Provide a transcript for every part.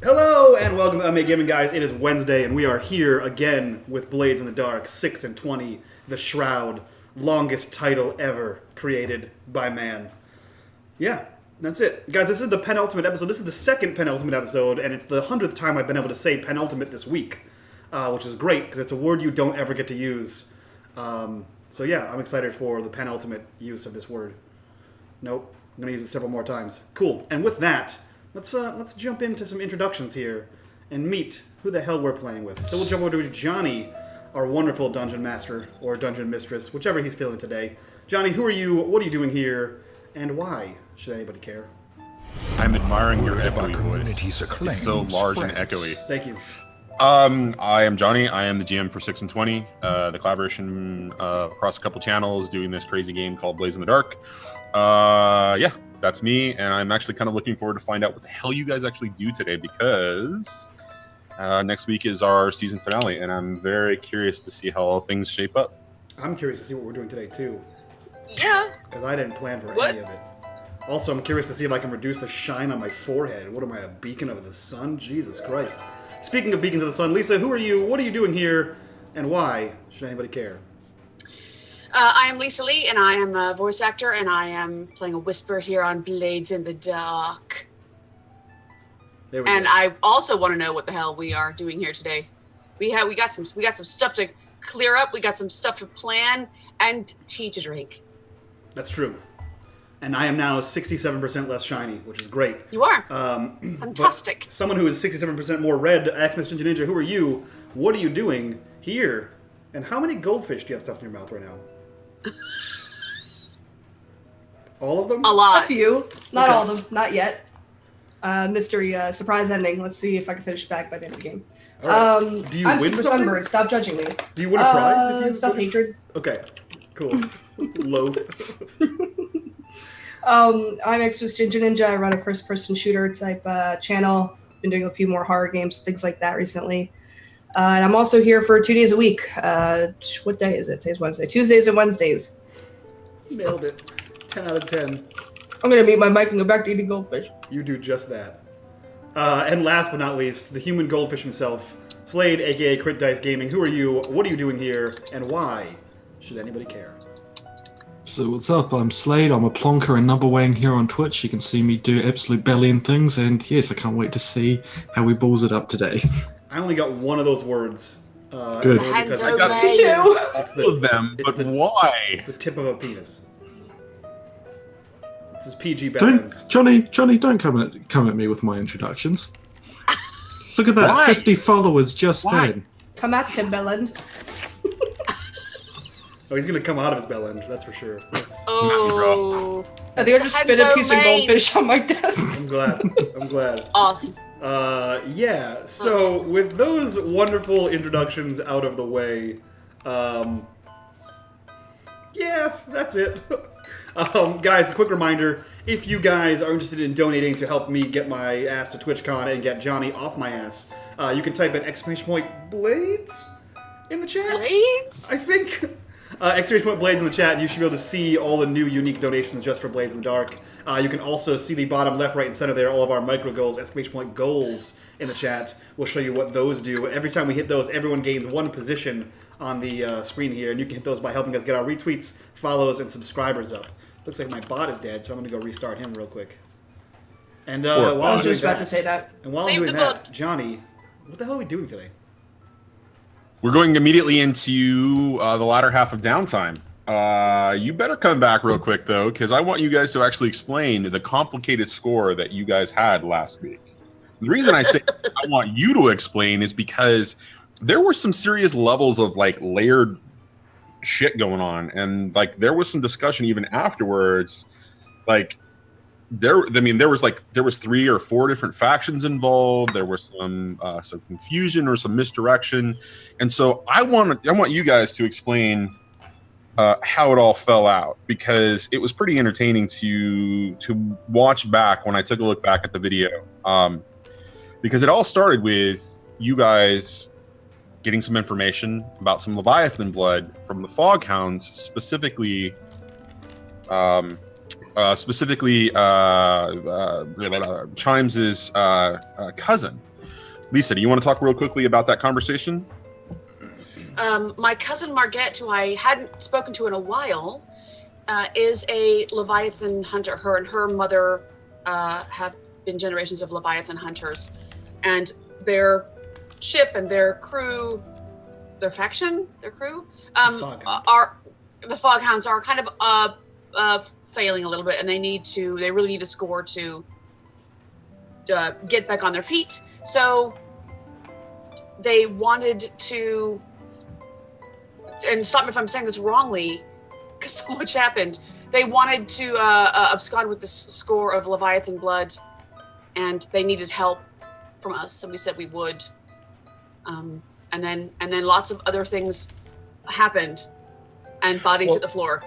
Hello and welcome to unMadeGaming, guys. It is Wednesday and we are here again with Blades in the Dark 6 and 20, the Shroud, longest title ever created by man. Yeah, that's it. Guys, this is the penultimate episode. This is the second penultimate episode, and it's the 100th time I've been able to say penultimate this week, which is great because it's a word you don't ever get to use. So yeah, I'm excited for the penultimate use of this word. Nope, I'm going to use it several more times. Cool, and with that, let's jump into some introductions here and meet who the hell we're playing with. So we'll jump over to Johnny, our wonderful dungeon master or dungeon mistress, whichever he's feeling today. Johnny, who are you? What are you doing here? And why should anybody care? I'm admiring your echoey voice. It's so large and echoey. Thank you. I am Johnny. I am the GM for 6 and 20, the collaboration across a couple channels, doing this crazy game called Blades in the Dark. Yeah, that's me, and I'm actually kind of looking forward to find out what the hell you guys actually do today, because next week is our season finale, and I'm very curious to see how all things shape up. I'm curious to see what we're doing today, too. Yeah. Because I didn't plan for any of it. Also, I'm curious to see if I can reduce the shine on my forehead. What am I, a beacon of the sun? Jesus Christ. Speaking of beacons of the sun, Lisa, who are you? What are you doing here? And why should anybody care? I am Lisa Lee, and I am a voice actor, and I am playing a Whisper here on Blades in the Dark. There we and go. I also want to know what the hell we are doing here today. We got some stuff to clear up. We got some stuff to plan and tea to drink. That's true. And I am now 67% less shiny, which is great. You are. Fantastic. Someone who is 67% more red, Axmas Ginger Ninja, who are you? What are you doing here? And how many goldfish do you have stuffed in your mouth right now? All of them? A lot. A few. Not Okay. all of them. Not yet. Mystery surprise ending. Let's see if I can finish back by the end of the game. All right. Do you I'm win this thing? sunburned. Stop judging me. Do you win a prize? If you Self-hatred. Okay, cool. Loaf. I'm Exorcist Ginger Ninja. I run a first-person shooter type channel. Been doing a few more horror games, things like that recently. And I'm also here for 2 days a week. What day is it? Today's Wednesday. Tuesdays and Wednesdays. Nailed it. 10 out of 10. I'm gonna mute my mic and go back to eating goldfish. You do just that. And last but not least, the human goldfish himself, Slade, aka Crit Dice Gaming. Who are you? What are you doing here? And why should anybody care? So what's up? I'm Slade. I'm a plonker and number weighing here on Twitch. You can see me do absolute belly and things, and yes, I can't wait to see how we balls it up today. I only got one of those words. Good. Because Hands got away. Me too. it's All of them, it's but why? It's the tip of a penis. It's his PG balance. Johnny, don't come at me with my introductions. Look at that, Why? 50 followers just Why? then. Come at him, Belland. Oh, he's gonna come out of his bell end, that's for sure. Oh. I think I just spit a piece of Hands goldfish on my desk. I'm glad. I'm glad. Awesome. Yeah, so with those wonderful introductions out of the way, yeah, that's it. Guys, a quick reminder, if you guys are interested in donating to help me get my ass to TwitchCon and get Johnny off my ass, you can type in !blades in the chat. Blades? I think. !blades in the chat, and you should be able to see all the new unique donations just for Blades in the Dark. You can also see the bottom left, right, and center there, all of our micro goals, !goals in the chat. We'll show you what those do. Every time we hit those, everyone gains one position on the screen here, and you can hit those by helping us get our retweets, follows, and subscribers up. Looks like my bot is dead, so I'm going to go restart him real quick. And while I I'm was doing just about that, to say that. and while Save I'm doing the that, boat. Johnny, what the hell are we doing today? We're going immediately into the latter half of downtime. You better come back real quick, though, because I want you guys to actually explain the complicated score that you guys had last week. The reason I say I want you to explain is because there were some serious levels of, like, layered shit going on, and, like, there was some discussion even afterwards, like, there was 3 or 4 different factions involved. There was some confusion or some misdirection, and so I want you guys to explain how it all fell out, because it was pretty entertaining to watch back when I took a look back at the video, because it all started with you guys getting some information about some Leviathan blood from the Foghounds, specifically Chimes's cousin, Lisa, do you want to talk real quickly about that conversation? My cousin Margette, who I hadn't spoken to in a while, is a Leviathan hunter. Her and her mother have been generations of Leviathan hunters, and their ship and their crew, their faction, their crew, are the Foghounds are kind of failing a little bit, and they really need a score to get back on their feet. So they wanted to, and stop me if I'm saying this wrongly, because so much happened. They wanted to abscond with the score of Leviathan blood, and they needed help from us, so we said we would. And then lots of other things happened, and bodies hit the floor.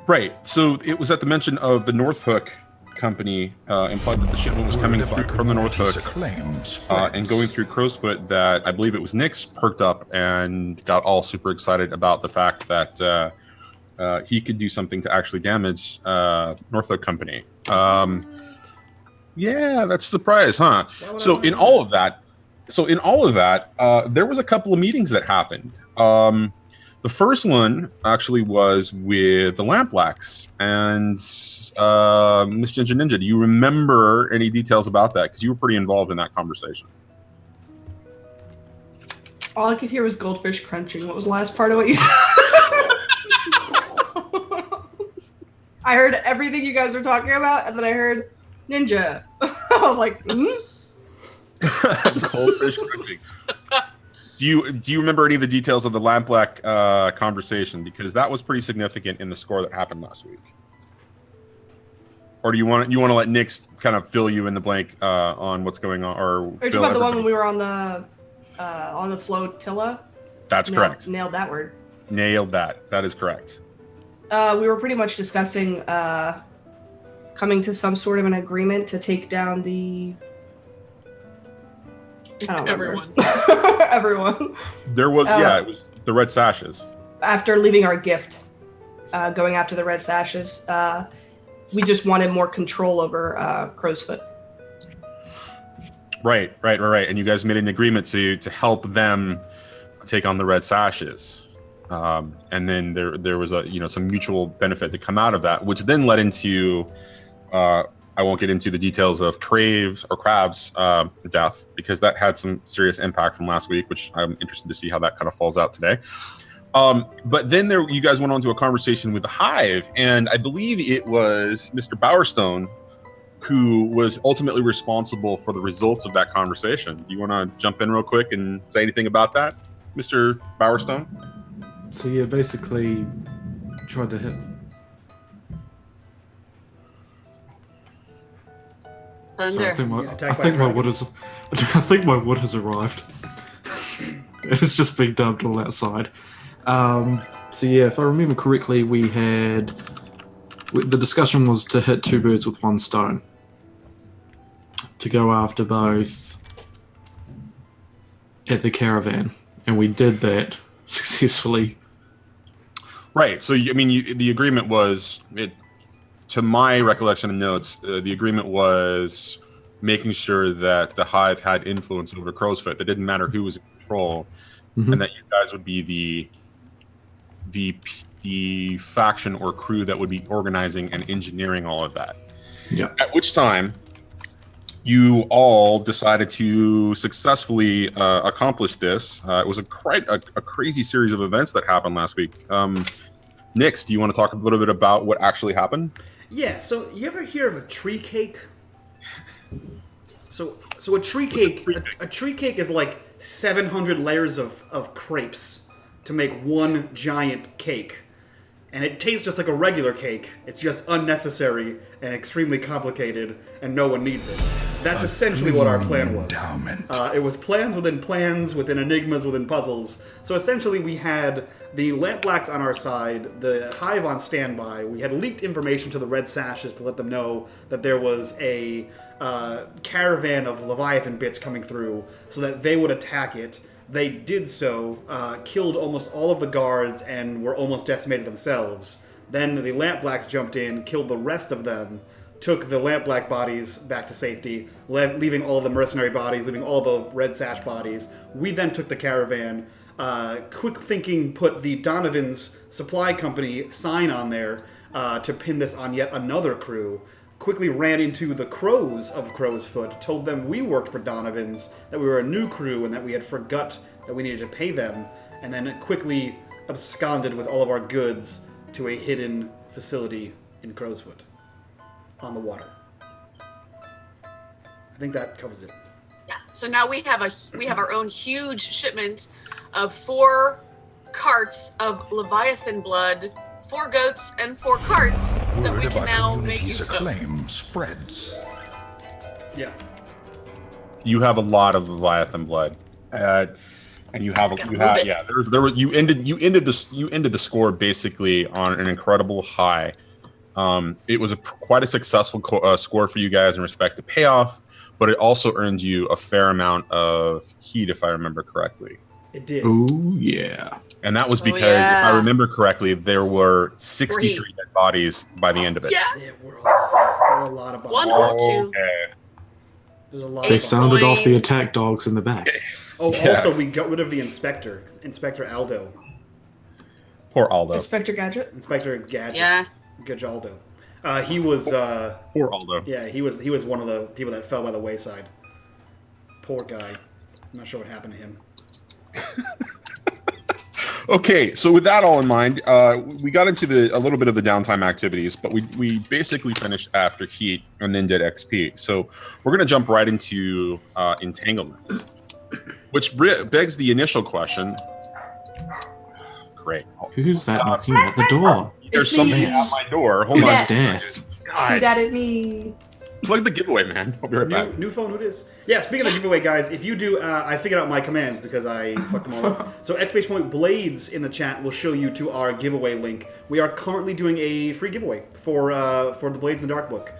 Right. So it was at the mention of the North Hook company implied that the shipment was coming through from the North Hook and going through Crowsfoot, that I believe it was Nyx perked up and got all super excited about the fact that he could do something to actually damage North Hook company. Yeah, that's a surprise, huh? So in all of that, there was a couple of meetings that happened. The first one actually was with the Lampblacks and Miss Ginger Ninja. Do you remember any details about that? Because you were pretty involved in that conversation. All I could hear was goldfish crunching. What was the last part of what you said? I heard everything you guys were talking about, and then I heard ninja. I was like, Goldfish crunching. Do you remember any of the details of the Lampblack conversation? Because that was pretty significant in the score that happened last week. Or do you want to let Nyx kind of fill you in the blank on what's going on? Or are you talking about the one when we were on the flotilla? That's correct. Nailed that word. Nailed that. That is correct. We were pretty much discussing coming to some sort of an agreement to take down the. Everyone. Everyone. There was, it was the Red Sashes. After leaving our gift, going after the Red Sashes, we just wanted more control over Crowsfoot. Right. And you guys made an agreement to help them take on the Red Sashes. And then there was some mutual benefit to come out of that, which then led into I won't get into the details of Crab's death, because that had some serious impact from last week, which I'm interested to see how that kind of falls out today. But then you guys went on to a conversation with the Hive, and I believe it was Mr. Bowerstone who was ultimately responsible for the results of that conversation. Do you want to jump in real quick and say anything about that, Mr. Bowerstone? So yeah, basically tried to hit. Thunder. I think my wood has arrived. It's just being dumped all outside. So yeah, if I remember correctly, the discussion was to hit two birds with one stone. To go after both at the caravan, and we did that successfully. Right. So the agreement was to my recollection and notes, the agreement was making sure that the Hive had influence over Crowsfoot. That didn't matter who was in control, and that you guys would be the faction or crew that would be organizing and engineering all of that. Yeah. At which time, you all decided to successfully accomplish this. It was a crazy series of events that happened last week. Nyx, do you want to talk a little bit about what actually happened? Yeah, so you ever hear of a tree cake? So a tree cake, a tree cake is like 700 layers of crepes to make one giant cake. And it tastes just like a regular cake. It's just unnecessary and extremely complicated, and no one needs it. That's essentially what our plan was. It was plans within enigmas within puzzles. So essentially we had the Lampblacks on our side, the Hive on standby. We had leaked information to the Red Sashes to let them know that there was a caravan of Leviathan bits coming through so that they would attack it. They did so, killed almost all of the guards, and were almost decimated themselves. Then the Lampblacks jumped in, killed the rest of them, took the lampblack bodies back to safety, leaving all the mercenary bodies, leaving all the red sash bodies. We then took the caravan. Quick thinking put the Donovan's supply company sign on there to pin this on yet another crew. Quickly ran into the Crows of Crow's Foot, told them we worked for Donovan's, that we were a new crew, and that we had forgot that we needed to pay them, and then quickly absconded with all of our goods to a hidden facility in Crow's Foot on the water. I think that covers it. Yeah. So now we have our own huge shipment of 4 carts of Leviathan blood, 4 goats, and 4 carts that we can now make use of. Acclaim spreads. Yeah. You have a lot of Leviathan blood, and you ended the score basically on an incredible high. It was quite a successful score for you guys in respect to payoff, but it also earned you a fair amount of heat, if I remember correctly. It did. Oh, yeah. And that was because, if I remember correctly, there were 63 dead bodies by the end of it. Yeah. There were a lot of bodies. 1 or 2. Okay. There's a lot They of sounded off the Point. attack dogs in the back. Oh, Yeah. also, we got rid of the Inspector. Inspector Aldo. Poor Aldo. Inspector Gadget. Inspector Gadget. Yeah. Gajaldo. He was... Poor Aldo. yeah, he was one of the people that fell by the wayside. Poor guy. I'm not sure what happened to him. Okay, so with that all in mind, we got into a little bit of the downtime activities, but we basically finished after heat and then did XP. So we're going to jump right into entanglements, which begs the initial question. Great. Who's that knocking at the door? There's It's somebody me. at my door. Hold Who's on. deaf? Shoot at me. Plug the giveaway, man. I'll be right back. New phone, who it is? Yeah, speaking of giveaway, guys, if you do, I figured out my commands because I fucked them all up. So exclamation point Blades in the chat will show you to our giveaway link. We are currently doing a free giveaway for the Blades in the Dark book.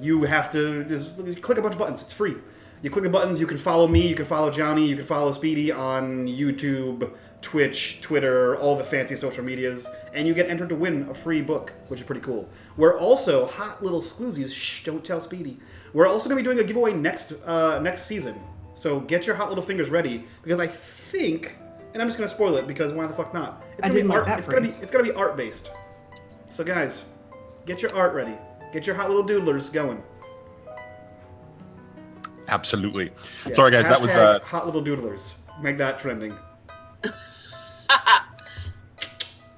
You have to click a bunch of buttons. It's free. You click the buttons. You can follow me. You can follow Johnny. You can follow Speedy on YouTube, Twitch, Twitter, all the fancy social medias, and you get entered to win a free book, which is pretty cool. We're also, hot little exclusives, shh, don't tell Speedy. We're also going to be doing a giveaway next season. So get your hot little fingers ready, because I think, and I'm just going to spoil it, because why the fuck not? It's going to be art-based. So guys, get your art ready. Get your hot little doodlers going. Absolutely. Yeah, Sorry, guys, that was... hot little doodlers. Make that trending.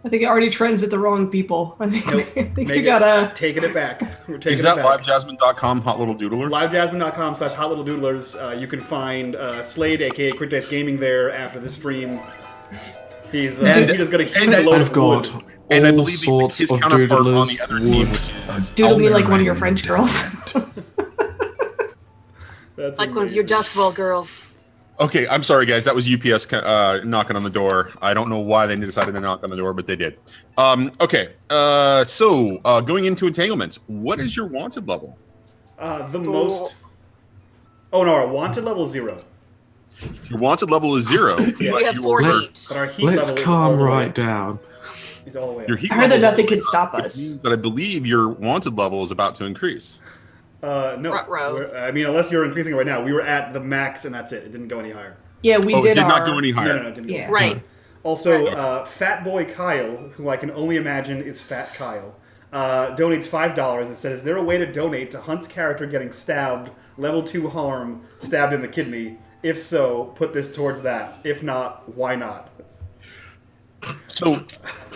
I think it already trends at the wrong people. I think, Nope. I think Make you gotta. taking it back. We're taking Is that it back. livejasmine.com, Hot Little Doodlers? livejasmine.com/hotlittledoodlers. You can find Slade, aka Quick Dice Gaming, there after the stream. He's just got a huge load I've of got wood. And I all believe sorts his of counterpart on doodlers, the other team, wood. which is Doodle me like one of your Alderman. French girls. That's Like one of your amazing. Dusk Bowl girls. Okay, I'm sorry, guys. That was UPS knocking on the door. I don't know why they decided to knock on the door, but they did. Okay, so going into entanglements, what is your wanted level? The most. Oh no, our wanted level is 0. Your wanted level is 0. Yeah. We have 4 heat. But our heat Let's level calm is all the way right up. down. He's all the way up. Your heat I heard that level nothing could stop which us. means that I believe your wanted level is about to increase. No. Ruh-roh. I mean, unless you're increasing it right now, we were at the max and that's it. It didn't go any higher. Yeah, we Oh, did it did our. not go any higher. No, it didn't go. Yeah. any higher. Right. Also, Fat Boy Kyle, who I can only imagine is Fat Kyle, donates $5 and said, "Is there a way to donate to Hunt's character getting stabbed, level 2 harm, stabbed in the kidney? If so, put this towards that. If not, why not?" So,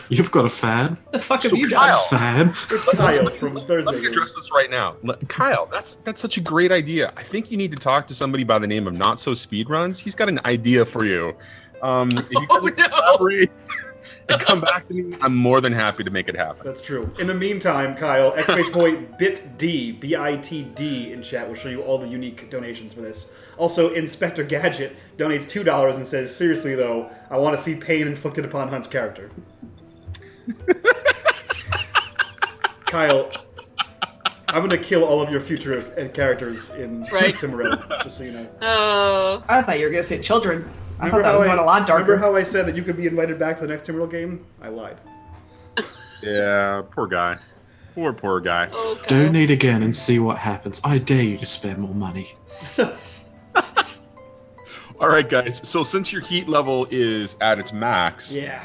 You've got a fan? The fuck have So you Kyle- done? Fan? It's Kyle from Thursday. let me address this right now. Kyle, that's such a great idea. I think you need to talk to somebody by the name of Not So Speedruns. He's got an idea for you. If you guys would collaborate and come back to me, I'm more than happy to make it happen. That's true. In the meantime, Kyle, exclamation point BITD, B-I-T-D in chat will show you all the unique donations for this. Also, Inspector Gadget donates $2 and says, "Seriously though, I want to see pain inflicted upon Hunt's character." Kyle, I'm gonna kill all of your future characters in Right. Timorel, just so you know. Oh. I thought you were gonna say children. I Remember thought that was how going a lot darker. Remember how I said that you could be invited back to the next Timorel game? I lied. Yeah, poor guy. Poor guy. Oh, Kyle. Donate again and see what happens. I dare you to spend more money. All right, guys. So since your heat level is at its max, Yeah.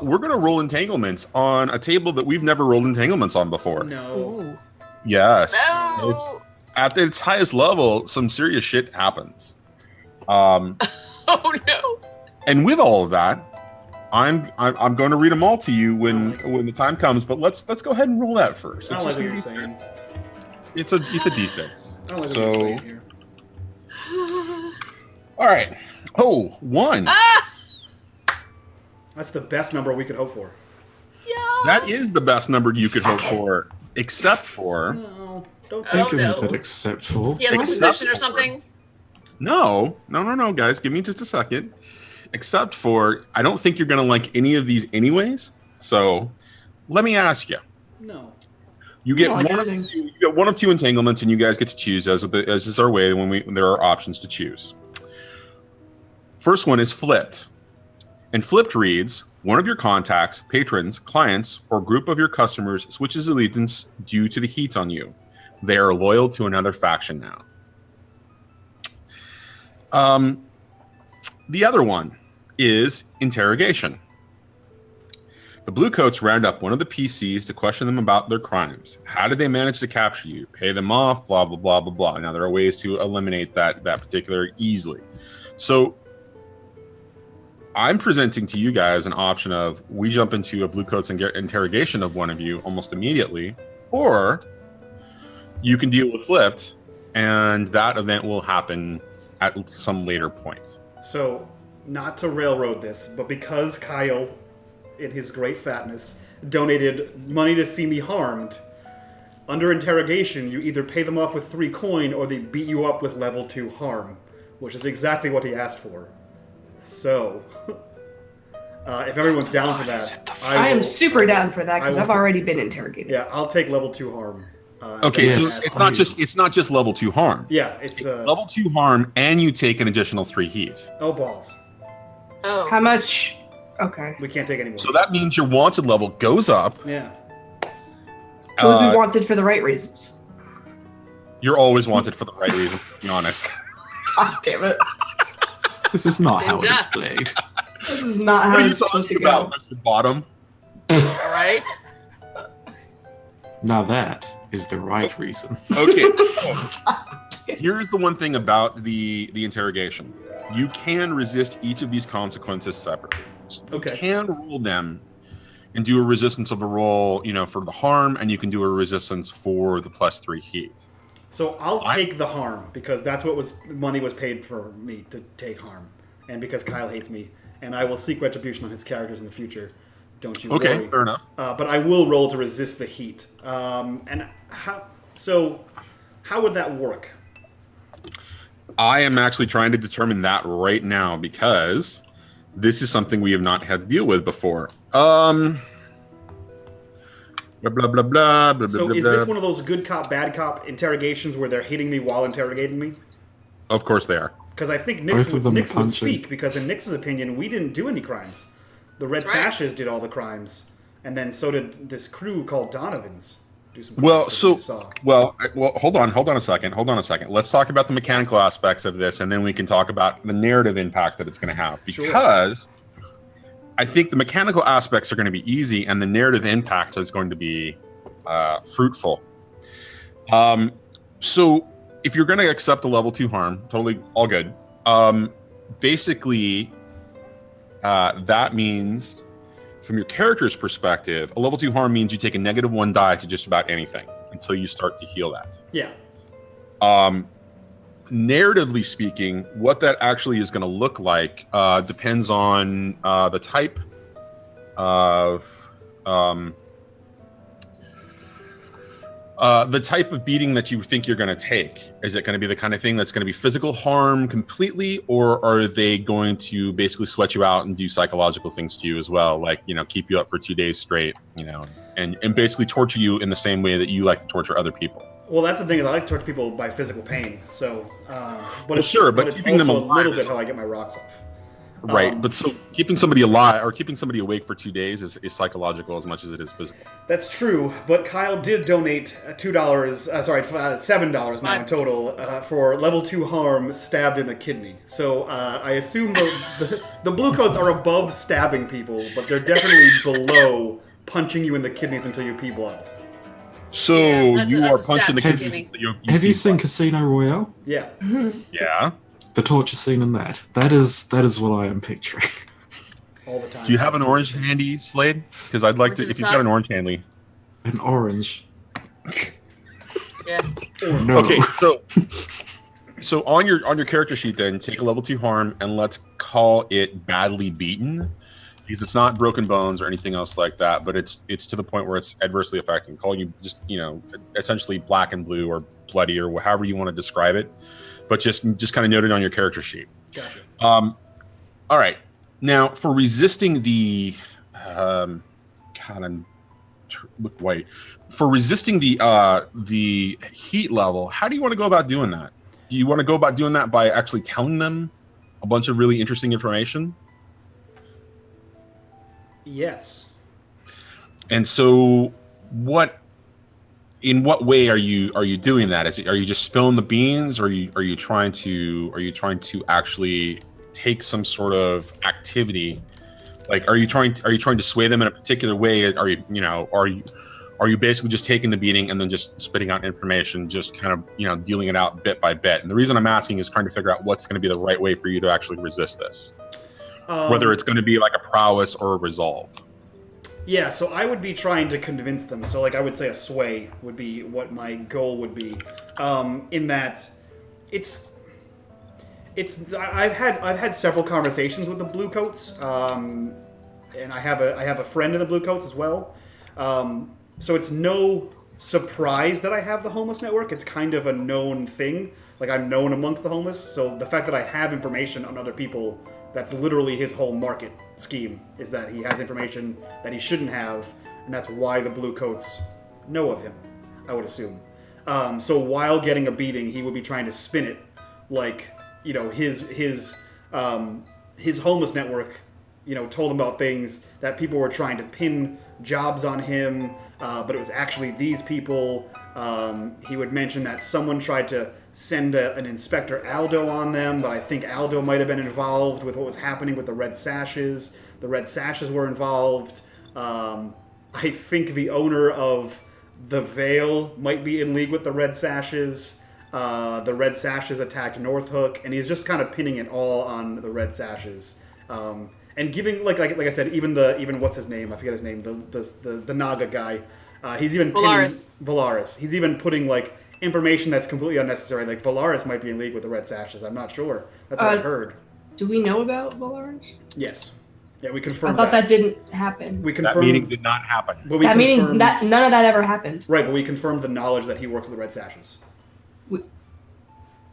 we're going to roll entanglements on a table that we've never rolled entanglements on before. No. Ooh. Yes. No. It's at its highest level, some serious shit happens. Oh no. And with all of that, I'm going to read them all to you when the time comes. But let's go ahead and roll that first. I don't It's like what just you're gonna saying. it's a d6. I don't like what So you're saying here. all right. Oh, 1. That's the best number we could hope for. Yeah. That is the best number you could hope for, except for No, don't Oh, say I can no. make that except for. He has a Except position or for- something. no, guys. Give me just a second. Except for, I don't think you're going to like any of these anyways. So let me ask you. no. You get I like one of everything. two, you get one of two entanglements, and you guys get to choose as is our way when there are options to choose. First one is flipped, and flipped reads: one of your contacts, patrons, clients, or group of your customers switches allegiance due to the heat on you. They are loyal to another faction now. The other one is interrogation. The Bluecoats round up one of the PCs to question them about their crimes. How did they manage to capture you? Pay them off, blah, blah, blah, blah, blah. Now, there are ways to eliminate that particular easily. So, I'm presenting to you guys an option of we jump into a Bluecoats interrogation of one of you almost immediately, or you can deal with flipped, and that event will happen at some later point. So, not to railroad this, but because Kyle, in his great fatness, donated money to see me harmed, under interrogation, you either pay them off with 3 coin or they beat you up with level 2 harm, which is exactly what he asked for. So, if everyone's down for that, I am super down for that because I I've will- already been interrogated. Yeah, I'll take level 2 harm. Okay, Yes, so it's not just level 2 harm. Yeah, it's Level 2 harm, and you take an additional 3 heat. oh balls. Oh. How much? Okay. We can't take any more. So that means your wanted level goes up. Yeah. Who would Uh, be wanted for the right reasons? You're always wanted for the right reason, to be honest. God damn it. This is not how Ninja. it's played. This is not What how are you it's supposed to talking go. about, Mr. Bottom? All right. Now that is the right reason. Okay. Here's the one thing about the interrogation. You can resist each of these consequences separately. So you Okay. can roll them and do a resistance of a roll, for the harm, and you can do a resistance for the +3 heat. So I'll take the harm because that's what money was paid for me to take harm, and because Kyle hates me, and I will seek retribution on his characters in the future. Don't you Okay, worry. fair enough. But I will roll to resist the heat. And how would that work? I am actually trying to determine that right now because this is something we have not had to deal with before. Blah blah blah blah blah So blah. is blah. this one of those good cop, bad cop interrogations where they're hitting me while interrogating me? Of course they are. Because I think Both of them Nix would punching. speak, because in Nix's opinion, we didn't do any crimes. The Red That's right. Sashes did all the crimes, and then so did this crew called Donovans. Do some Well, crimes that so we saw. hold on a second. Let's talk about the mechanical aspects of this, and then we can talk about the narrative impact that it's going to have. Sure. Because I think the mechanical aspects are going to be easy, and the narrative impact is going to be fruitful. So if you're going to accept a level 2 harm, totally all good. Basically, that means, from your character's perspective, a level 2 harm means you take a -1 die to just about anything until you start to heal that. Yeah. Narratively speaking, what that actually is going to look like depends on the type of beating that you think you're going to take. Is it going to be the kind of thing that's going to be physical harm completely, or are they going to basically sweat you out and do psychological things to you as well, like keep you up for 2 days straight, and basically torture you in the same way that you like to torture other people? Well, that's the thing is I like to torture people by physical pain. So, but Well, it's sure, but it's keeping them also a alive little is- bit how I get my rocks off. Right, but so keeping somebody alive or keeping somebody awake for 2 days is psychological as much as it is physical. That's true, but Kyle did donate $7 now in total for level 2 harm stabbed in the kidney. So I assume the blue coats are above stabbing people, but they're definitely below punching you in the kidneys until you pee blood. So Yeah, you that's are a punching the sad kidneys. beginning. Have you seen Casino Royale? Yeah. Yeah. The torture scene in that. That is what I am picturing. All the time. Do you have an orange handy, Slade? Because I'd like to. Orange If you've got an orange handy. An orange. Yeah. No. Okay, so on your character sheet, then take a level 2 harm and let's call it badly beaten, because it's not broken bones or anything else like that, but it's to the point where it's adversely affecting. Call you just essentially black and blue or bloody or however you want to describe it, but just kind of note it on your character sheet. Gotcha. All right. Now for resisting the look white. For resisting the heat level, how do you want to go about doing that? Do you want to go about doing that by actually telling them a bunch of really interesting information? Yes. And so in what way are you doing that? Are you just spilling the beans, or are you trying to actually take some sort of activity? Like, are you trying to sway them in a particular way? Are you basically just taking the beating and then just spitting out information, just kind of dealing it out bit by bit? And the reason I'm asking is trying to figure out what's going to be the right way for you to actually resist this, whether it's going to be like a prowess or a resolve. Yeah, so I would be trying to convince them. So, like, I would say a sway would be what my goal would be. In that, I've had several conversations with the Bluecoats, and I have a friend in the Bluecoats as well. So it's no surprise that I have the homeless network. It's kind of a known thing. Like, I'm known amongst the homeless. So the fact that I have information on other people, that's literally his whole market scheme, is that he has information that he shouldn't have, and that's why the Bluecoats know of him, I would assume. So while getting a beating, he would be trying to spin it like, his homeless network, told him about things that people were trying to pin jobs on him, but it was actually these people. He would mention that someone tried to send an Inspector Aldo on them, but I think Aldo might have been involved with what was happening with the Red Sashes. The Red Sashes were involved. I think the owner of the Vale might be in league with the Red Sashes. The Red Sashes attacked North Hook, and he's just kind of pinning it all on the Red Sashes. And giving, like I said, even what's his name? I forget his name. The Naga guy. He's even Valaris. He's even putting like information that's completely unnecessary. Like, Valaris might be in league with the Red Sashes. I'm not sure. That's what I've heard. Do we know about Valaris? Yes. Yeah, we confirmed I thought that didn't happen. We confirmed That meeting did not happen. But we that meeting, confirmed, none of that ever happened. right, but we confirmed the knowledge that he works with the Red Sashes.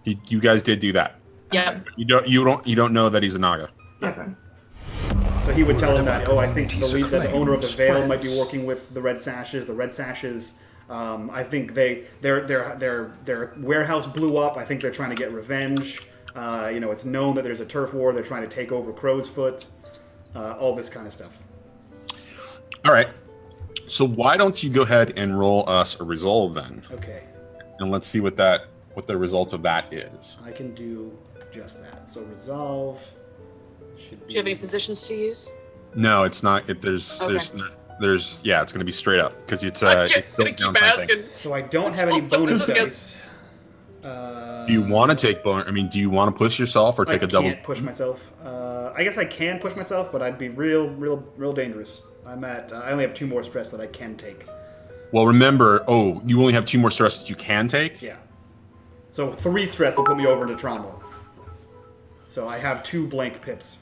You guys did do that. Yeah. You don't know that he's a Naga. Okay. So he would tell him that, I think the owner of the Vale might be working with the Red Sashes. The Red Sashes, I think their warehouse blew up. I think they're trying to get revenge. It's known that there's a turf war. They're trying to take over Crow's Foot. All this kind of stuff. All right. So why don't you go ahead and roll us a resolve then? Okay. And let's see what the result of that is. I can do just that. So resolve should be... Do you have any positions to use? No, it's not. There's it's going to be straight up because it's I'm it's gonna keep asking. So I don't have any bonus dice. Do you want to take bonus? I mean, do you want to push yourself or take a double? I can't push myself. I guess I can push myself, but I'd be real dangerous. I only have 2 more stress that I can take. Well, remember, you only have 2 more stress that you can take? Yeah. So 3 stress will put me over into trauma. So I have 2 blank pips.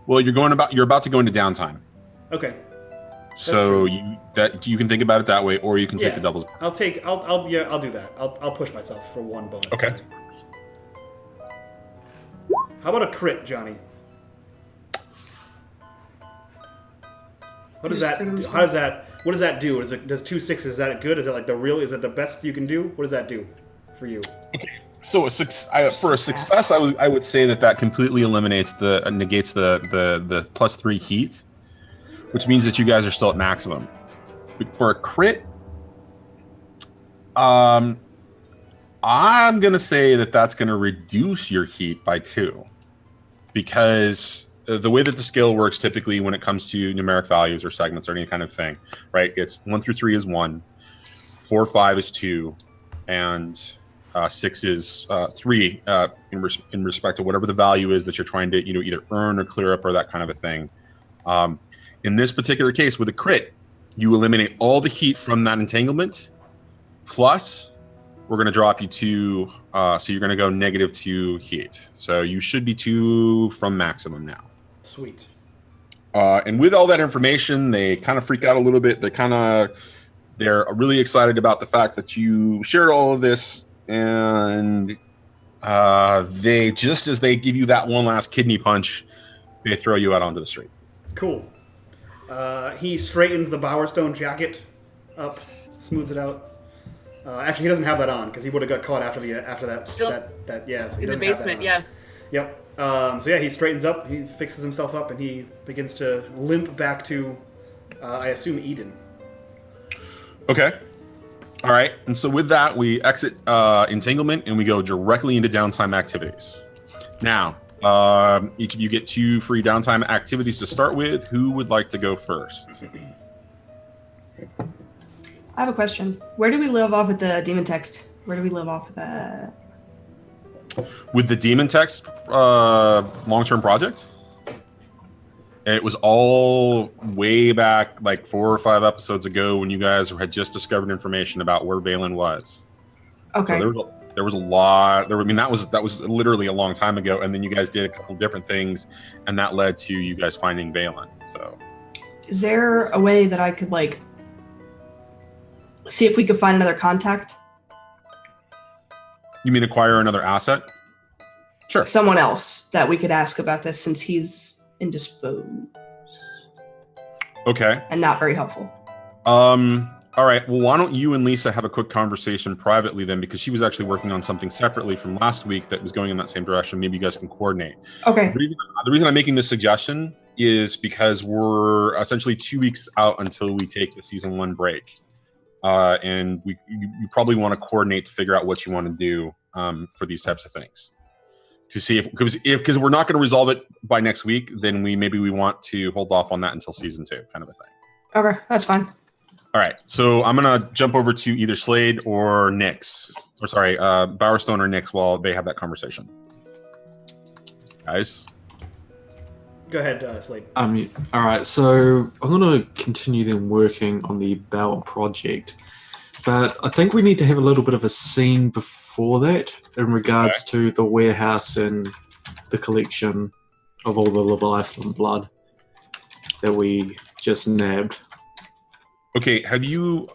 Well, you're about to go into downtime. Okay. So you can think about it that way, or you can take the doubles. I'll do that. I'll push myself for 1 bonus. Okay. Die. How about a crit, Johnny? What does that do? Does 2 6s, is that good? Is it like is it the best you can do? What does that do for you? Okay. So for a success, I would say that completely eliminates negates the +3 heat, which means that you guys are still at maximum. For a crit, I'm gonna say that's gonna reduce your heat by 2, because the way that the scale works typically when it comes to numeric values or segments or any kind of thing, right? It's 1 through 3 is 1, 4, 5 is 2, and 6 is 3 in respect to whatever the value is that you're trying to either earn or clear up or that kind of a thing. In this particular case with a crit, you eliminate all the heat from that entanglement, plus we're going to drop you 2, so you're going to go -2 heat. So you should be 2 from maximum now. Sweet. And with all that information, they kind of freak out a little bit. They're really excited about the fact that you shared all of this, and they, just as they give you that one last kidney punch, they throw you out onto the street. Cool. He straightens the Bowerstone jacket up, smooths it out. Actually, he doesn't have that on because he would have got caught after that. Still yeah. So he in the doesn't have that basement, on. yeah. Yep. So yeah, he straightens up, he fixes himself up, and he begins to limp back to, I assume, Eden. Okay. All right. And so with that, we exit entanglement and we go directly into downtime activities. Now, each of you get 2 free downtime activities to start with. Who would like to go first? I have a question. Where do we live off with the demon text? Where do we live off of that? With the demon text long-term project? And it was all way back like 4 or 5 episodes ago when you guys had just discovered information about where Valen was. Okay. So there was a lot. That was literally a long time ago, and then you guys did a couple different things, and that led to you guys finding Valen. So, is there a way that I could see if we could find another contact? You mean acquire another asset? Sure. Someone else that we could ask about this, since he's indisposed. Okay. And not very helpful. All right. Well, why don't you and Lisa have a quick conversation privately then, because she was actually working on something separately from last week that was going in that same direction. Maybe you guys can coordinate. Okay. The reason I'm making this suggestion is because we're essentially 2 weeks out until we take the season 1 break. And you probably want to coordinate to figure out what you want to do for these types of things. To see because we're not going to resolve it by next week, then maybe we want to hold off on that until season 2, kind of a thing. Okay, that's fine. All right, so I'm gonna jump over to either Slade or Nyx, or sorry, Bowerstone or Nyx while they have that conversation. Guys, Go ahead, Slade. All right, so I'm going to continue then working on the Bell project, but I think we need to have a little bit of a scene before that in regards to the warehouse and the collection of all the Leviathan blood that we just nabbed. okay, do you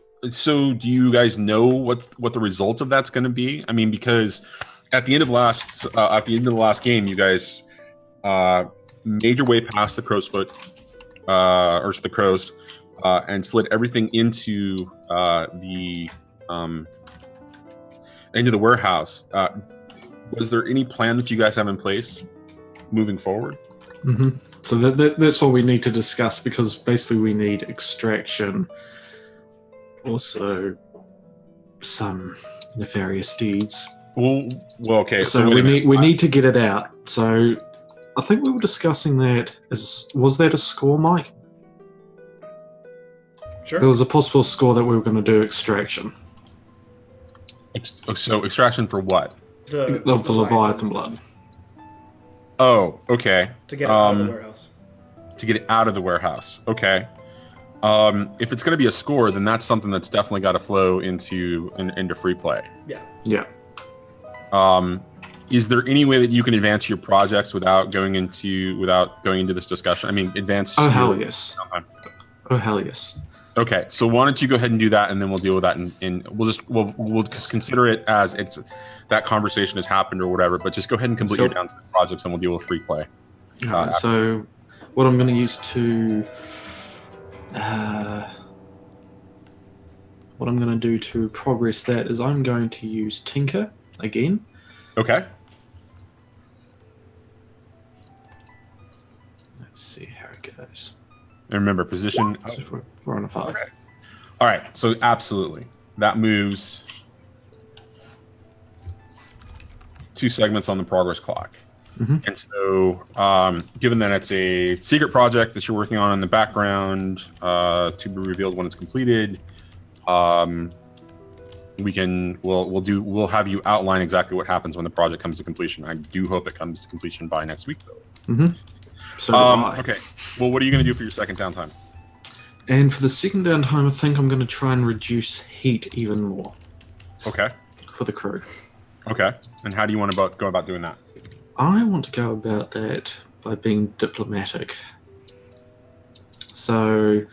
guys know what the result of that's going to be? I mean, because at the end of the last game, you guys made your way past the crow's foot, or the crows, and slid everything into the warehouse. Was there any plan that you guys have in place moving forward? Mm-hmm. So that's what we need to discuss, because basically we need extraction, also some nefarious deeds. Well, okay. So we need to get it out. So I think we were discussing that. Was that a score, Mike? Sure. There was a possible score that we were going to do extraction. So extraction for what? Of the Leviathan blood. Oh, okay. To get it out of the warehouse. To get it out of the warehouse. Okay. If it's going to be a score, then that's something that's definitely got to flow into free play. Yeah. Yeah. Is there any way that you can advance your projects without going into this discussion? I mean, advance. Oh hell yes. Oh hell yes. Okay, so why don't you go ahead and do that, and then we'll deal with that, and we'll just consider it as that conversation has happened or whatever. But just go ahead and complete your downtime projects, and we'll deal with free play. So, what I'm going to use to progress that is I'm going to use Tinker again. Okay. Let's see how it goes. And remember, position. So 4 and a 5. Okay. All right. So absolutely, that moves 2 segments on the progress clock. Mhm. And so, given that it's a secret project that you're working on in the background, to be revealed when it's completed, we'll have you outline exactly what happens when the project comes to completion. I do hope it comes to completion by next week, though. Mm-hmm. So do I. Okay. Well, what are you going to do for your second downtime? And for the second downtime, I think I'm going to try and reduce heat even more Okay. for the crew. Okay. And how do you want to go about doing that? I want to go about that by being diplomatic. So,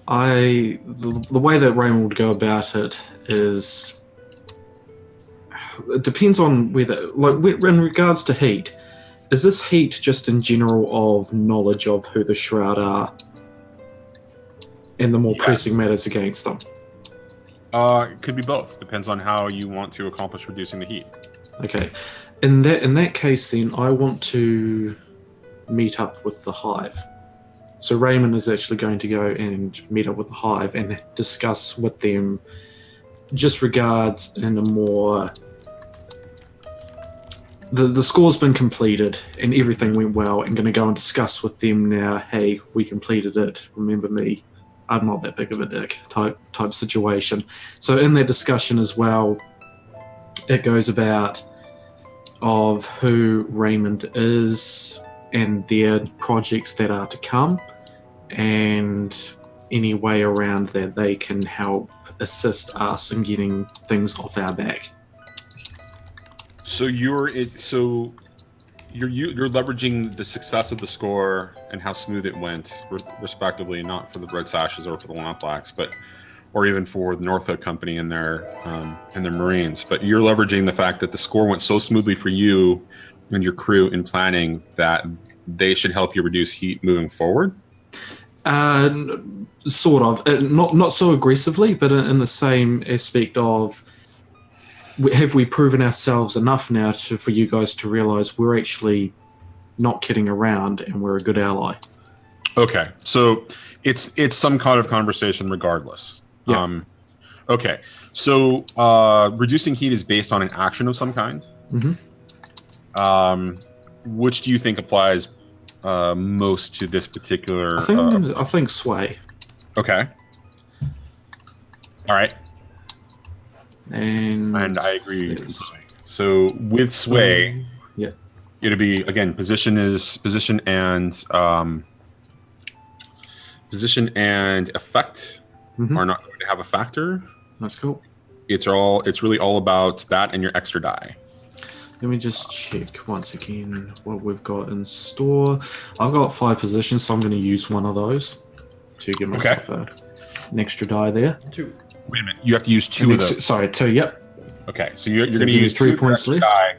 the way that Reymond would go about it is, it depends on whether, like, in regards to heat, is this heat just in general of knowledge of who the Shroud are and the more pressing matters against them? It could be both. Depends on how you want to accomplish reducing the heat. Okay. In that case, then, I want to meet up with the Hive. So Reymond is actually going to go and meet up with the Hive and discuss with them just regards in a more... The score's been completed and everything went well, and going to go and discuss with them now, hey, we completed it, remember me, I'm not that big of a dick type situation. So in that discussion as well, it goes about of who Reymond is and their projects that are to come, and any way around that they can help assist us in getting things off our back. So you're leveraging the success of the score and how smooth it went, respectively, not for the Red Sashes or for the Lamp Blacks, or even for the North Hook Company and their Marines. But you're leveraging the fact that the score went so smoothly for you and your crew in planning that they should help you reduce heat moving forward. Sort of, not so aggressively, but in the same aspect of, have we proven ourselves enough now for you guys to realize we're actually not kidding around and we're a good ally? Okay, so it's some kind of conversation regardless. Yeah. Okay, so reducing heat is based on an action of some kind. Mm-hmm. Which do you think applies most to this particular? I think sway. Okay. All right. And I agree. So with sway, yeah, it'll be again position and effect are not going to have a factor. That's cool. It's really all about that and your extra die. Let me just check once again what we've got in store. I've got 5 positions, so I'm going to use one of those to give myself an extra die there. 2. Wait a minute, you have to use 2 of those. Sorry, 2. Yep. Okay, so you're going to use 3 points left. Die,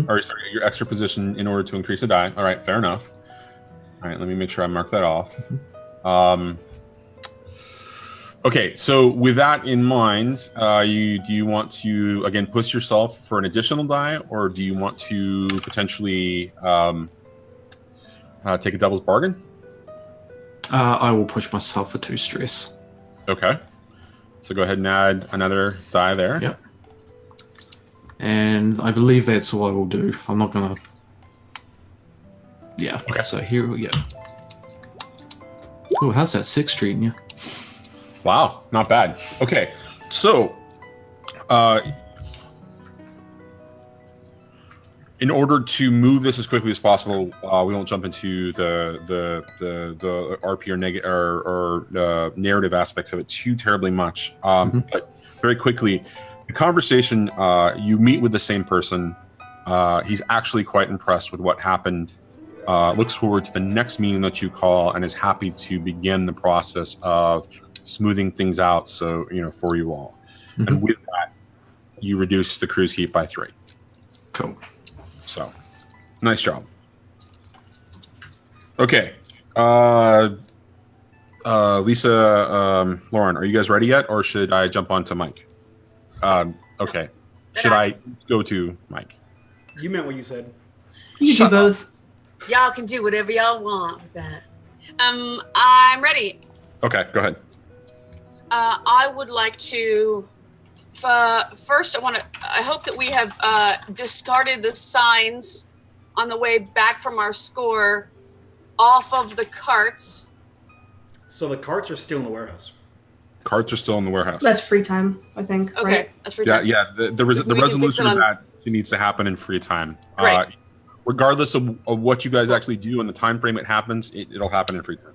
or sorry, your extra position in order to increase a die. All right, fair enough. All right, let me make sure I mark that off. Okay, so with that in mind, do you want to again push yourself for an additional die, or do you want to potentially take a devil's bargain? I will push myself for 2 stress. Okay, so go ahead and add another die there. Yep. And I believe that's all I will do. I'm not gonna. Yeah. Okay. So here we go. Oh, how's that 6 treating you? Wow, not bad. Okay, so in order to move this as quickly as possible, we won't jump into the RP or narrative aspects of it too terribly much. But very quickly, the conversation, you meet with the same person. He's actually quite impressed with what happened. Looks forward to the next meeting that you call and is happy to begin the process of smoothing things out, so for you all. And with that, you reduce the crew's heat by 3. Cool. So nice job. Okay, Lisa, Lauren, are you guys ready yet, or should I jump on to Mike? Okay, should I go to Mike? You meant what you said. You can do both. Y'all can do whatever y'all want with that. I'm ready. Okay, go ahead. I would like to. First, I hope that we have discarded the signs on the way back from our score off of the carts. So the carts are still in the warehouse. Carts are still in the warehouse. That's free time, I think. Okay, right? that's free time. Yeah. The resolution of that needs to happen in free time. Great. Regardless of what you guys actually do and the time frame it happens, it'll happen in free time.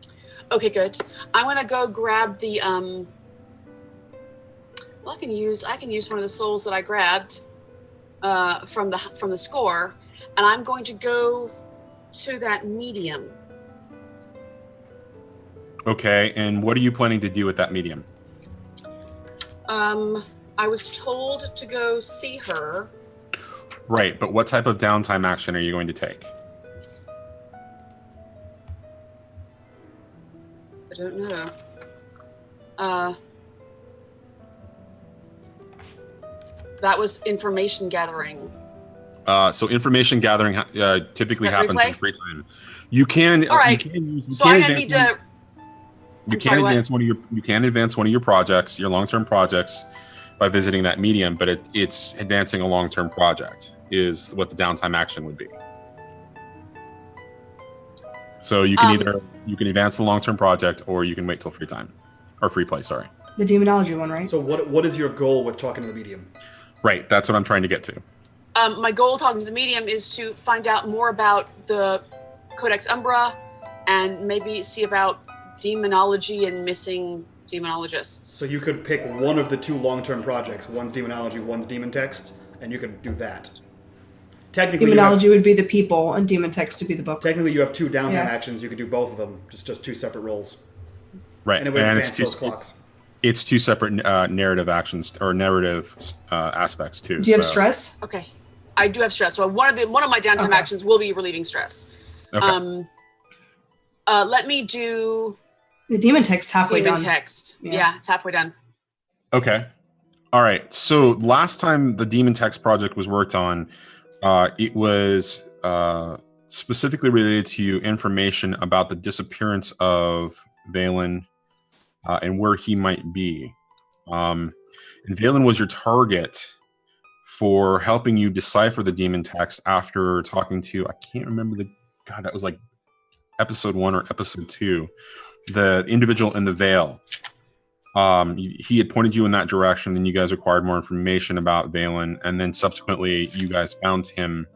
Okay, good. I'm gonna go grab the well, I can use one of the souls that I grabbed from the score, and I'm going to go to that medium. Okay, and what are you planning to do with that medium? I was told to go see her. Right, but what type of downtime action are you going to take? I don't know. That was information gathering. So information gathering typically That happens replay? in free time. You can. All right. So I'm gonna need to. You can advance one of your projects, your long-term projects, by visiting that medium. But it's advancing a long-term project is what the downtime action would be. So you can either advance the long-term project, or you can wait till free time, or free play. Sorry. The demonology one, right? So what is your goal with talking to the medium? Right. That's what I'm trying to get to. My goal talking to the medium is to find out more about the Codex Umbra, and maybe see about demonology and missing demonologists. So you could pick one of the two long-term projects. One's demonology, one's demon text, and you could do that. Technically, demonology would be the people, and demon text would be the book. Technically, you have two downtime actions. You could do both of them. Just two separate roles. Right, and it would advance those clocks. It's two separate narrative actions or narrative aspects too. Do you have stress? Okay, I do have stress. So one of my downtime actions will be relieving stress. Okay. Let me do the demon text halfway done. Demon text. Yeah, it's halfway done. Okay. All right. So last time the demon text project was worked on, it was specifically related to information about the disappearance of Valen and where he might be. And Valen was your target for helping you decipher the demon text after talking to, I can't remember that was like episode 1 or episode 2, the individual in the Vale. He had pointed you in that direction, and you guys acquired more information about Valen, and then subsequently you guys found him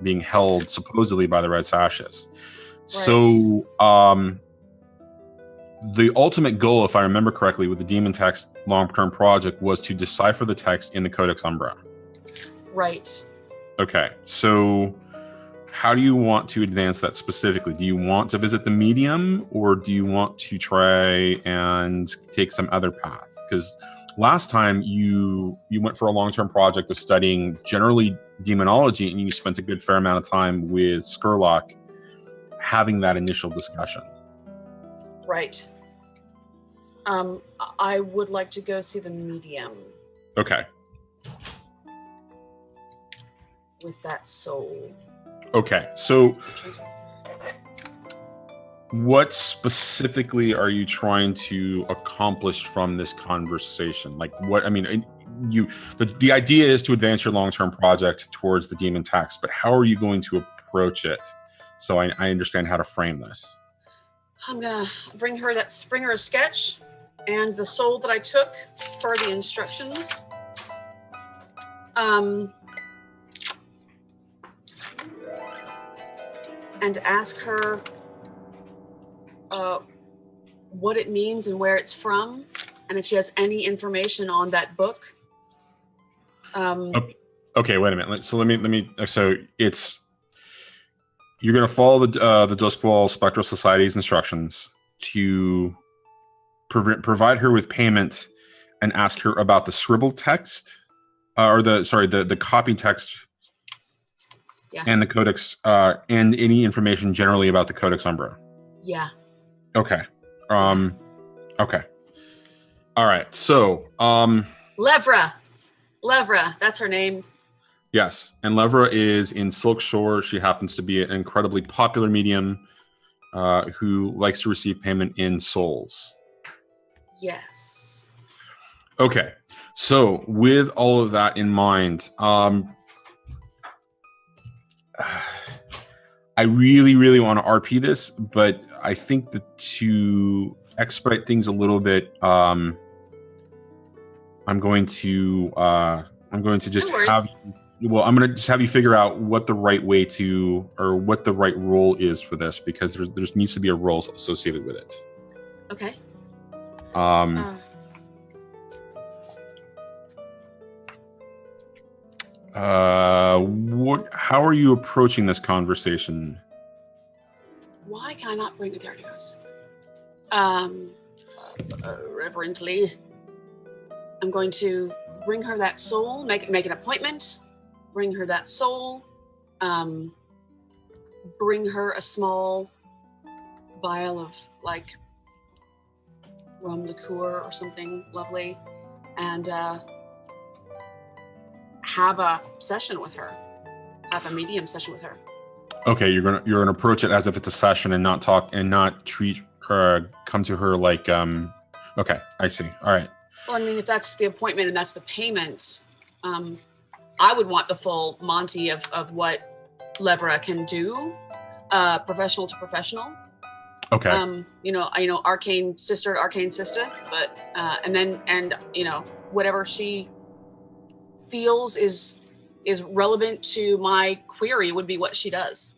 being held supposedly by the Red Sashes. Right. So the ultimate goal, if I remember correctly, with the demon text long-term project was to decipher the text in the Codex Umbra. Right. Okay, so how do you want to advance that specifically? Do you want to visit the medium, or do you want to try and take some other path? Because last time you went for a long-term project of studying generally demonology, and you spent a good fair amount of time with Skurlock having that initial discussion. Right. I would like to go see the medium. Okay. With that soul. Okay, so what specifically are you trying to accomplish from this conversation? Like, what, I mean, the idea is to advance your long-term project towards the demon text, but how are you going to approach it? So I understand how to frame this. I'm gonna bring her a sketch and the soul that I took for the instructions. And ask her what it means and where it's from, and if she has any information on that book. Okay, wait a minute. So let me. So it's you're going to follow the Duskwall Spectral Society's instructions to provide her with payment and ask her about the scribbled text, the copy text. Yeah. And the Codex, and any information generally about the Codex Umbra. Yeah. Okay. Okay. All right. So, Levra, that's her name. Yes, and Levra is in Silk Shore. She happens to be an incredibly popular medium who likes to receive payment in souls. Yes. Okay, so with all of that in mind, I really, really want to RP this, but I think that to expedite things a little bit, I'm going to just No worries. have you figure out what the right way to, or what the right role is for this, because there needs to be a role associated with it. Okay. How are you approaching this conversation? Why can I not bring it? There it goes. Reverently, I'm going to bring her that soul, make an appointment, bring her that soul, bring her a small vial of like rum liqueur or something lovely, and have a session with her, have a medium session with her. Okay, you're gonna approach it as if it's a session and not treat her, come to her like okay, I see. All right. Well, I mean, if that's the appointment and that's the payment, I would want the full Monty of what Levra can do, professional to professional. Okay. Arcane sister to arcane sister, but and whatever she feels is relevant to my query would be what she does.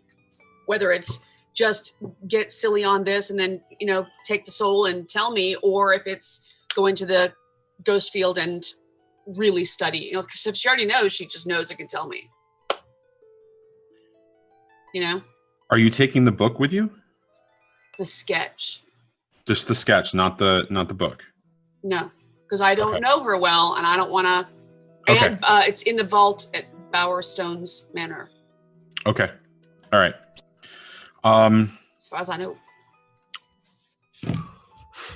Whether it's just get silly on this and then, take the soul and tell me, or if it's go into the ghost field and really study, because if she already knows, she just knows it can tell me. Are you taking the book with you? The sketch. Just the sketch, not the book. No, because I don't know her well, and I don't want to. Okay. And it's in the vault at Bowerstone's manor. Okay. All right. As far as I know.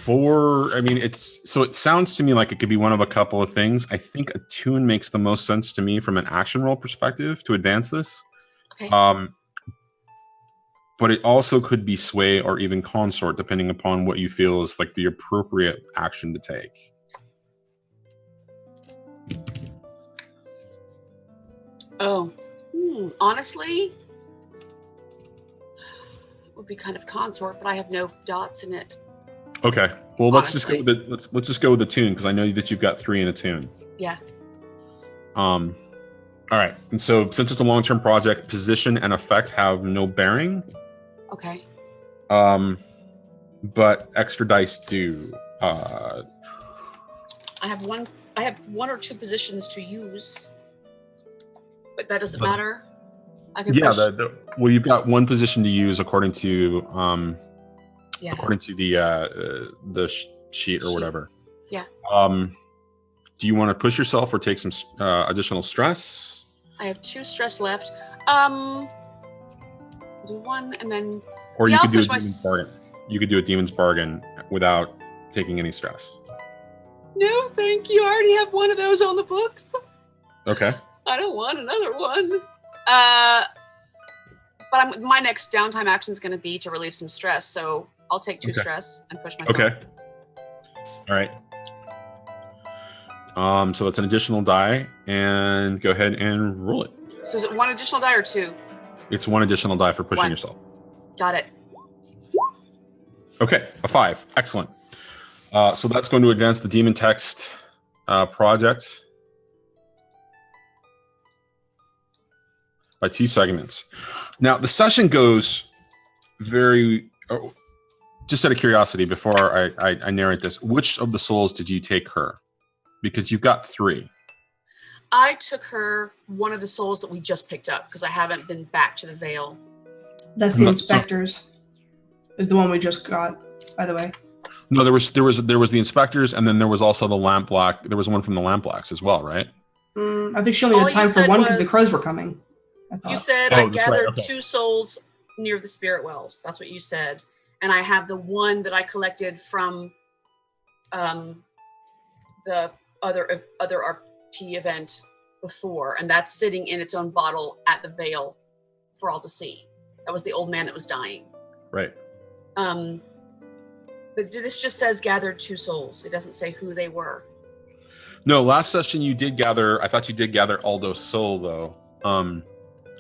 It sounds to me like it could be one of a couple of things. I think attune makes the most sense to me from an action roll perspective to advance this. Okay. But it also could be sway or even consort, depending upon what you feel is like the appropriate action to take. Oh, honestly, it would be kind of consort, but I have no dots in it. Okay. Well, let's just go with the tune, because I know that you've got 3 in a tune. Yeah. All right. And so, since it's a long-term project, position and effect have no bearing. Okay. But extra dice do. I have one or two positions to use, but that doesn't matter. I can push. Well, you've got one position to use according to the sheet or whatever. Yeah. Do you want to push yourself or take some additional stress? I have 2 stress left. Do one and then. Or you could do a demon's bargain. You could do a demon's bargain without taking any stress. No, thank you. I already have one of those on the books. Okay. I don't want another one. But my next downtime action is going to be to relieve some stress, so I'll take 2 stress and push myself. Okay. All right. So that's an additional die, and go ahead and roll it. So is it 1 additional die or 2? It's 1 additional die for pushing yourself. Got it. Okay, a 5. Excellent. So that's going to advance the demon text project by 2 segments. Now, the session goes very... just out of curiosity, before I narrate this, which of the souls did you take her? Because you've got 3. I took her one of the souls that we just picked up, because I haven't been back to the Vale. That's the inspectors. Is the one we just got, by the way. No, there was the inspectors, and then there was also the lamp black. There was one from the lamp blacks as well, right? I think she only had time for one because the crows were coming. You said I gathered 2 souls near the spirit wells. That's what you said, and I have the one that I collected from the other RP event before, and that's sitting in its own bottle at the Vale for all to see. That was the old man that was dying. Right. But this just says gathered 2 souls. It doesn't say who they were. No, last session you did gather. I thought you did gather Aldo's soul though,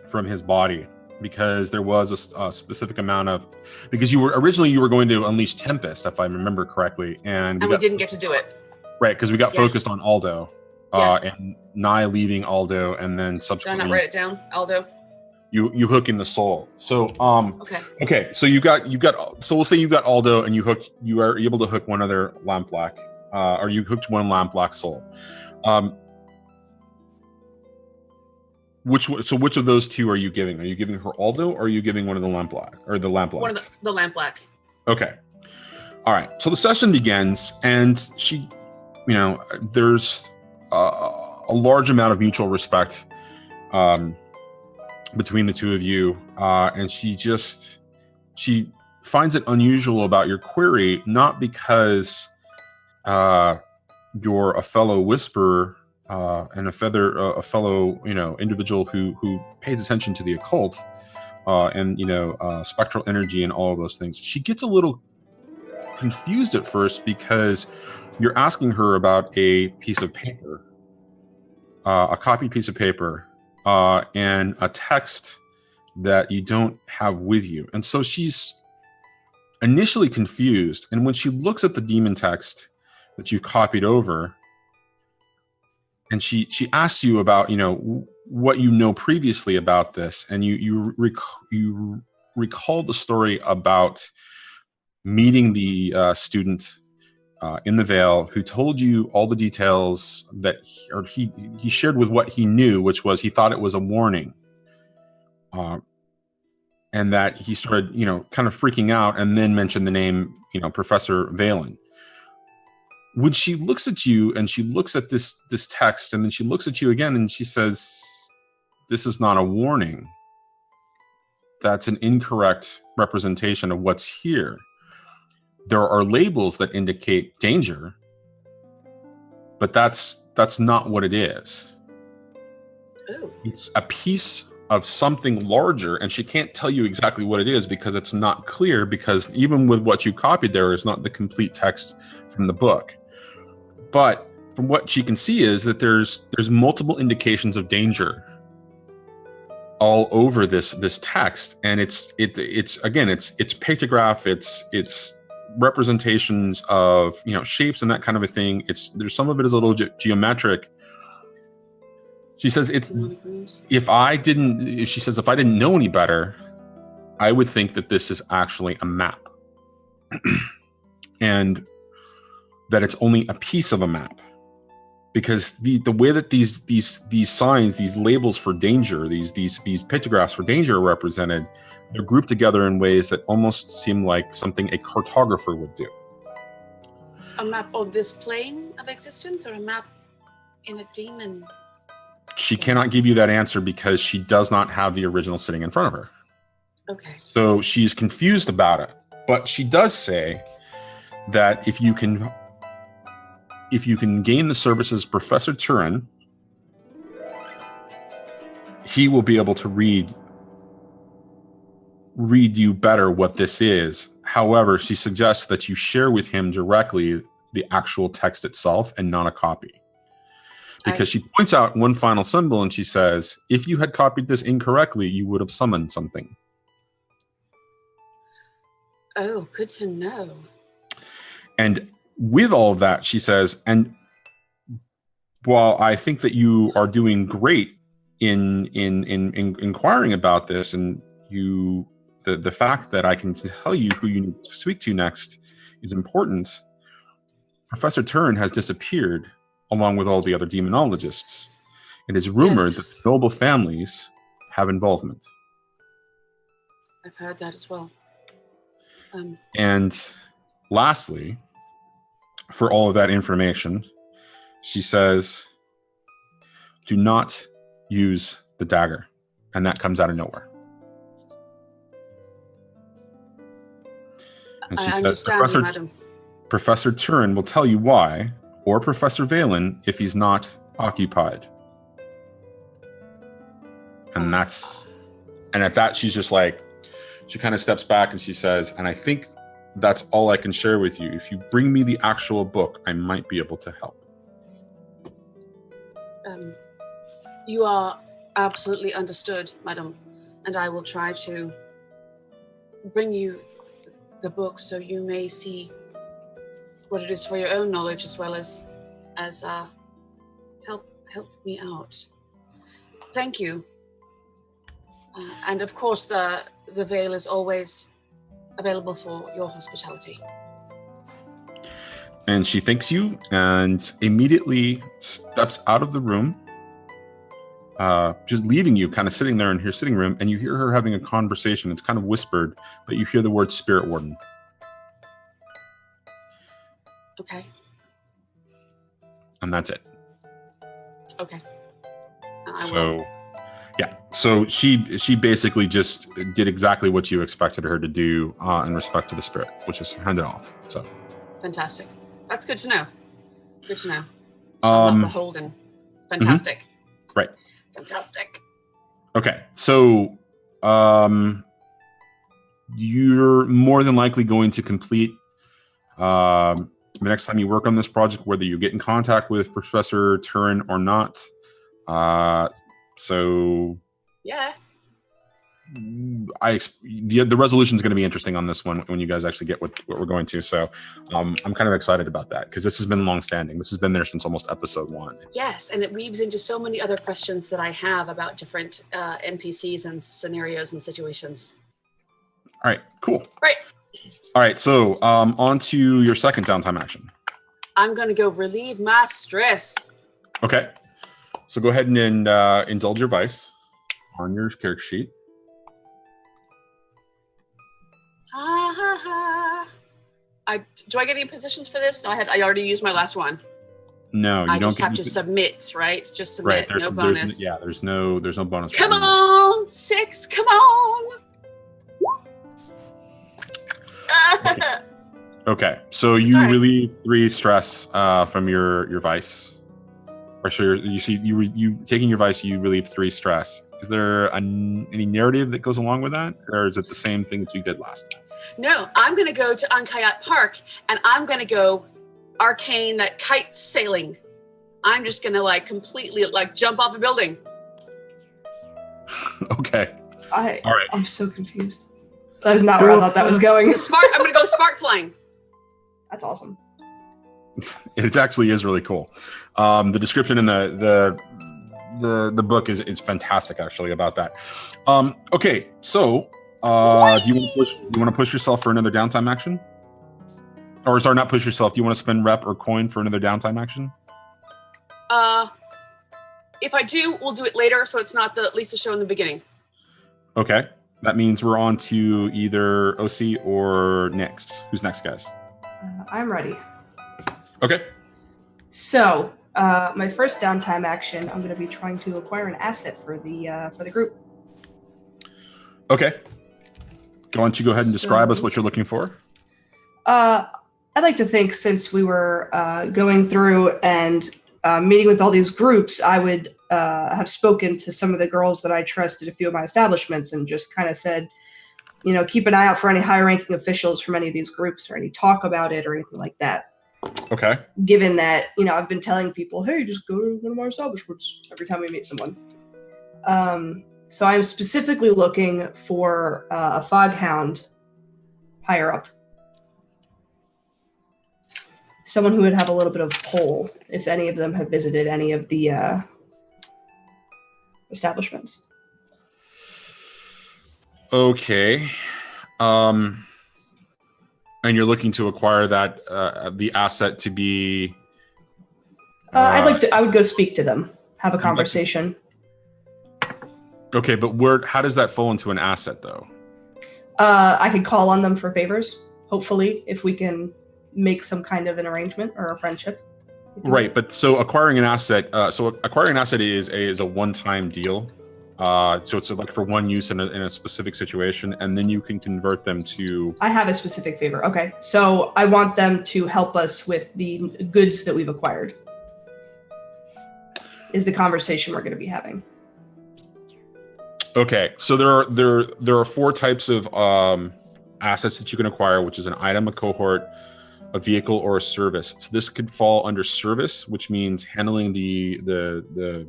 from his body, because there was a specific amount of, because you were going to unleash Tempest, if I remember correctly, and we didn't get to do it. Right, because we got focused on Aldo, Yeah. and Nye leaving Aldo, and then Did I subsequently not write it down, Aldo? you hooking the soul. So Okay. okay, so so we'll say you got Aldo, and you are able to hook one other lampblack, or you hooked one lampblack soul. Which of those 2 are you giving? Are you giving her Aldo, or are you giving one of the lampblack or the lampblack? One of the lampblack. Okay. All right. So the session begins, and she, there's a large amount of mutual respect between the 2 of you, and she finds it unusual about your query, not because you're a fellow whisperer and a fellow individual who pays attention to the occult and spectral energy and all of those things. She gets a little confused at first because you're asking her about a piece of paper, a copied piece of paper, and a text that you don't have with you. And so she's initially confused. And when she looks at the demon text that you've copied over, and she asks you about, what you know previously about this, and you recall the story about meeting the student in the Vale who told you all the details that he shared with what he knew, which was he thought it was a warning, and that he started kind of freaking out, and then mentioned the name Professor Valen. When she looks at you and she looks at this text, and then she looks at you again and she says, "This is not a warning. That's an incorrect representation of what's here. There are labels that indicate danger, but that's not what it is." Ooh. It's a piece of something larger, and she can't tell you exactly what it is because it's not clear, because even with what you copied there is not the complete text from the book. But from what she can see is that there's multiple indications of danger all over this text, and it's pictograph, it's representations of shapes and that kind of a thing. There's some of it is a little geometric. She says if I didn't know any better, I would think that this is actually a map, and that it's only a piece of a map, because the way that these signs, these labels for danger, these pictographs for danger are represented, they're grouped together in ways that almost seem like something a cartographer would do. A map of this plane of existence, or a map in a demon? She cannot give you that answer because she does not have the original sitting in front of her. Okay. So she's confused about it. But she does say that if you can gain the services of Professor Turin, he will be able to read you better what this is. However, she suggests that you share with him directly the actual text itself and not a copy. Because she points out one final symbol and she says, if you had copied this incorrectly, you would have summoned something. Oh, good to know. And with all of that, she says, and while I think that you are doing great in inquiring about this, and the fact that I can tell you who you need to speak to next is important, Professor Turin has disappeared along with all the other demonologists. It is rumored that the noble families have involvement. I've heard that as well. And lastly, for all of that information, she says, do not use the dagger. And that comes out of nowhere. And she says, Professor Turin will tell you why, or Professor Valen if he's not occupied. And at that, she's just like, she kind of steps back and she says, and I think that's all I can share with you. If you bring me the actual book, I might be able to help. You are absolutely understood, madam, and I will try to bring you the book so you may see what it is for your own knowledge, as well as help me out. Thank you. And of course, the Vale is always available for your hospitality. And she thanks you and immediately steps out of the room, just leaving you kind of sitting there in her sitting room, and you hear her having a conversation. It's kind of whispered, but you hear the word Spirit Warden. Okay. And that's it. Okay. I will. So she basically just did exactly what you expected her to do in respect to the spirit, which is hand it off. So fantastic. That's good to know. Good to know. So I'm not beholden. Fantastic. Mm-hmm. Right. Fantastic. Okay. So you're more than likely going to complete the next time you work on this project, whether you get in contact with Professor Turin or not. So yeah, the resolution is going to be interesting on this one when you guys actually get what we're going to. So I'm kind of excited about that because this has been long-standing. This has been there since almost episode 1. Yes, and it weaves into so many other questions that I have about different NPCs and scenarios and situations. All right, cool. Right. All right, so on to your second downtime action. I'm going to go relieve my stress. Okay. So go ahead and indulge your vice on your character sheet. Do I get any positions for this? No, I already used my last one. No, you I don't. just have to submit, right? Just submit, right, no bonus. There's no bonus. Come on, 6, come on. Okay, so you relieve 3 stress from your vice. Or so you taking your vice, you relieve 3 stress. Is there any narrative that goes along with that, or is it the same thing that you did last time? No, I'm going to go to Ankayat Park, and I'm going to go arcane that kite sailing. I'm just going to completely jump off a building. Okay. All right. I'm so confused. That is not Go where I thought that was going. I'm going to go spark flying. That's awesome. It actually is really cool. The description in the book is fantastic, actually, about that. Okay, so do you want to push yourself for another downtime action? Or sorry, not push yourself. Do you want to spend rep or coin for another downtime action? If I do, we'll do it later, so it's not the Lisa show in the beginning. Okay, that means we're on to either OC or next. Who's next, guys? I'm ready. Okay. So, my first downtime action, I'm going to be trying to acquire an asset for the group. Okay. Why don't you go ahead and describe us what you're looking for? I'd like to think since we were going through and meeting with all these groups, I would have spoken to some of the girls that I trust at a few of my establishments and just kind of said, keep an eye out for any high-ranking officials from any of these groups or any talk about it or anything like that. Okay. Given that, I've been telling people, hey, just go to one of our establishments every time we meet someone. So I'm specifically looking for a foghound higher up. Someone who would have a little bit of pull if any of them have visited any of the establishments. Okay. And you're looking to acquire that the asset to be. I would go speak to them, have a conversation. Okay, but how does that fall into an asset, though? I could call on them for favors. Hopefully, if we can make some kind of an arrangement or a friendship. Right, but so acquiring an asset. Is a one-time deal. So it's for one use in a specific situation, and then you can convert them to. I have a specific favor. Okay, so I want them to help us with the goods that we've acquired. Is the conversation we're going to be having. Okay, so there are 4 types of assets that you can acquire, which is an item, a cohort, a vehicle, or a service. So this could fall under service, which means handling the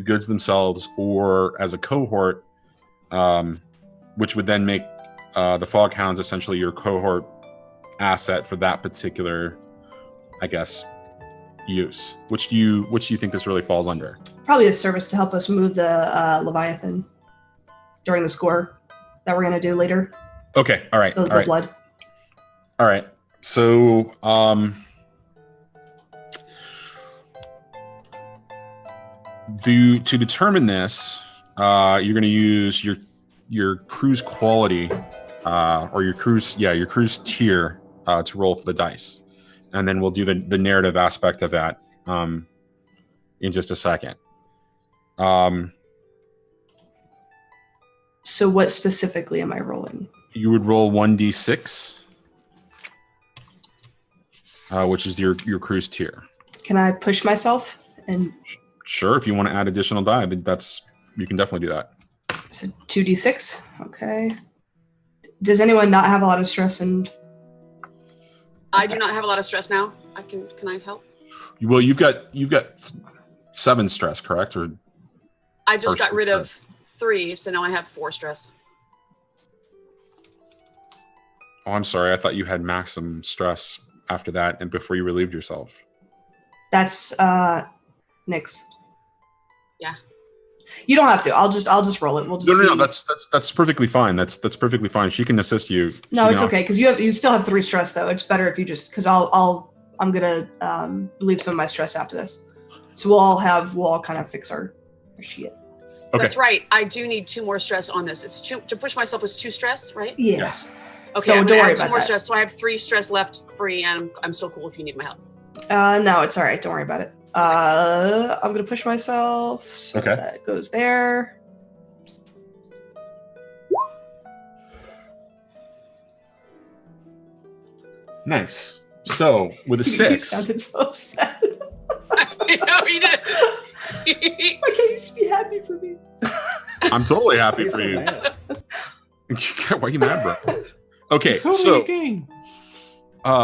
goods themselves, or as a cohort, which would then make the Foghounds essentially your cohort asset for that particular, I guess, use. Which do you think this really falls under? Probably a service to help us move the Leviathan during the score that we're going to do later. Okay, all right. The all right. blood. All right. So, to determine this, you're going to use your crew's quality, or your crew's tier, to roll for the dice, and then we'll do the narrative aspect of that in just a second. So what specifically am I rolling? You would roll 1d6, which is your crew's tier. Can I push myself? And Sure, if you want to add additional die, you can definitely do that. so 2d6. Okay. Does anyone not have a lot of stress? And I do not have a lot of stress now. Can I help? Well, you've got 7 stress, correct? Or I just got rid of 3, so now I have 4 stress. Oh, I'm sorry. I thought you had maximum stress after that and before you relieved yourself. that's Nyx. Yeah. You don't have to. I'll just roll it. We'll just No. see. That's perfectly fine. That's perfectly fine. She can assist you. No, it's okay because you still have 3 stress though. It's better if you just because I'm gonna relieve some of my stress after this. So we'll all kind of fix our shit. Okay. That's right. I do need 2 more stress on this. It's to push myself is 2 stress, right? Yeah. Yes. Okay, So I'm don't gonna worry add 2 about more that. stress. So I have 3 stress left free, and I'm still cool if you need my help. No, it's all right. Don't worry about it. I'm gonna push myself. So Okay. that goes there. Nice. So with a You 6, sounded so upset. I know he did. Why can't you just be happy for me? I'm totally happy He's for so you. mad. Why are you mad, bro? Okay, It's only so a game.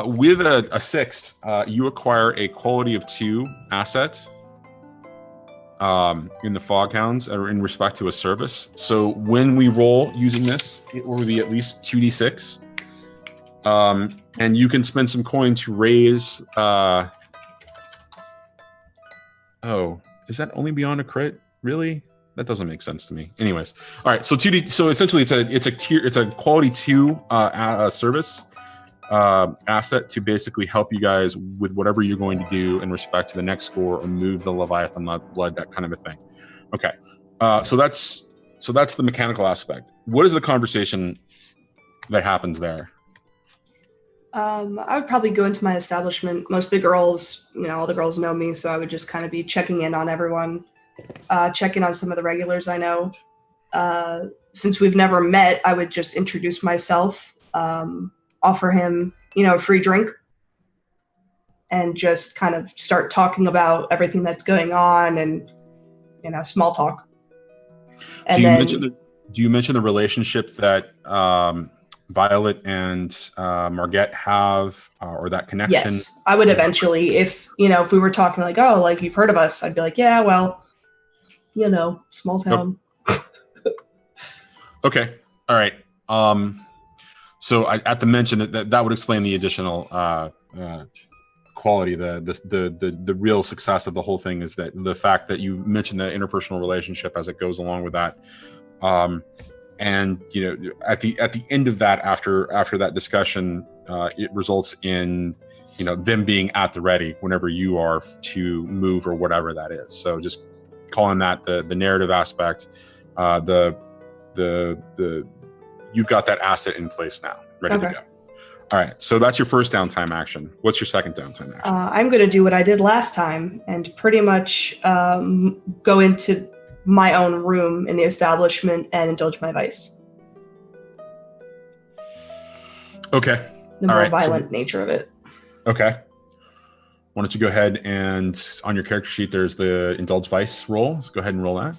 with a 6, you acquire a quality of 2 asset in the Foghounds, or in respect to a service. So when we roll using this, it will be at least 2d6. And you can spend some coin to raise. Oh, is that only beyond a crit? Really? That doesn't make sense to me. Anyways, all right. So 2d. So essentially, it's a quality 2 service asset to basically help you guys with whatever you're going to do in respect to the next score, or move the Leviathan blood, that kind of a thing. Okay. So that's the mechanical aspect. What is the conversation that happens there? I would probably go into my establishment. Most of the girls, all the girls know me, so I would just kind of be checking in on everyone, checking on some of the regulars I know. Since we've never met, I would just introduce myself, offer him, a free drink, and just kind of start talking about everything that's going on and, small talk. And do you mention the relationship that Violette and Margette have, or that connection? Yes, I would eventually, if we were talking like, oh, like you've heard of us, I'd be like, yeah, well, small town. Okay, all right. So at the mention that would explain the additional quality, the real success of the whole thing is that the fact that you mentioned the interpersonal relationship as it goes along with that. And at the end of that, after that discussion, it results in them being at the ready whenever you are to move or whatever that is. So just calling that the narrative aspect, you've got that asset in place now, ready to go. All right, so that's your first downtime action. What's your second downtime action? I'm going to do what I did last time and pretty much go into my own room in the establishment and indulge my vice. Okay. The more violent nature of it. Okay. Why don't you go ahead and on your character sheet, there's the indulge vice roll. Let's go ahead and roll that.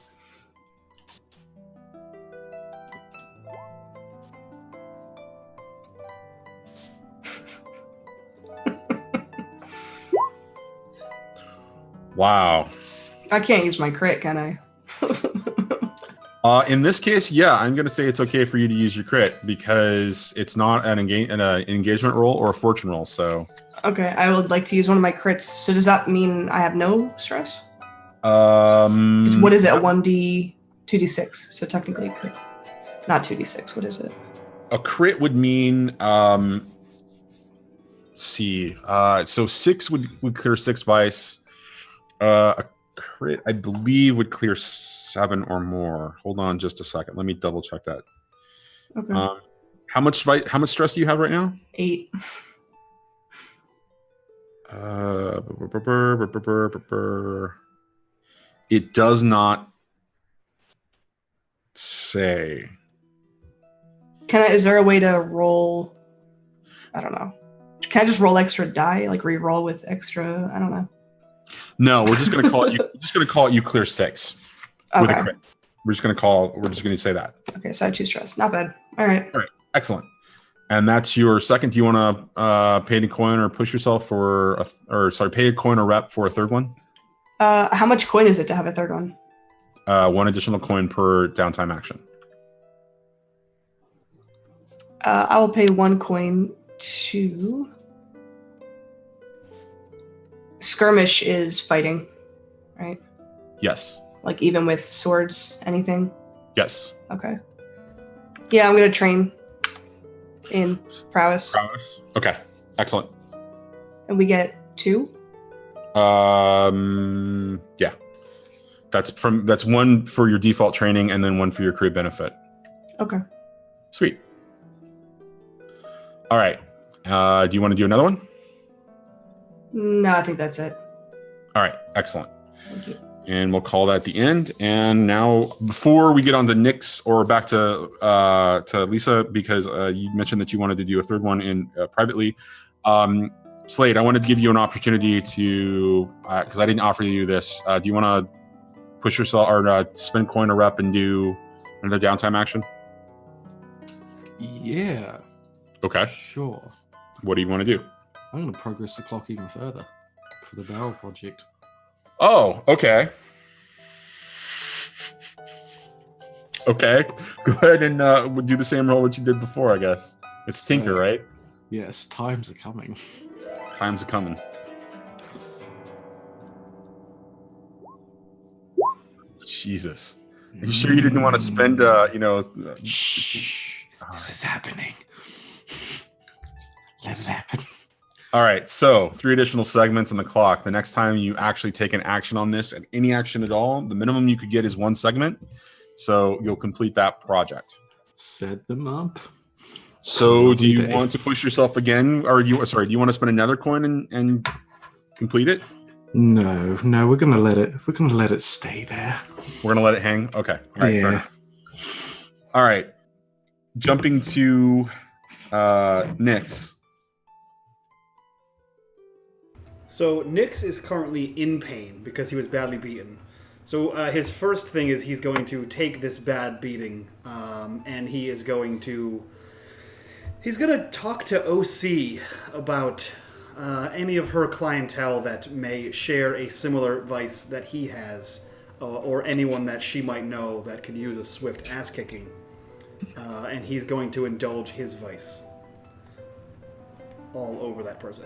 Wow. I can't use my crit, can I? In this case, yeah, I'm going to say it's okay for you to use your crit because it's not an engagement roll or a fortune roll. So, Okay, I would like to use one of my crits. So does that mean I have no stress? what is it? A 1d, 2d6. So technically, crit. Not 2d6. What is it? A crit would mean, let's see. So 6 would clear 6 vice. A crit, I believe, would clear 7 or more. Hold on just a second. Let me double check that. Okay. How much stress do you have right now? 8. It does not say. Is there a way to roll? I don't know. Can I just roll extra die, like re-roll with extra? I don't know. No, we're just gonna call it. You clear 6 with a Okay. crit. We're just gonna say that. Okay, so I have 2 stress. Not bad. All right. All right, excellent. And that's your second. Do you want to pay a coin or push yourself for, pay a coin or rep for a third one? How much coin is it to have a third one? 1 additional coin per downtime action. I will pay 1 coin to. Skirmish is fighting, right? Yes. Like even with swords, anything? Yes. Okay. Yeah, I'm gonna train in prowess. Okay. Excellent. And we get 2? Yeah. That's 1 for your default training and then 1 for your career benefit. Okay. Sweet. All right. Do you want to do another one? No, I think that's it. All right. Excellent. Thank you. And we'll call that the end. And now, before we get on to Nyx or back to Lisa, because you mentioned that you wanted to do a third one in privately, Slade, I wanted to give you an opportunity to, because I didn't offer you this. Do you want to push yourself or spend coin or rep and do another downtime action? Yeah. Okay. Sure. What do you want to do? I'm going to progress the clock even further for the barrel project. Oh, okay. Okay. Go ahead and do the same roll that you did before, I guess. It's Tinker, right? Yes, times are coming. Times are coming. Jesus. Are you sure you didn't want to spend, Shh. This is happening. Let it happen. All right, so 3 additional segments on the clock. The next time you actually take an action on this, and any action at all, the minimum you could get is 1 segment. So you'll complete that project. Set them up. So do you want to push yourself again? Or do you want to spend another coin and complete it? No, we're gonna let it stay there. We're gonna let it hang? Okay. All right, Yeah. fair enough. All right. Jumping to Nyx. So Nyx is currently in pain because he was badly beaten. So his first thing is he's going to take this bad beating, and he's going to talk to OC about any of her clientele that may share a similar vice that he has, or anyone that she might know that could use a swift ass kicking, and he's going to indulge his vice all over that person.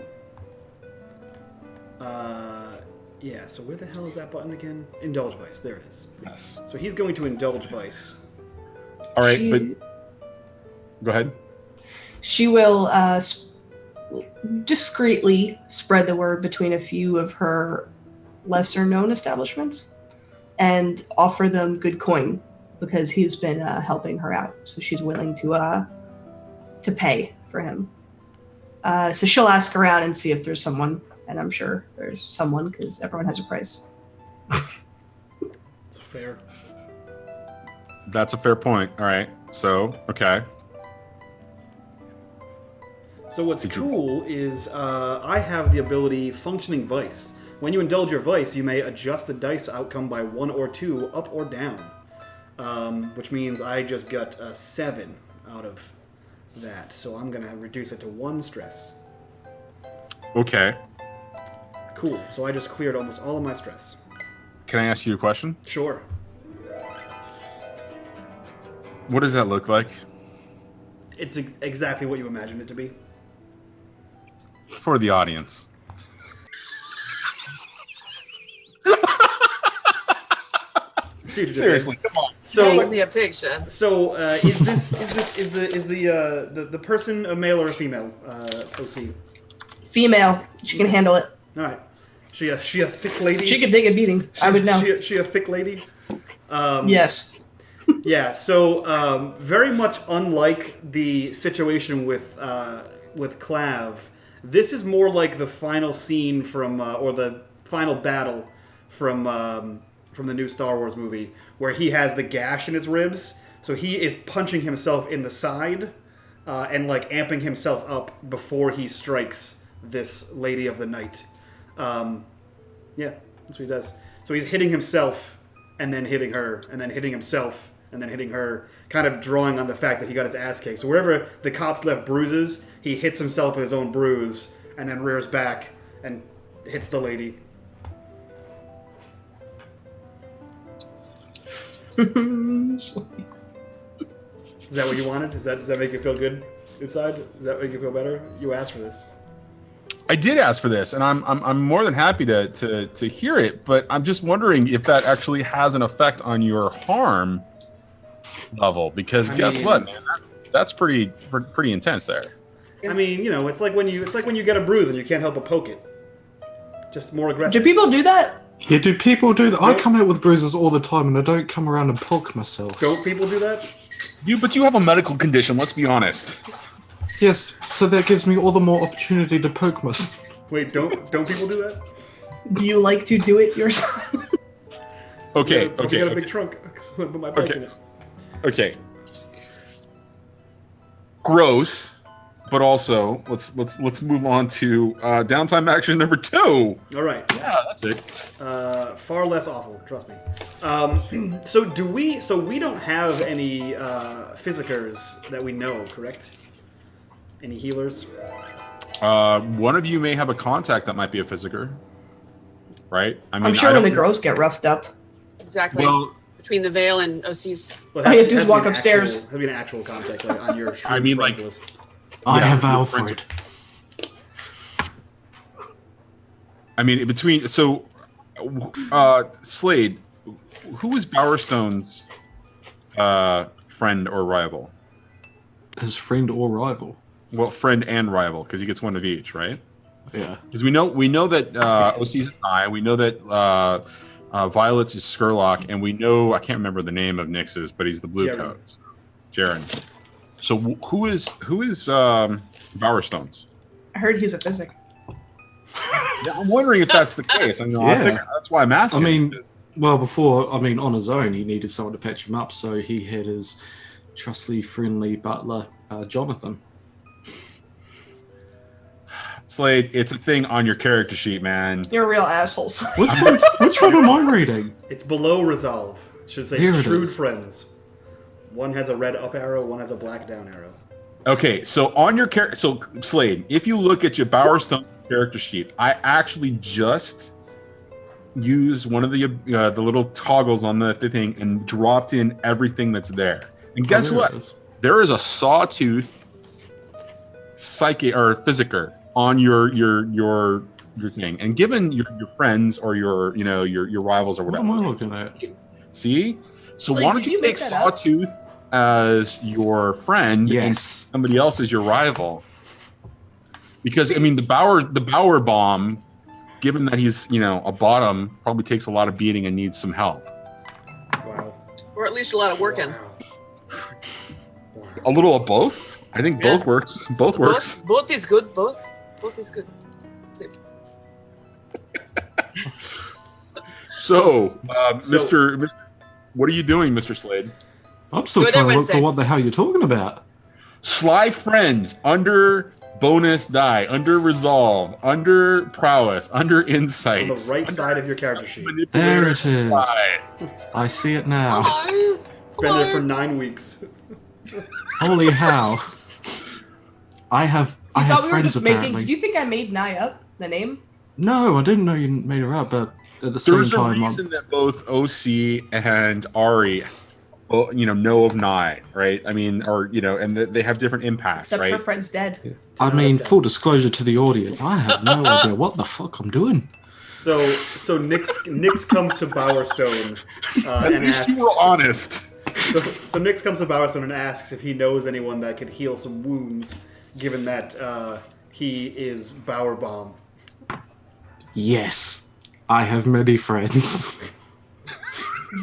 Yeah, so where the hell is that button again? Indulge Vice. There it is. Yes. So he's going to indulge Vice. All right, but go ahead. She will discreetly spread the word between a few of her lesser-known establishments and offer them good coin because he's been helping her out. So she's willing to pay for him. So she'll ask around and see if there's someone. And I'm sure there's someone because everyone has a price. It's fair. That's a fair point. All right. So, okay. So what's cool is I have the ability Functioning Vice. When you indulge your vice, you may adjust the dice outcome by 1 or 2, up or down. Which means I just got a 7 out of that. So I'm going to reduce it to 1 stress. Okay. Cool. So I just cleared almost all of my stress. Can I ask you a question? Sure. What does that look like? It's exactly what you imagined it to be. For the audience. Seriously, come on. So, Give me a picture. so is the person a male or a female? OC. Female. She can handle it. All right. She a thick lady. She could take a beating. I would know. She a thick lady. Yes. Yeah. So very much unlike the situation with Clav, this is more like the final scene from or the final battle from the new Star Wars movie, where he has the gash in his ribs. So he is punching himself in the side and like amping himself up before he strikes this Lady of the Night. Yeah, that's what he does. So he's hitting himself and then hitting her, and then hitting himself and then hitting her, kind of drawing on the fact that he got his ass kicked. So wherever the cops left bruises, he hits himself with his own bruise and then rears back and hits the lady. Is that what you wanted? Does that make you feel good inside? Does that make you feel better? You asked for this. I did ask for this, and I'm more than happy to hear it. But I'm just wondering if that actually has an effect on your harm level, because guess what, man? That's pretty intense there. I mean, you know, it's like when you get a bruise and you can't help but poke it. Just more aggressive. Do people do that? Yeah, do people do that? I come out with bruises all the time, and I don't come around and poke myself. Don't people do that? But you have a medical condition. Let's be honest. Yes, so that gives me all the more opportunity to poke myself. Wait, don't people do that? Do you like to do it yourself? Okay, You got a big trunk. So I put my bike in it. Okay. Gross, but also let's move on to downtime action number 2. All right. Yeah, that's it. Far less awful, trust me. So we don't have any physicers that we know, correct? Any healers? One of you may have a contact that might be a physiker, right? I mean, I'm sure when the girls get roughed up. Exactly. Well, Between the Vale and OC's. Well, All you have to do is walk upstairs. Has to be an actual contact like, on your I mean, friends like- list. I Yeah, have your Alfred. I mean, between Slade, who is Bowerstone's friend or rival? His friend or rival. Well, friend and rival, because he gets one of each, right? Yeah. Because we know that OC's an eye. We know that Violet's is Skurlock, and we know, I can't remember the name of Nyx's, but he's the blue Jaren. coat. Jaren. So who is Bowerstone's? I heard he's a physic. Yeah, I'm wondering if that's the case. I mean, I Yeah. think that's why I'm asking. I mean, because- well, before, on his own, he needed someone to patch him up, so he had his trustly, friendly butler, Jonathan. Slade, it's a thing on your character sheet, man. You're real assholes. Which one am I reading? It's below resolve. Should say Here it shrewd is. friends. One has a red up arrow, one has a black down arrow. Okay, so on your character, so Slade, if you look at your Bowerstone character sheet, I actually just used one of the little toggles on the thing and dropped in everything that's there. And guess there it what? is. There is a sawtooth psychic or physiker on your thing. And given your friends or your rivals or What whatever. am I looking at? See? So Slade, why don't did you you take make that up? Sawtooth as your friend and Yes. somebody else as your rival? Because I mean the Bower bomb, given that he's a bottom, probably takes a lot of beating and needs some help. Wow. Or at least a lot of working. Wow. A little of both. I think both Yeah. works. Both works. Both is good. Both is good. So, Mr. What are you doing, Mr. Slade? I'm still Go there, trying to look for Wednesday. what the hell you're talking about. Sly friends under bonus die, under resolve, under prowess, under insight. On the right side of your character sheet. There it is. Sly. I see it now. Hello. It's been there for 9 weeks. Holy how! I have You thought we were friends just making. apparently. Did you think I made Nye up the name? No, I didn't know you made her up, but at the same There's a time, reason that both OC and Ari, know of Nye, right? I mean, or and they have different impacts, Except right? her friend's dead. I mean, full disclosure to the audience, I have no idea what the fuck I'm doing. So Nyx comes to Bowerstone At and least asks. you were honest. So Nyx comes to Bowerstone and asks if he knows anyone that could heal some wounds, given that he is Bowerbomb. Yes, I have many friends.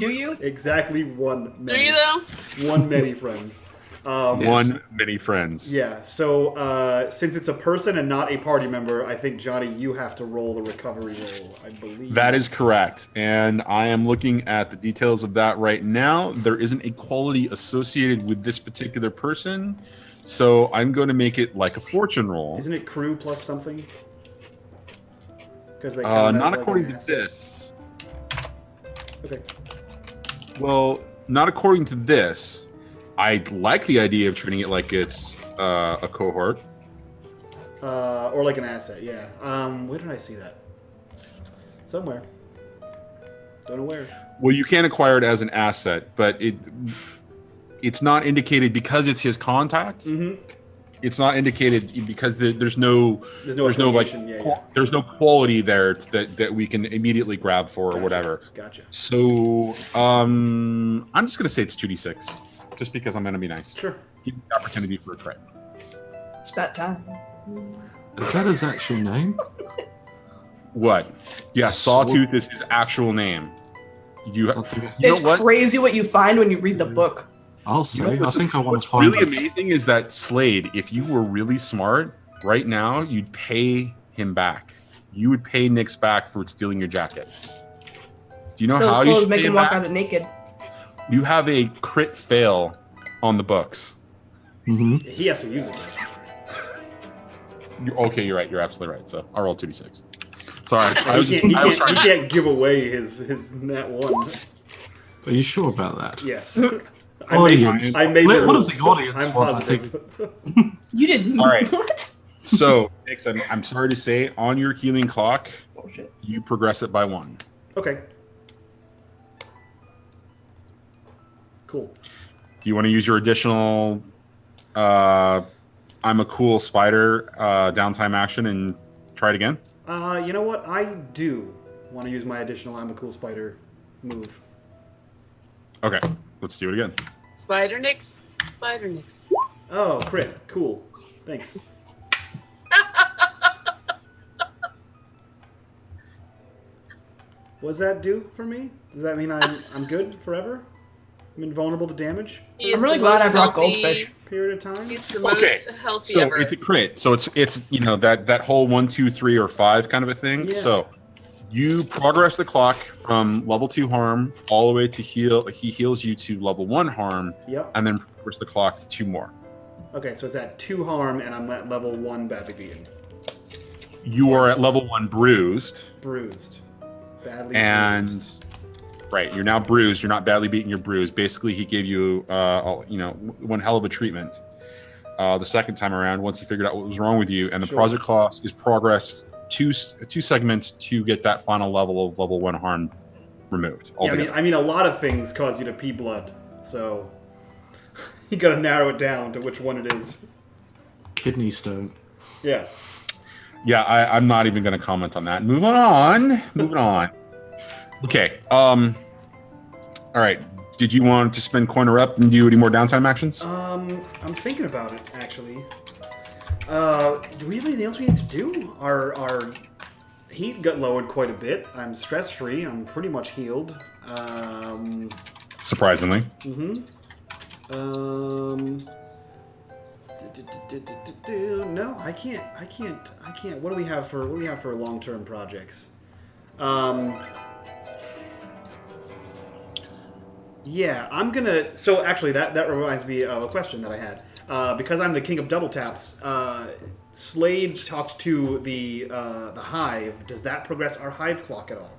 Do you? Exactly one. Do Many. you though? One many friends. One many friends. Yeah. So since it's a person and not a party member, I think Johnny, you have to roll the recovery roll. I believe That is correct. And I am looking at the details of that right now. There isn't a quality associated with this particular person. So I'm going to make it like a fortune roll. Isn't it crew plus something? Because they Not according to this. Okay. Well, not according to this. I like the idea of treating it like it's a cohort. Or like an asset. Yeah. Where did I see that? Somewhere. Don't know where. Well, you can acquire it as an asset, but it's not indicated because it's his contact. Mm-hmm. It's not indicated because there's no affiliation. Yeah. there's no quality there that we can immediately grab for or whatever. Gotcha. So I'm just gonna say it's 2d6, just because I'm gonna be nice. Sure. Give me the opportunity for a crit. It's about time. Is that his actual name? What? Yeah, Sawtooth is his actual name. You know It's what? crazy what you find when you read the book. I'll say. You know I what's- think I want What's to find really it. amazing is that Slade, if you were really smart, right now you'd pay him back. You would pay Nyx back for stealing your jacket. Do you know Those how you clothes should make pay him him walk back? out of naked. You have a crit fail on the books. Mm-hmm. He has to use it. Okay, you're right. You're absolutely right. So I'll roll 2d6. Sorry, He can't give away his net one. Are you sure about that? Yes. Audience. I made the What rules. does the audience I'm want? positive. You didn't. All right. What? So, Nyx, I'm sorry to say, on your healing clock, Bullshit. you progress it by 1. Okay. Cool. Do you want to use your additional I'm a cool spider downtime action and try it again? You know what? I do want to use my additional I'm a cool spider move. Okay, let's do it again. Spider Nyx. Spider Nyx. Oh, crit. Cool. Thanks. What does that do for me? Does that mean I'm good forever? I'm invulnerable to damage? He I'm is really the glad I most brought healthy- goldfish. Period of time? He's the Okay, most healthy So ever. it's a crit. So it's that whole 1, 2, 3, or 5 kind of a thing. Yeah. So you progress the clock from level 2 harm all the way to heal. He heals you to level 1 harm, Yep. and then progress the clock to 2 more. Okay, so it's at 2 harm, and I'm at level 1 badly beaten. You are at level 1 bruised, Bruised. Badly and bruised. right, you're now bruised. You're not badly beaten. You're bruised. Basically, he gave you, one hell of a treatment. The second time around, once he figured out what was wrong with you, and the Sure. project cost is progress two segments to get that final level of level 1 harm removed. Yeah, Altogether. I mean, a lot of things cause you to pee blood, so you gotta narrow it down to which one it is. Kidney stone. Yeah. Yeah, I'm not even going to comment on that. Moving on. Okay. All right. Did you want to spend Corner Up and do any more downtime actions? I'm thinking about it, actually. Do we have anything else we need to do? Our heat got lowered quite a bit. I'm stress-free. I'm pretty much healed. Surprisingly. No, I can't. What do we have for long-term projects? Yeah, I'm gonna. So actually, that reminds me of a question that I had. Because I'm the king of double taps. Slade talked to the hive. Does that progress our hive clock at all?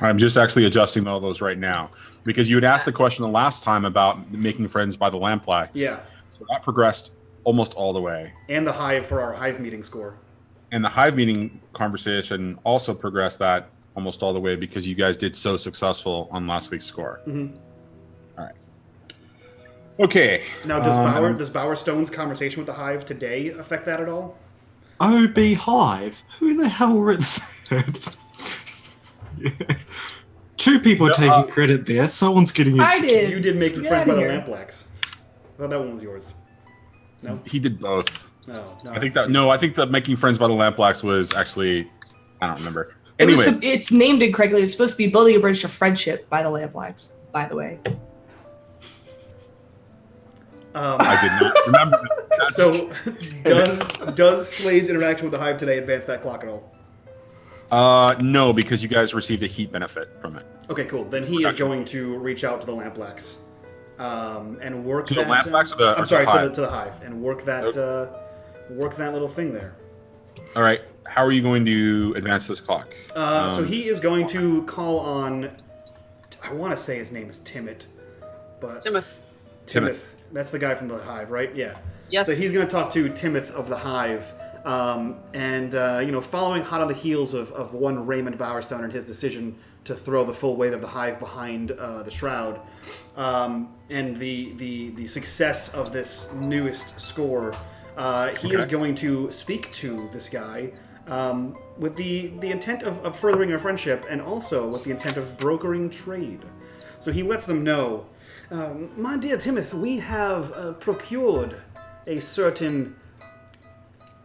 I'm just actually adjusting all those right now because you had asked the question the last time about making friends by the lamplights. Yeah. So that progressed almost all the way. And the hive for our hive meeting score. And the hive meeting conversation also progressed that almost all the way because you guys did so successful on last week's score. Mm-hmm. All right. Okay. Now, does Bowerstone's conversation with the hive today affect that at all? OB Hive? Who the hell wrote that? Yeah. Two people are taking credit there. Someone's getting it. I did. You did Making Get Friends by outta the here. Lampblacks. I thought that one was yours. No? He did both. No. I think the Making Friends by the Lampblacks was actually, I don't remember. It was Anyway, it's named incorrectly. It's supposed to be Building a Bridge to Friendship by the Lampblacks, by the way. I did not remember that. So, does Slade's interaction with the hive today advance that clock at all? No, because you guys received a heat benefit from it. Okay, cool. Then he is going to reach out to the Lampblacks and work To that. the Lampblacks or the? I'm sorry, hive? to the hive, and work that little thing there. All right. How are you going to advance this clock? So he is going to call on. I want to say his name is Timid, but Timoth. That's the guy from the hive, right? Yeah. Yes. So he's going to talk to Timoth of the hive, following hot on the heels of one Reymond Bowerstone and his decision to throw the full weight of the hive behind the Shroud, and the success of this newest score. He is going to speak to this guy with the intent of furthering a friendship and also with the intent of brokering trade. So he lets them know, my dear Timoth, we have procured a certain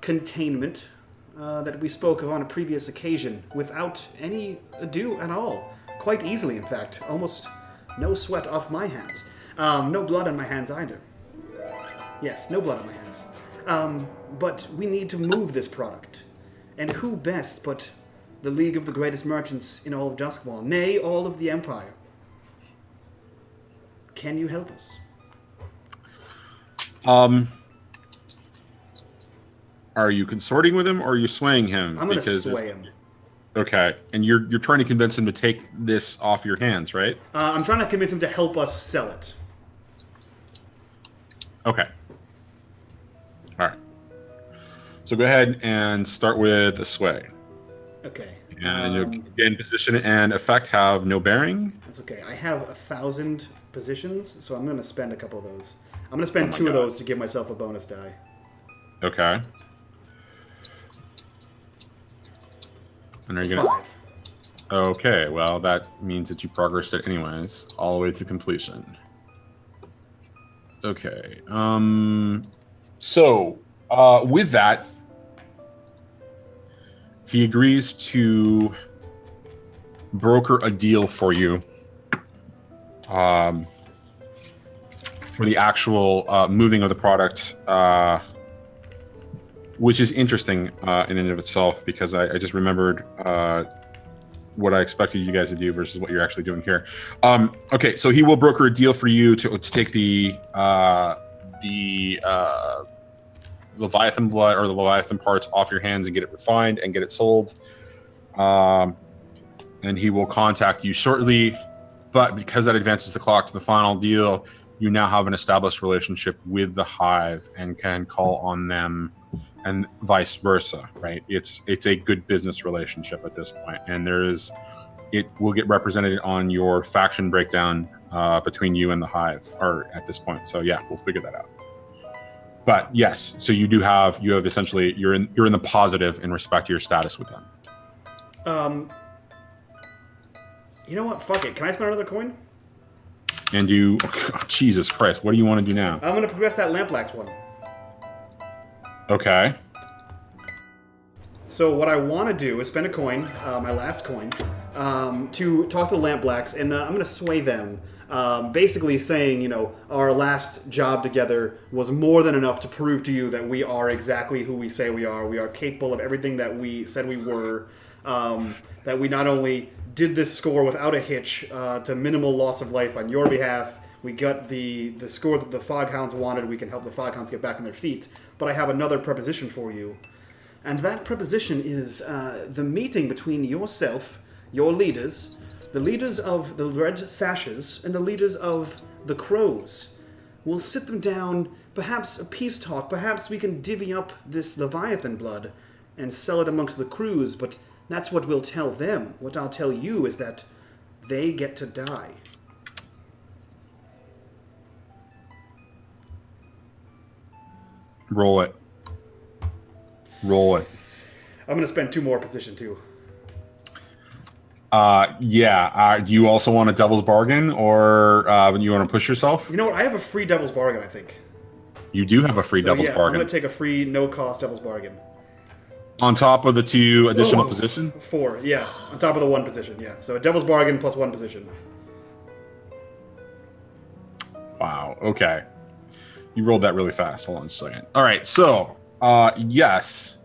containment that we spoke of on a previous occasion without any ado at all. Quite easily, in fact. Almost no sweat off my hands. No blood on my hands either. Yes, no blood on my hands. But we need to move this product. And who best but the League of the Greatest Merchants in all of Duskwall, nay, all of the Empire. Can you help us? Are you consorting with him or are you swaying him? I'm going to sway him. Okay, and you're trying to convince him to take this off your hands, right? I'm trying to convince him to help us sell it. Okay. All right. So go ahead and start with a sway. Okay. And you'll gain position and effect have no bearing. That's okay. I have 1,000 positions, so I'm going to spend a couple of those. I'm going to spend 2 of God. those to give myself a bonus die. Okay. And are you gonna? 5. Okay, well that means that you progressed it anyways, all the way to completion. Okay. So with that, he agrees to broker a deal for you. For the actual moving of the product, which is interesting in and of itself, because I just remembered what I expected you guys to do versus what you're actually doing here. Okay, so he will broker a deal for you to take the Leviathan blood or the Leviathan parts off your hands and get it refined and get it sold. And he will contact you shortly. But because that advances the clock to the final deal, you now have an established relationship with the hive and can call on them, and vice versa, right? It's a good business relationship at this point, and it will get represented on your faction breakdown between you and the hive, or at this point. So yeah, we'll figure that out. But yes, so you have essentially you're in the positive in respect to your status with them. You know what? Fuck it. Can I spend another coin? And Jesus Christ, what do you want to do now? I'm going to progress that Lampblacks one. Okay. So what I want to do is spend a coin, my last coin, to talk to the Lampblacks, and I'm going to sway them, basically saying, our last job together was more than enough to prove to you that we are exactly who we say we are. We are capable of everything that we said we were, that we not only did this score without a hitch, to minimal loss of life on your behalf. We got the score that the Foghounds wanted. We can help the Foghounds get back on their feet. But I have another preposition for you. And that preposition is the meeting between yourself, your leaders, the leaders of the Red Sashes, and the leaders of the Crows. We'll sit them down, perhaps a peace talk, perhaps we can divvy up this Leviathan blood, and sell it amongst the crews, but that's what we'll tell them. What I'll tell you is that they get to die. Roll it. Roll it. I'm going to spend 2 more position, too. Yeah. Do you also want a devil's bargain, or you want to push yourself? You know what? I have a free devil's bargain, I think. You do have a free devil's I'm bargain. going to take a free, no-cost devil's bargain. On top of the 2 additional position? 4, yeah. On top of the 1 position, yeah. So a devil's bargain plus 1 position. Wow. Okay. You rolled that really fast. Hold on a second. All right. So, yes.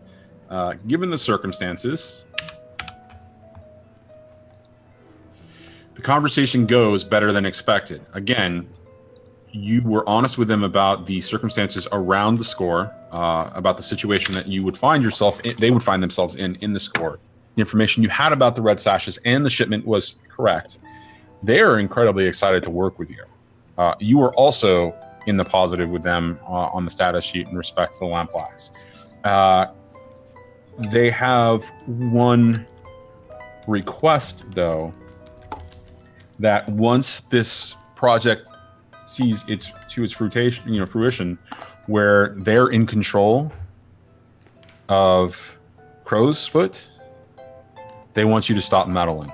Given the circumstances, the conversation goes better than expected. Again, you were honest with them about the circumstances around the score, about the situation that you would find yourself in, they would find themselves in the score. The information you had about the red sashes and the shipment was correct. They are incredibly excited to work with you. You were also in the positive with them on the status sheet in respect to the lampblacks. They have one request, though, that once this project sees its fruition, where they're in control of Crow's Foot, they want you to stop meddling.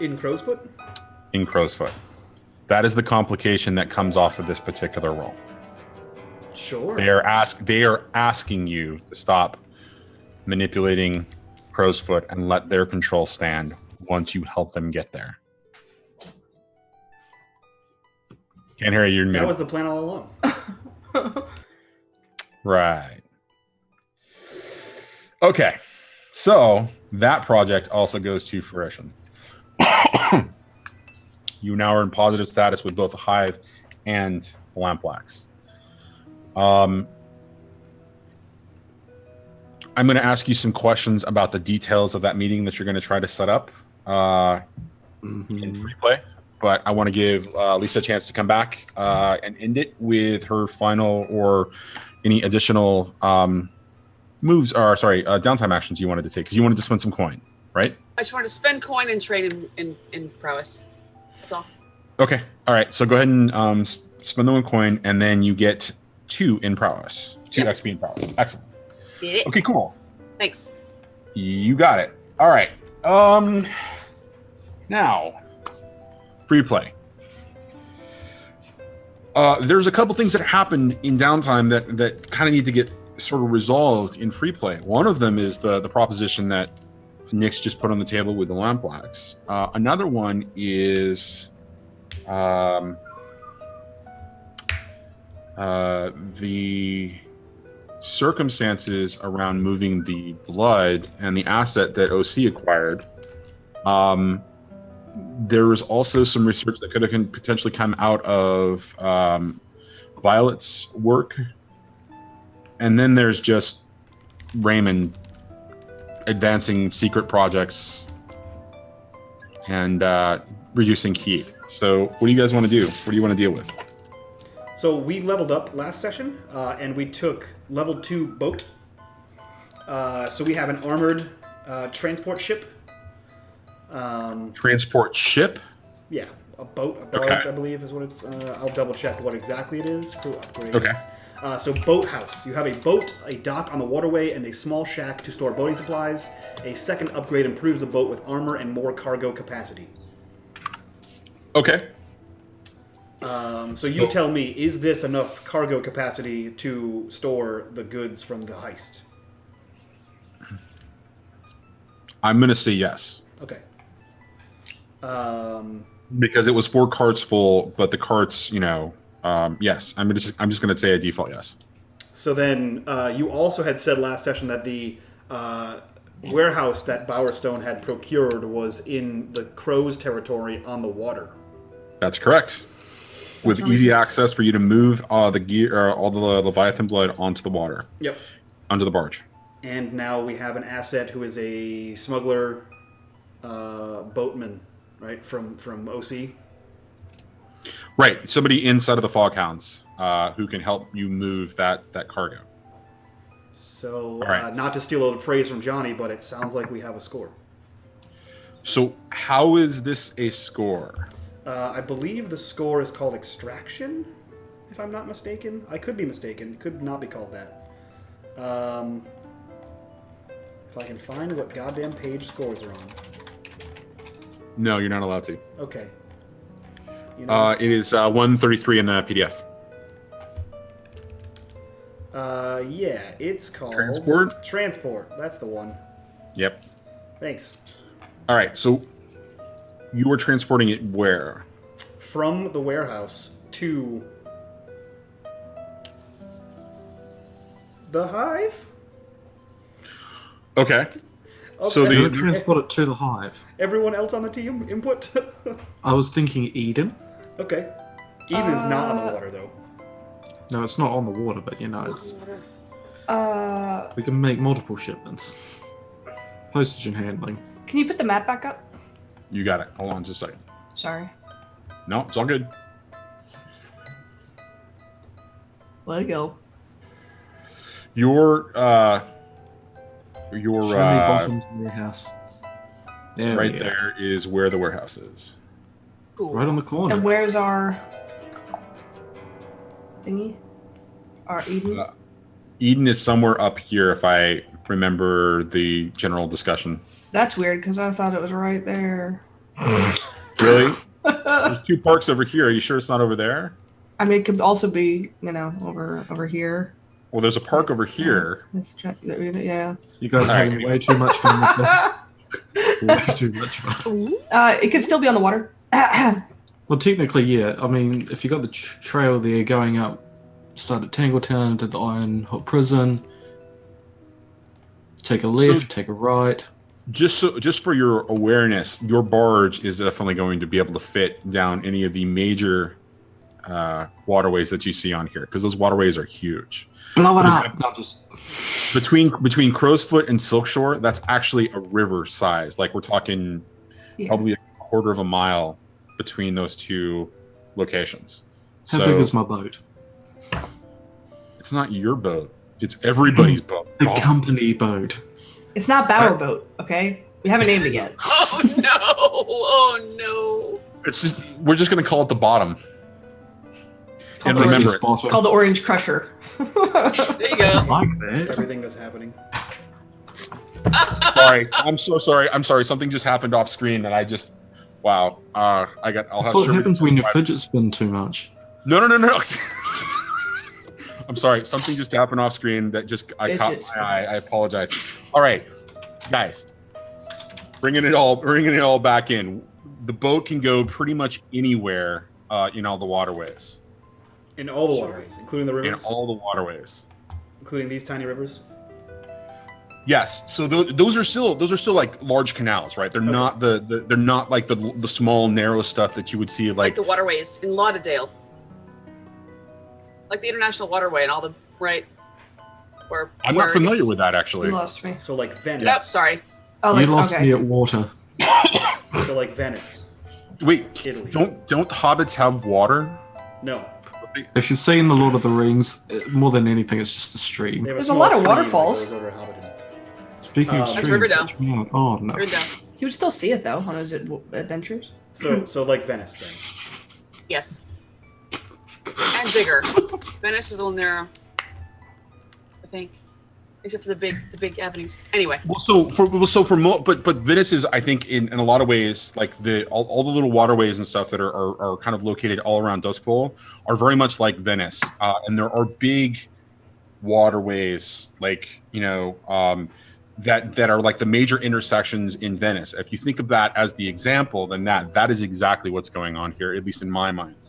In Crow's Foot? In Crow's Foot. That is the complication that comes off of this particular role. Sure. They are asking you to stop manipulating Crow's Foot and let their control stand once you help them get there. Can't hear you. That was the plan all along. Right. Okay. So that project also goes to fruition. You now are in positive status with both the Hive and the Lampblacks. I'm going to ask you some questions about the details of that meeting that you're going to try to set up in free play. But I want to give Lisa a chance to come back and end it with her final or any additional downtime actions you wanted to take, because you wanted to spend some coin, right? I just wanted to spend coin and trade in prowess. That's all. Okay. All right. So go ahead and spend the 1 coin, and then you get 2 in prowess. 2 XP in prowess. Excellent. Did it. Okay, cool. Thanks. You got it. All right. Now, free play. There's a couple things that happened in downtime that kind of need to get sort of resolved in free play. One of them is the proposition that Nick's just put on the table with the Lampblacks. Another one is the circumstances around moving the blood and the asset that OC acquired. There was also some research that could have potentially come out of Violette's work. And then there's just Reymond advancing secret projects and reducing heat. So what do you guys want to do? What do you want to deal with? So we leveled up last session, and we took level 2 boat. So we have an armored transport ship. Transport ship? Yeah, a boat, a barge, Okay. I believe is what it's. I'll double check what exactly it is. Crew upgrades. Okay. So boathouse. You have a boat, a dock on the waterway, and a small shack to store boating supplies. A second upgrade improves the boat with armor and more cargo capacity. Okay. So you tell me, is this enough cargo capacity to store the goods from the heist? I'm going to say yes. Okay. Because it was 4 carts full, but the carts, yes. I'm just going to say a default yes. So then you also had said last session that the warehouse that Bowerstone had procured was in the Crow's territory on the water. That's correct. With easy access for you to move the gear, all the Leviathan blood onto the water. Yep. Onto the barge. And now we have an asset who is a smuggler boatman, right, from OC. Right. Somebody inside of the Foghounds who can help you move that cargo. So, All right. not to steal a phrase from Johnny, but it sounds like we have a score. So how is this a score? I believe the score is called Extraction, if I'm not mistaken. I could be mistaken. It could not be called that. If I can find what goddamn page scores are on. No, you're not allowed to. Okay. You know, It is 133 in the PDF. yeah, it's called... Transport? Transport. That's the one. Yep. Thanks. All right, so you were transporting it where? From the warehouse to the hive? Okay. So Okay. You're the gonna transport it to the hive. Everyone else on the team input? I was thinking Eden. Okay. Eden is not on the water, though. No, it's not on the water, but you know, It's it's not water. we can make multiple shipments. Postage and handling. Can you put the map back up? you got it. Hold on just a second. Sorry. No, it's all good. Let it go. Your Show me Bottom's warehouse. There right we go. there is where the warehouse is. Cool. Right on the corner. And where's our thingy? Our Eden? Eden is somewhere up here, if I remember the general discussion. That's weird because I thought it was right there. Really? There's 2 parks over here. Are you sure it's not over there? I mean, it could also be, you know, over here. Well, there's a park over here. Let's check. Yeah. You guys are All right. having way too much fun with this. Way too much fun. It could still be on the water. Well, technically, yeah. I mean, if you got the trail there going up, start at Tangletown to the Iron Hot Prison, take a left, take a right. Just for your awareness, your barge is definitely going to be able to fit down any of the major waterways that you see on here, because those waterways are huge. Blow it But up! No, just Between Crow's Foot and Silkshore, that's actually a river size. Like, we're talking Yeah. probably a quarter of a mile between those 2 locations. how So big is my boat? it's not your boat; it's everybody's boat. The Oh, company boat. It's not Bower Boat, okay? We haven't named it yet. Oh no! Oh no! it's just we're just gonna call it the bottom. It's called, And the, remember orange, it. it's called the Orange Crusher. There you go. I like that. Everything that's happening. Sorry, I'm so sorry. I'm sorry. Something just happened off screen that I just. Wow. I'll That's have. what Sherman- happens when you fidget spin too much. No. I'm sorry. Something just happened off screen that just I caught Fidget my eye. I apologize. All right, guys, bringing it all back in. The boat can go pretty much anywhere in all the waterways. In all the waterways, including the In rivers? all the waterways. Including these tiny rivers? Yes. So those are still like large canals, right? They're Okay. not they're not like the small narrow stuff that you would see Like the waterways in Lauderdale. Like the International Waterway and all the right. Where I'm not familiar with that actually. You lost me. So like Venice. Yep. Sorry. Oh, You like, lost okay. me at water. So like Venice. Wait, Italy. don't hobbits have water? No. If you've seen The Lord of the Rings, more than anything, it's just a stream. They have There's a small lot of stream that waterfalls. goes over Hobbiton. Speaking of That's streams, Riverdale. watch me out. Oh no. Here we go. He would still see it though on his adventures. So like Venice then. Yes. And bigger. Venice is a little narrow. I think. Except for the big avenues. Anyway. But Venice is, I think, in a lot of ways, like all the little waterways and stuff that are kind of located all around Dusk Bowl are very much like Venice, and there are big waterways, like that are like the major intersections in Venice. If you think of that as the example, then that is exactly what's going on here, at least in my mind.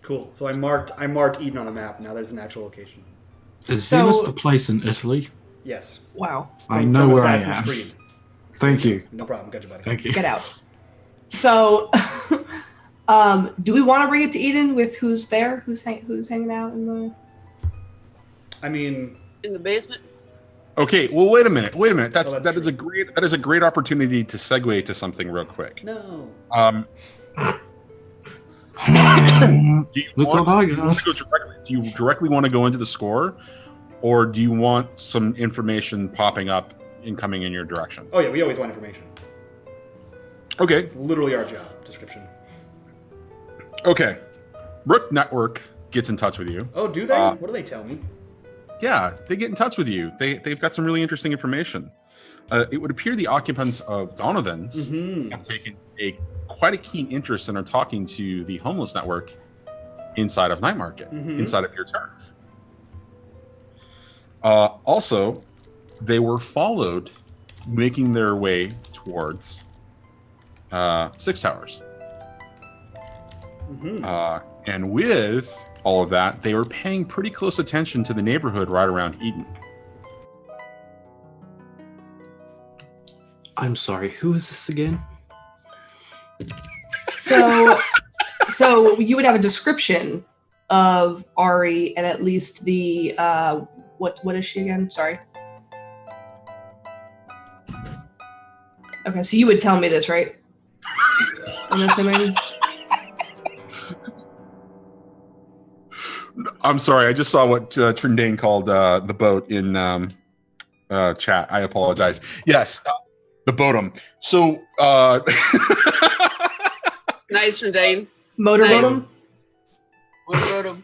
Cool. So I marked Eden on the map. Now there's an actual location. Is So- Venice the place in Italy? Yes. Wow. I From- know from where I Assassin's am. Creed. Thank you. No problem. Got you, buddy. Thank you. Get out. So, do we want to bring it to Eden with who's there? Who's hanging out in the? I mean, In the basement. Okay, well, wait a minute. that's That is a great opportunity to segue to something real quick. no. Do you Look want what I to got. go directly? Do you directly want to go into the score, or do you want some information popping up incoming in your direction? Oh yeah, we always want information. Okay. It's literally our job description. Okay. Rook Network gets in touch with you. Oh, do they? What do they tell me? Yeah, they get in touch with you. They've got some really interesting information. It would appear the occupants of Donovan's have taken quite a keen interest and are talking to the homeless network inside of Night Market, inside of your turf. Also, they were followed, making their way towards Six Towers. And with all of that, they were paying pretty close attention to the neighborhood right around Eden. I'm sorry, who is this again? So you would have a description of Ari and at least the what is she again? Sorry. Okay, so you would tell me this, right? I'm assuming. I'm sorry, I just saw what Trindane called the boat in chat. I apologize. Yes, the boatum. So, Nice, Trindane. Motorboatum? Motorboatum.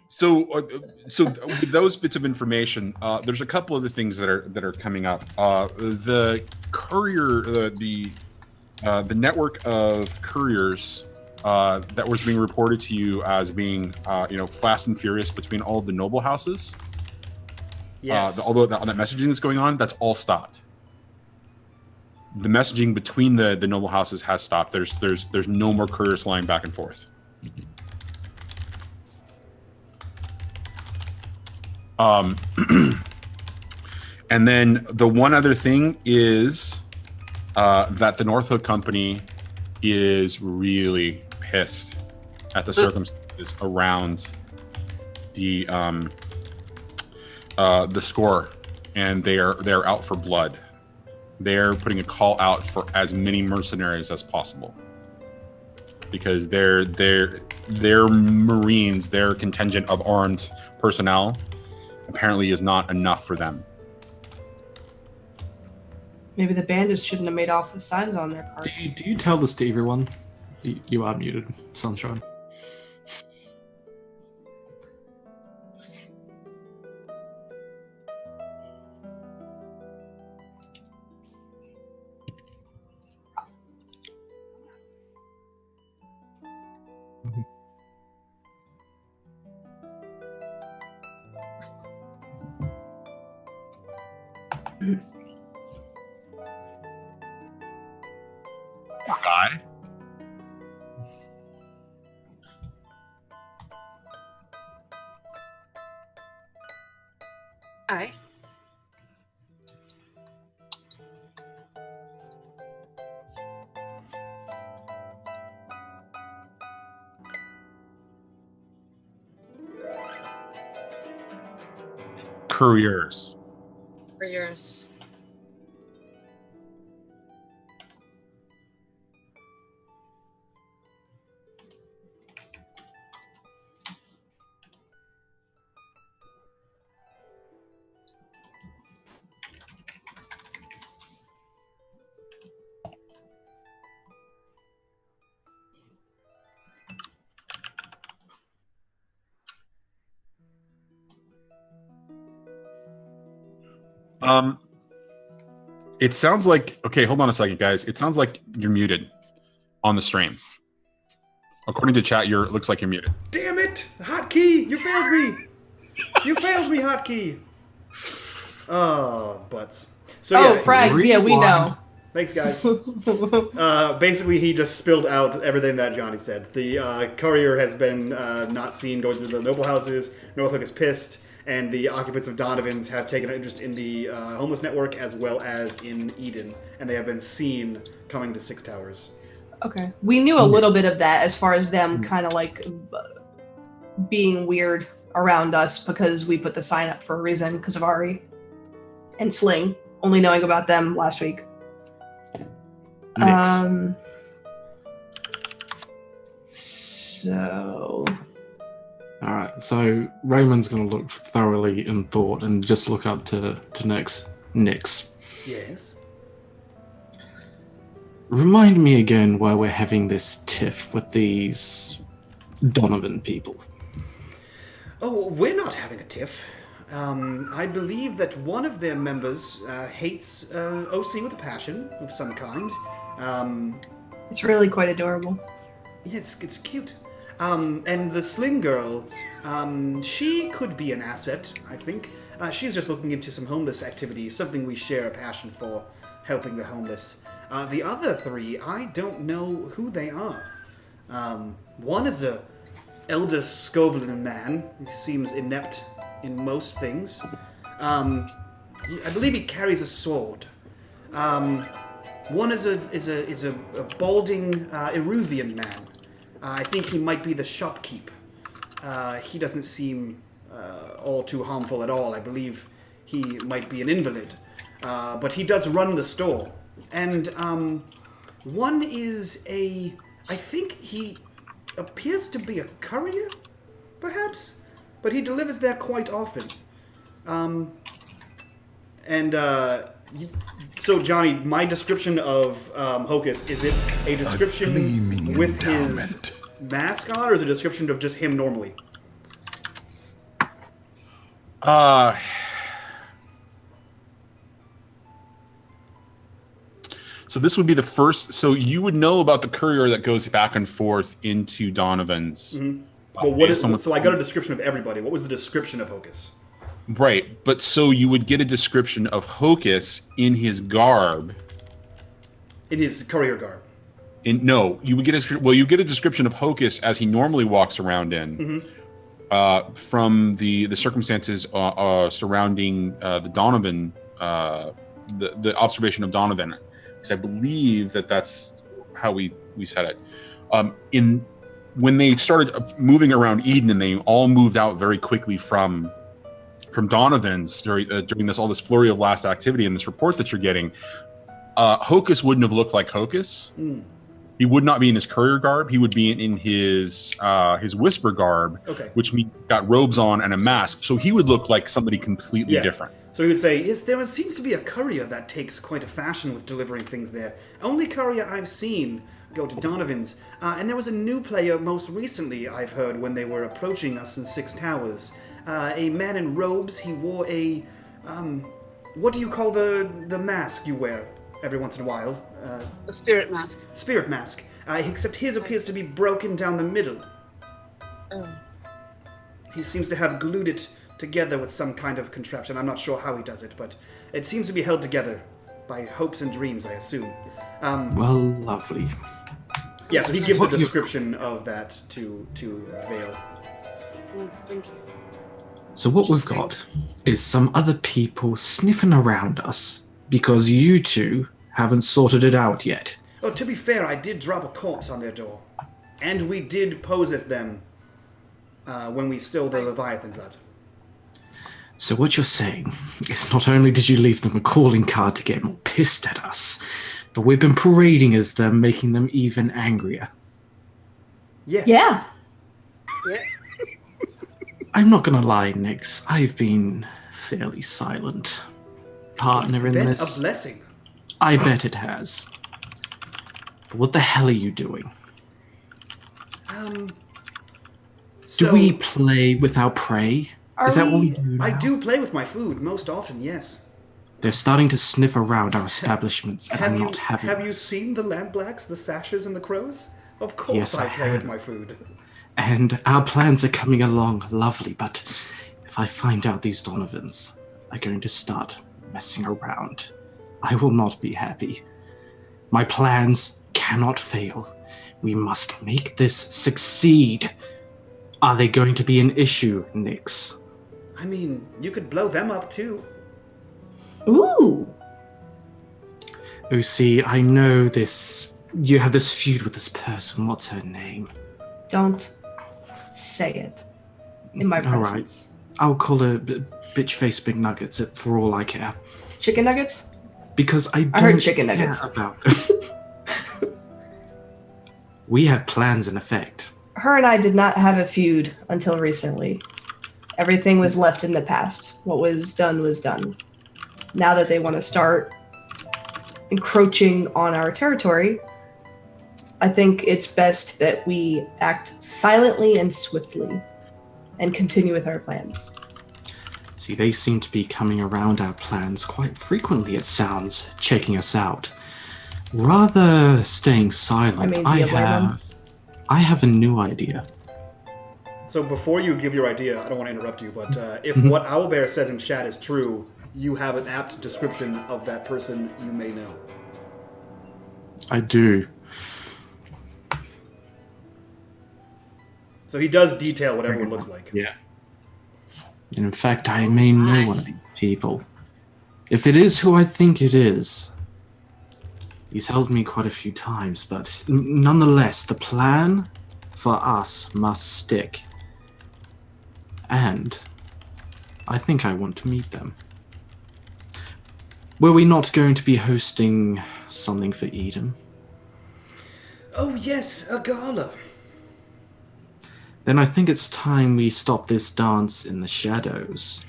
So with those bits of information, there's a couple other things that are coming up. The courier, the network of couriers that was being reported to you as being, fast and furious between all of the noble houses. Yes. Although that messaging that's going on, that's all stopped. The messaging between the noble houses has stopped. There's no more couriers flying back and forth. And then the one other thing is that the North Hook Company is really pissed at the circumstances around the score, and they're out for blood. They're putting a call out for as many mercenaries as possible because their Marines, their contingent of armed personnel, apparently is not enough for them. Maybe the bandits shouldn't have made off with signs on their car. Do you tell this to everyone? You are muted, Sunshine. Poor guy. Aye. Couriers. For yours. It sounds like, okay, hold on a second, guys. It sounds like you're muted on the stream. According to chat, it looks like you're muted. Damn it! Hotkey! You failed me! You failed me, Hotkey! Oh, butts. So, Oh, yeah, frags, yeah, we know. thanks, guys. Basically, he just spilled out everything that Johnny said. The courier has been not seen going through the noble houses. Northhook is pissed. And the occupants of Donovan's have taken an interest in the homeless network as well as in Eden. And they have been seen coming to Six Towers. Okay. We knew a little bit of that as far as them kind of like being weird around us because we put the sign up for a reason because of Ari and Sling, only knowing about them last week. So... All right. Right. So Raymond's going to look thoroughly in thought and just look up to Nix. Yes. Remind me again why we're having this tiff with these Donovan people. Oh, we're not having a tiff. I believe that one of their members hates OC with a passion of some kind. It's really quite adorable. Yeah, it's cute. And the Sling Girl, she could be an asset, I think. She's just looking into some homeless activities, something we share a passion for, helping the homeless. The other three, I don't know who they are. One is a elder Scovelin man who seems inept in most things. I believe he carries a sword. One is a balding Eruvian man. I think he might be the shopkeep. He doesn't seem all too harmful at all. I believe he might be an invalid. But he does run the store. And one is I think he appears to be a courier, perhaps? But he delivers there quite often. So, Johnny, my description of Hocus, is it a description with his mask on, or is it a description of just him normally? So this would be the first. So you would know about the courier that goes back and forth into Donovan's. Mm-hmm. Well, what is? So I got a description of everybody. What was the description of Hocus? Right, but so you would get a description of Hocus in his garb. In his courier garb. You would get you get a description of Hocus as he normally walks around in, from the circumstances surrounding the Donovan, the observation of Donovan. Because I believe that's how we said it. When they started moving around Eden, and they all moved out very quickly from Donovan's during all this flurry of last activity and this report that you're getting, Hocus wouldn't have looked like Hocus. Mm. He would not be in his courier garb. He would be in his whisper garb, which means got robes on and a mask. So he would look like somebody completely different. So he would say, yes, there seems to be a courier that takes quite a fashion with delivering things there. Only courier I've seen go to Donovan's. And there was a new player most recently, I've heard, when they were approaching us in Six Towers. A man in robes. He wore a... what do you call the mask you wear every once in a while? A spirit mask. Spirit mask. Except his appears to be broken down the middle. Oh. He seems to have glued it together with some kind of contraption. I'm not sure how he does it, but it seems to be held together by hopes and dreams, I assume. Well, lovely. Yeah, so he gives a description of that to Vale. Thank you. So what we've got is some other people sniffing around us because you two haven't sorted it out yet. Oh, to be fair, I did drop a corpse on their door. And we did pose as them when we stole the Leviathan blood. So what you're saying is not only did you leave them a calling card to get more pissed at us, but we've been parading as them, making them even angrier. Yes. Yeah. Yeah. I'm not gonna lie, Nix. I've been fairly silent. Partner in Been this. a blessing. I bet it has. But what the hell are you doing? Do we play with our prey? Is that what we do now? I do play with my food most often, yes. They're starting to sniff around our establishments, and I'm not having Have you this. seen the lampblacks, the sashes, and the crows? Of course Yes, I I play with have. my food. And our plans are coming along lovely, but if I find out these Donovans are going to start messing around, I will not be happy. My plans cannot fail. We must make this succeed. Are they going to be an issue, Nix? I mean, you could blow them up too. Ooh. Oh, see, I know this. You have this feud with this person. What's her name? Don't say it in my All right. presence. I'll call her bitch face big nuggets for all I care. Chicken nuggets? Because I don't heard chicken care nuggets. about We have plans in effect. her and I did not have a feud until recently. Everything was left in the past. What was done was done. Now that they want to start encroaching on our territory, I think it's best that we act silently and swiftly and continue with our plans. See, they seem to be coming around our plans quite frequently, it sounds, checking us out. Rather staying silent, I have a new idea. So before you give your idea, I don't want to interrupt you, but if what Owlbear says in chat is true, you have an apt description of that person you may know. I do. So he does detail what everyone looks like. Yeah. And in fact, I may know one of these people. If it is who I think it is, he's helped me quite a few times, but nonetheless, the plan for us must stick. And I think I want to meet them. Were we not going to be hosting something for Eden? Oh yes, a gala. Then I think it's time we stop this dance in the shadows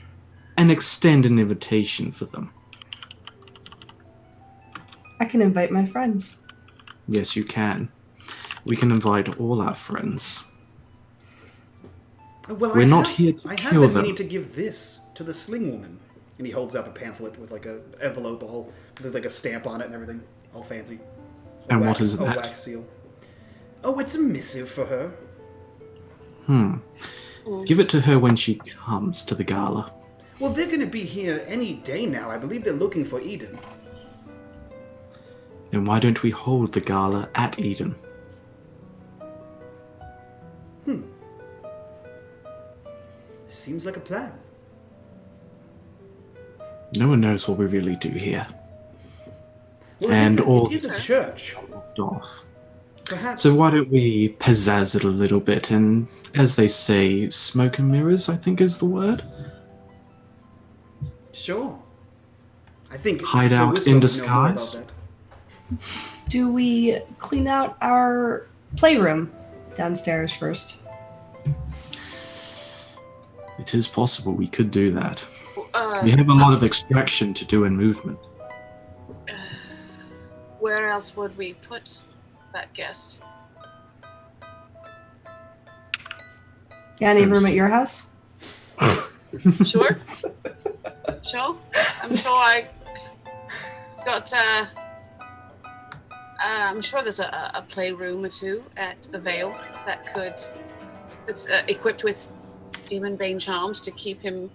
and extend an invitation for them. I can invite my friends. Yes, you can. We can invite all our friends. Well, We're not here to I kill have them. We need to give this to the Sling Woman. And he holds up a pamphlet with like an envelope, all with like a stamp on it and everything, all fancy. And what is that? A wax seal. Oh, it's a missive for her. Give it to her when she comes to the gala. Well, they're going to be here any day now. I believe they're looking for Eden. Then why don't we hold the gala at Eden? Seems like a plan. No one knows what we really do here. Well, And it is a church. Off. Perhaps. So why don't we pizzazz it a little bit and, as they say, smoke and mirrors, I think is the word? Sure. I think Hide the out Whisper in would know more disguise? about that. Do we clean out our playroom downstairs first? It is possible we could do that. We have a lot of extraction to do in movement. Where else would we put that guest? Yeah, any room at your house? Sure. Sure. I'm sure I've got. I'm sure there's a playroom or two at the Vale that's equipped with demon bane charms to keep him.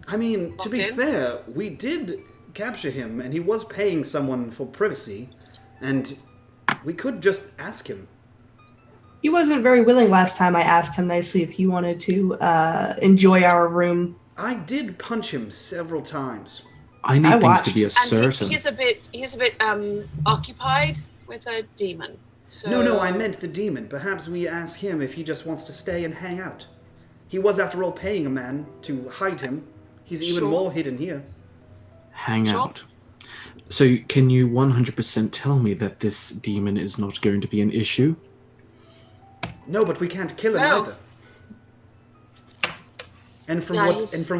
I mean, to be Locked in? fair, we did capture him, and he was paying someone for privacy, and we could just ask him. He wasn't very willing last time I asked him nicely if he wanted to enjoy our room. I did punch him several times. I need I things watched. to be And certain. he's a bit occupied with a demon. So No, I meant the demon. Perhaps we ask him if he just wants to stay and hang out. He was, after all, paying a man to hide him. He's even Sure. more hidden here. Hang Sure. out. So can you 100% tell me that this demon is not going to be an issue? No, but we can't kill him No. either. And from Yeah,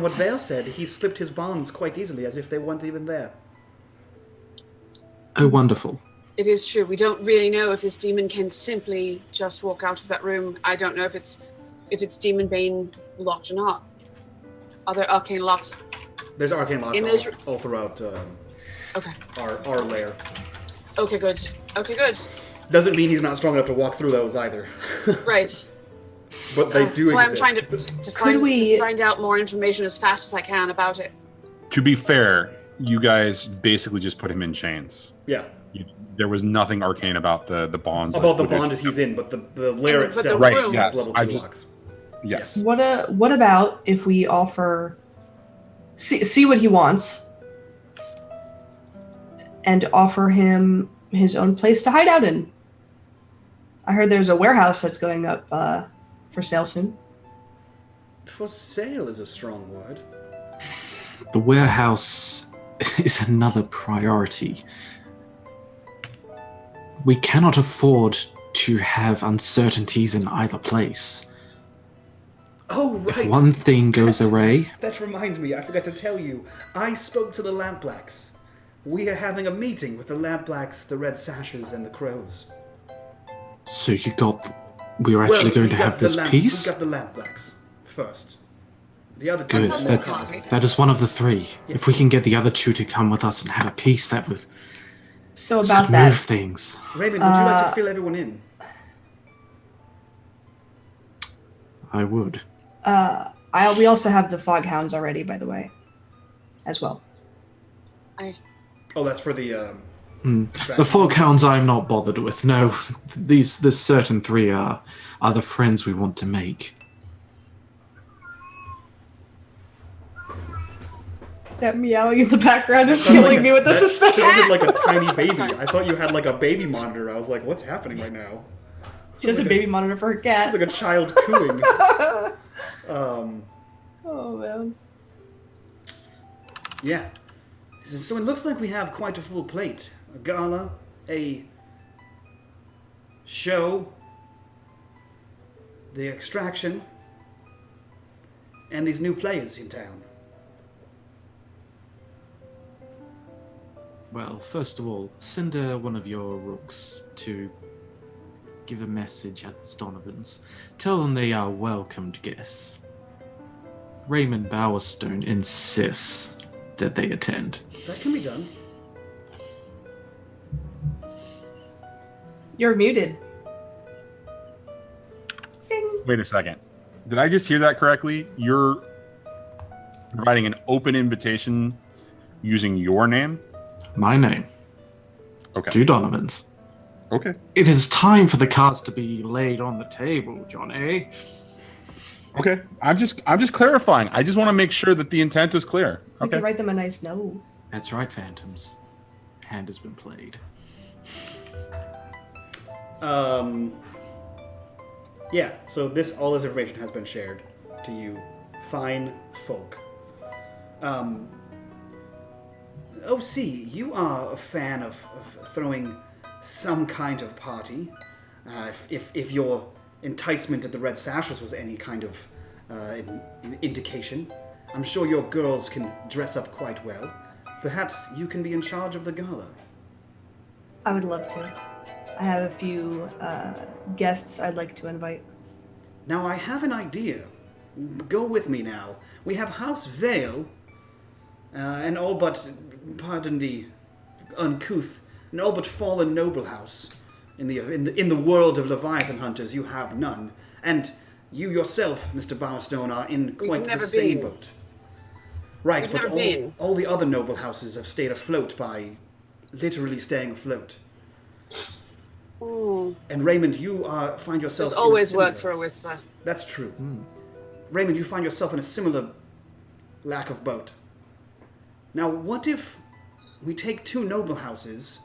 what Vale said, he slipped his bonds quite easily, as if they weren't even there. Oh, wonderful. It is true. We don't really know if this demon can simply just walk out of that room. I don't know if it's demon bane locked or not. Are there arcane locks? There's arcane locks In those- all throughout Okay. our lair. Okay, good. Okay, good. Doesn't mean he's not strong enough to walk through those either. Right. But they do That's why I'm exist. trying to find out more information as fast as I can about it. To be fair, you guys basically just put him in chains. Yeah. There was nothing arcane about the bonds. About the that would- bond he's in, but the lair But the itself Right, room- yes. has level I 2 just- locks. Yes. What about if we offer see what he wants and offer him his own place to hide out in? I heard there's a warehouse that's going up for sale soon. For sale is a strong word. The warehouse is another priority. We cannot afford to have uncertainties in either place. Oh, right. If one thing goes awry, That reminds me, I forgot to tell you. I spoke to the Lampblacks. We are having a meeting with the Lampblacks, the Red Sashes, and the Crows. so we're actually going to have this peace? We got the Lampblacks first. The other two Good. are more That's- complicated. That is one of the three. Yes. If we can get the other two to come with us and have a peace, that would So sort about of that, move things. Reymond, would you like to fill everyone in? I would. we also have the Foghounds already, by the way, as well. Oh, that's for the... The Foghounds I'm not bothered with. No, this certain three are the friends we want to make. That meowing in the background is Sounded killing like me with the that suspense. sounded like a tiny baby. I thought you had like a baby monitor. I was like, what's happening right now? She has a baby monitor for her cat. It's like a child cooing. Oh man. Yeah. So it looks like we have quite a full plate. A gala, a show, the extraction, and these new players in town. Well, first of all, send one of your rooks to give a message at Donovan's. Tell them they are welcomed guests. Reymond Bowerstone insists that they attend. That can be done. You're muted. Wait a second. Did I just hear that correctly? You're providing an open invitation using your name? My name. Okay. To Donovan's. Okay. It is time for the cards to be laid on the table, Johnny. Okay. I'm just clarifying. I just want to make sure that the intent is clear. You Okay. can write them a nice note. That's right, Phantoms. Hand has been played. Yeah, so all this information has been shared to you, fine folk. OC, you are a fan of throwing some kind of party. If your enticement at the Red Sashes was any kind of indication, I'm sure your girls can dress up quite well. Perhaps you can be in charge of the gala. I would love to. I have a few guests I'd like to invite. Now, I have an idea. Go with me now. We have House Vale, an all but, pardon the uncouth, an all but fallen noble house. In the world of Leviathan hunters, you have none. And you yourself, Mr. Bowerstone, are in quite the same boat. Right, We've but never been. all the other noble houses have stayed afloat by literally staying afloat. Ooh. And Reymond, you find yourself... There's in a always similar- work for a whisper. That's true. Reymond, you find yourself in a similar lack of boat. Now, what if we take two noble houses,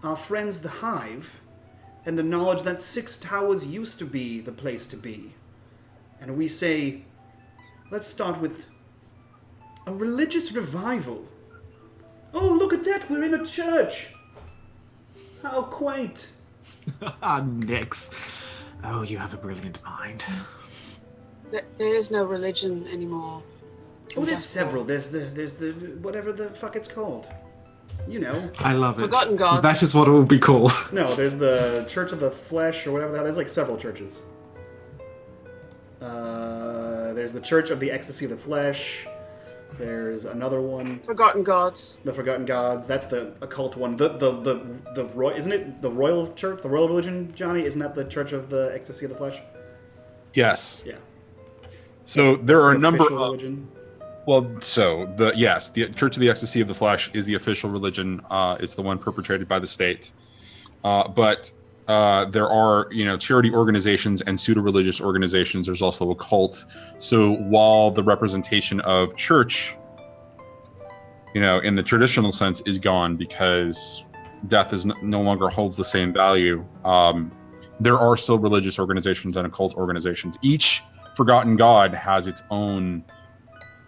our friends the Hive, and the knowledge that Six Towers used to be the place to be, and we say, let's start with a religious revival. Oh, look at that, we're in a church. How quaint. Nix. Oh, you have a brilliant mind. There is no religion anymore. Oh, there's several. There's the whatever the fuck it's called. You know. I love it. Forgotten Gods. That is what it will be called. No, there's the Church of the Flesh or whatever the hell. There's like several churches. There's the Church of the Ecstasy of the Flesh. There's another one. Forgotten Gods. The Forgotten Gods. That's the occult one. The royal, isn't it the royal church, the royal religion, Johnny? Isn't that the Church of the Ecstasy of the Flesh? Yes. Yeah. So there are a The number official of... religion. Well, so the Church of the Ecstasy of the Flesh is the official religion. It's the one perpetrated by the state. But there are, charity organizations and pseudo-religious organizations. There's also a cult. So while the representation of church, in the traditional sense, is gone because death is no longer holds the same value, there are still religious organizations and occult organizations. Each forgotten god has its own,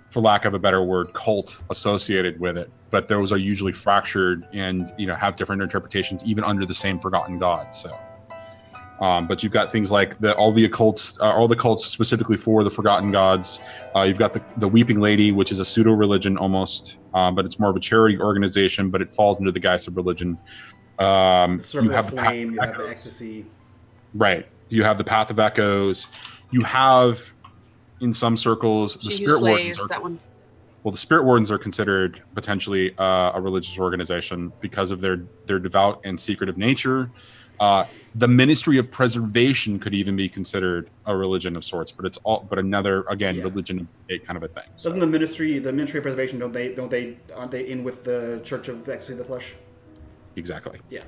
for lack of a better word, cult associated with it. But those are usually fractured and, have different interpretations even under the same forgotten god. So But you've got things like all the cults specifically for the Forgotten Gods. You've got the Weeping Lady, which is a pseudo religion almost, but it's more of a charity organization, but it falls under the guise of religion. The Circle you have of Flame, you have the Ecstasy. Right. You have the Path of Echoes. You have, in some circles, the Spirit Wardens. That one. Well, the Spirit Wardens are considered potentially a religious organization because of their devout and secretive nature. The Ministry of Preservation could even be considered a religion of sorts, but another religion of state kind of a thing. So. Doesn't the Ministry of Preservation aren't they in with the Church of the Ecstasy of the Flesh? Exactly. Yeah.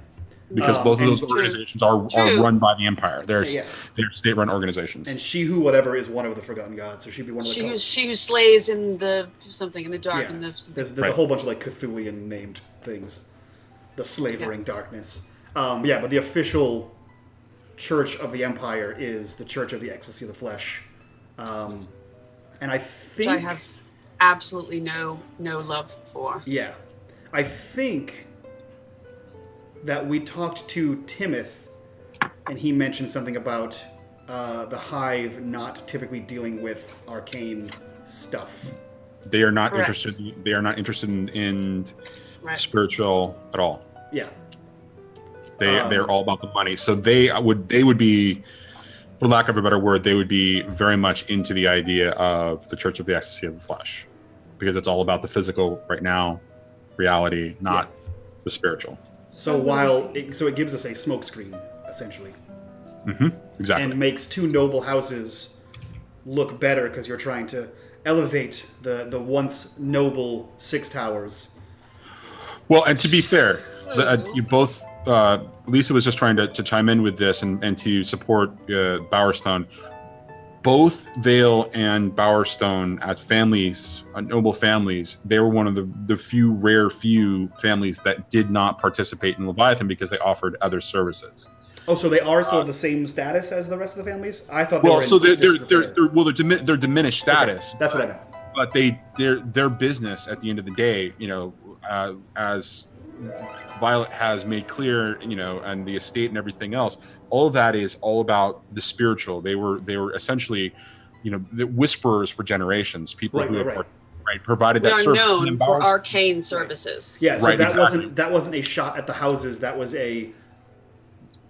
Because both of those organizations are run by the Empire. They're state-run organizations. And She Who Whatever is one of the Forgotten Gods, so she'd be one of the She who slays in the dark. Yeah. In the there's a whole bunch of like Cthulian named things. The Slavering Darkness. But the official Church of the Empire is the Church of the Ecstasy of the Flesh. And I think... Which I have absolutely no love for. Yeah. I think that we talked to Timoth, and he mentioned something about the Hive not typically dealing with arcane stuff. They are not interested. They are not interested in spiritual at all. Yeah. They're all about the money. So they would be, for lack of a better word, they would be very much into the idea of the Church of the Ecstasy of the Flesh, because it's all about the physical right now, reality, not the spiritual. So it gives us a smokescreen, essentially. Mm-hmm. Exactly. And makes two noble houses look better because you're trying to elevate the once noble Six Towers. Well, and to be fair, you both, Lisa was just trying to chime in with this and to support Bowerstone. Both Vale and Bowerstone, as families, noble families, they were one of the few families that did not participate in Leviathan because they offered other services. Oh, so they are still the same status as the rest of the families? I thought. They're diminished status. Okay, that's what I meant. But their business at the end of the day, as Violet has made clear, and the estate and everything else, all of that is all about the spiritual. They were essentially, the whisperers for generations. People who have provided that service. They are known for arcane services. Yeah, so that wasn't a shot at the houses. That was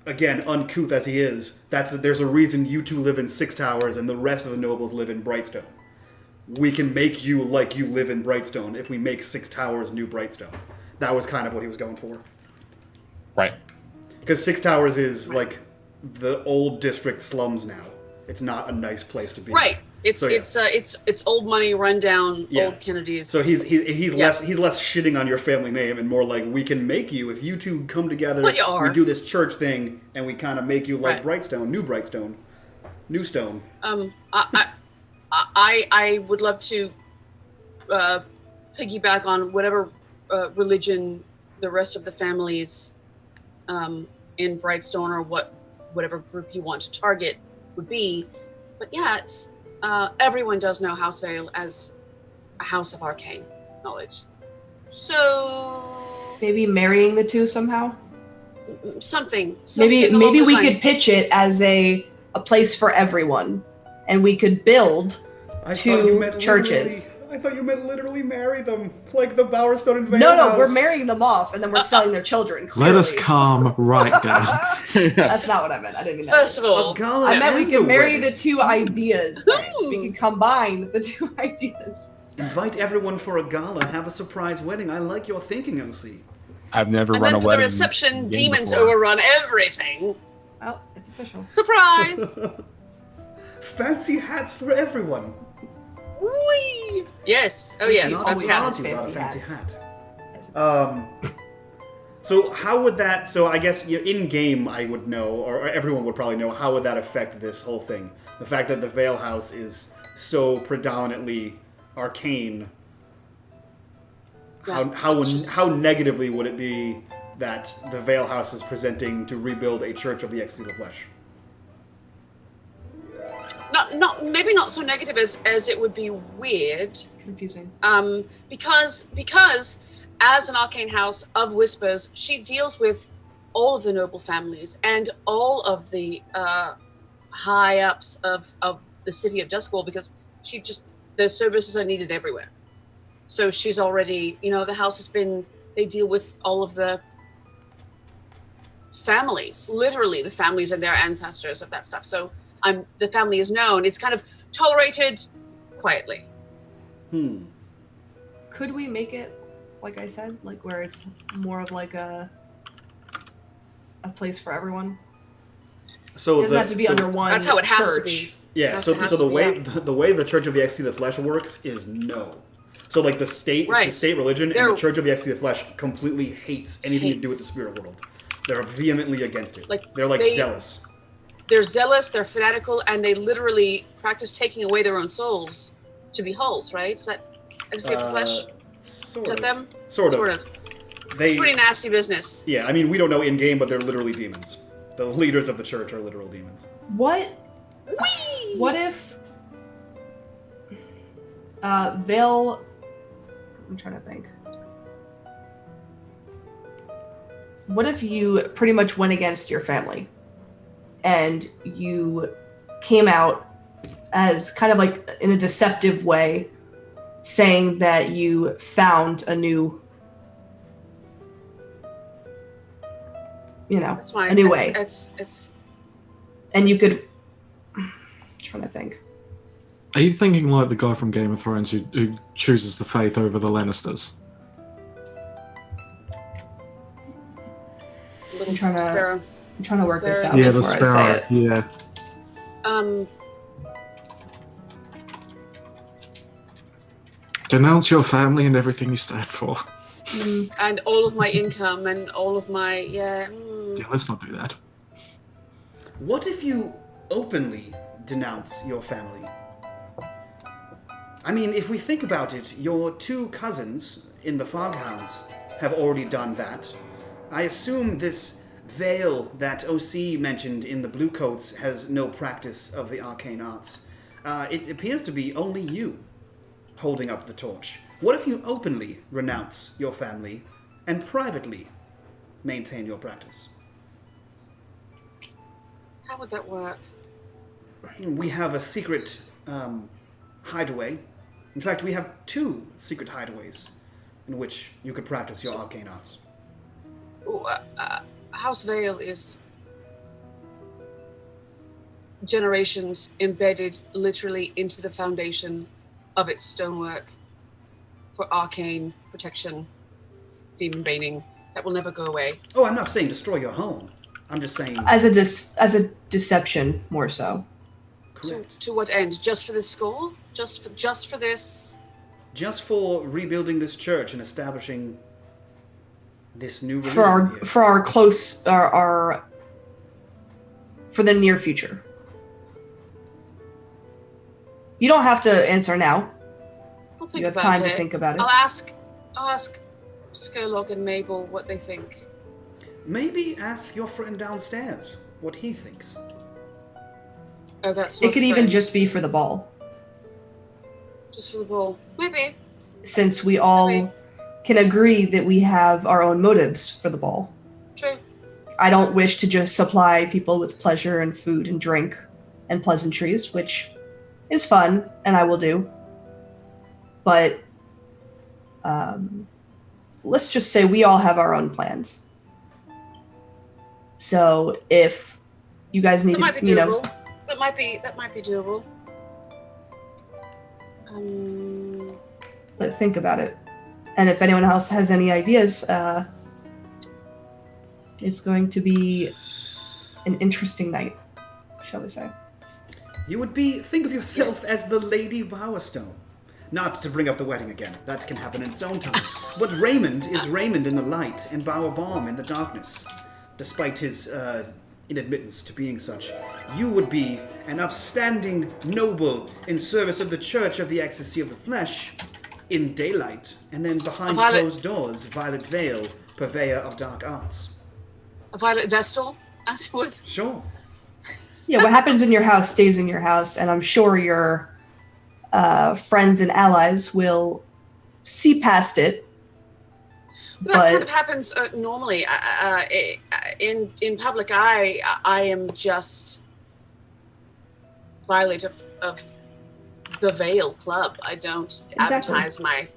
again, uncouth as he is. There's a reason you two live in Six Towers and the rest of the nobles live in Brightstone. We can make you like you live in Brightstone if we make Six Towers New Brightstone. That was kind of what he was going for. Right. Because Six Towers is like the old district slums now. It's not a nice place to be. Right. It's old money, rundown, old Kennedys. So he's less shitting on your family name and more like, we can make you, if you two come together, we do this church thing and we kind of make you like Brightstone, New Stone. I would love to piggyback on whatever religion the rest of the families in Brightstone or whatever group you want to target would be, but yet everyone does know House Vale as a house of arcane knowledge. So maybe marrying the two somehow. Something maybe we could pitch it as a place for everyone, and we could build two churches. I thought you meant literally marry them, like the Bowerstone and Vale No, we're marrying them off, and then we're selling their children. Clearly. Let us calm right down. That's not what I meant. I didn't mean that. First of all, I meant we could marry the two ideas. We could combine the two ideas. Invite everyone for a gala, have a surprise wedding. I like your thinking, OC. I've never run a wedding. And then for the reception, demons overrun everything. Well, it's official. Surprise! Fancy hats for everyone. Whee! Yes. Oh, yes. Fancy hat. So how would that? So I guess in game I would know, or everyone would probably know, how would that affect this whole thing? The fact that the Vale House is so predominantly arcane. How negatively would it be that the Vale House is presenting to rebuild a Church of the Ecstasy of the Flesh? Maybe not so negative as it would be weird. Confusing. Because as an arcane house of whispers, she deals with all of the noble families and all of the high ups of the city of Duskwall, because their services are needed everywhere. So she's already, the house has been, they deal with all of the families, literally the families and their ancestors of that stuff. So the family is known. It's kind of tolerated quietly. Could we make it, like I said, like where it's more of like a place for everyone? So it doesn't have to be under one. That's how it has church. to be. Yeah. So the way the Church of the Ecstasy of the Flesh works is no. So like the state, it's the state religion, and the Church of the Ecstasy of the Flesh completely hates anything to do with the spirit world. They're vehemently against it. They're zealous. They're zealous. They're fanatical, and they literally practice taking away their own souls to be hulls. Right? Is that Ecstasy of the Flesh? Is that them? Sort of. It's pretty nasty business. Yeah, I mean, we don't know in game, but they're literally demons. The leaders of the church are literal demons. What if Vale? I'm trying to think. What if you pretty much went against your family, and you came out as kind of like in a deceptive way, saying that you found a new, That's fine. a new way. It's and you could. I'm trying to think. Are you thinking like the guy from Game of Thrones who chooses the faith over the Lannisters? I'm trying to work this out Yeah, before the I say Sparrow. it. Yeah. Denounce your family and everything you stand for. And all of my income and all of my Yeah, let's not do that. What if you openly denounce your family? I mean, if we think about it, your two cousins in the Foghounds have already done that. I assume this Vale that OC mentioned in the Bluecoats has no practice of the arcane arts. It appears to be only you holding up the torch. What if you openly renounce your family and privately maintain your practice? How would that work? We have a secret hideaway. In fact, we have 2 secret hideaways in which you could practice your arcane arts. House Vale is generations embedded literally into the foundation of its stonework for arcane protection, demon baning. That will never go away. Oh, I'm not saying destroy your home. I'm just saying... As a deception, more so. Correct. To what end? Just for this school? Just for this? Just for rebuilding this church and establishing this new religion here. For our close our for the near future. You don't have to answer now. I'll think You have about time it. to think about it. I'll ask Skurlock and Mabel what they think. Maybe ask your friend downstairs what he thinks. Oh, that's It not could even friends. just be for the ball, Just for the ball. Maybe. since we all Maybe. can agree that we have our own motives for the ball. True. I don't wish to just supply people with pleasure and food and drink and pleasantries, which is fun, and I will do. But let's just say we all have our own plans. So if you guys need That might be to, doable. That might be doable. but think about it. And if anyone else has any ideas, it's going to be an interesting night, shall we say. You would think of yourself Yes. as the Lady Bowerstone. Not to bring up the wedding again. That can happen in its own time. But Reymond is Reymond in the light and Bowerbaum in the darkness. Despite his inadmittance to being such, you would be an upstanding noble in service of the Church of the Ecstasy of the Flesh in daylight, and then behind closed doors, Violette Vale, purveyor of dark arts. A Violet Vestal afterwards. Sure. Yeah, what happens in your house stays in your house, and I'm sure your friends and allies will see past it. That kind but of happens normally. In public eye, I am just Violet of the Vale Club. I don't advertise my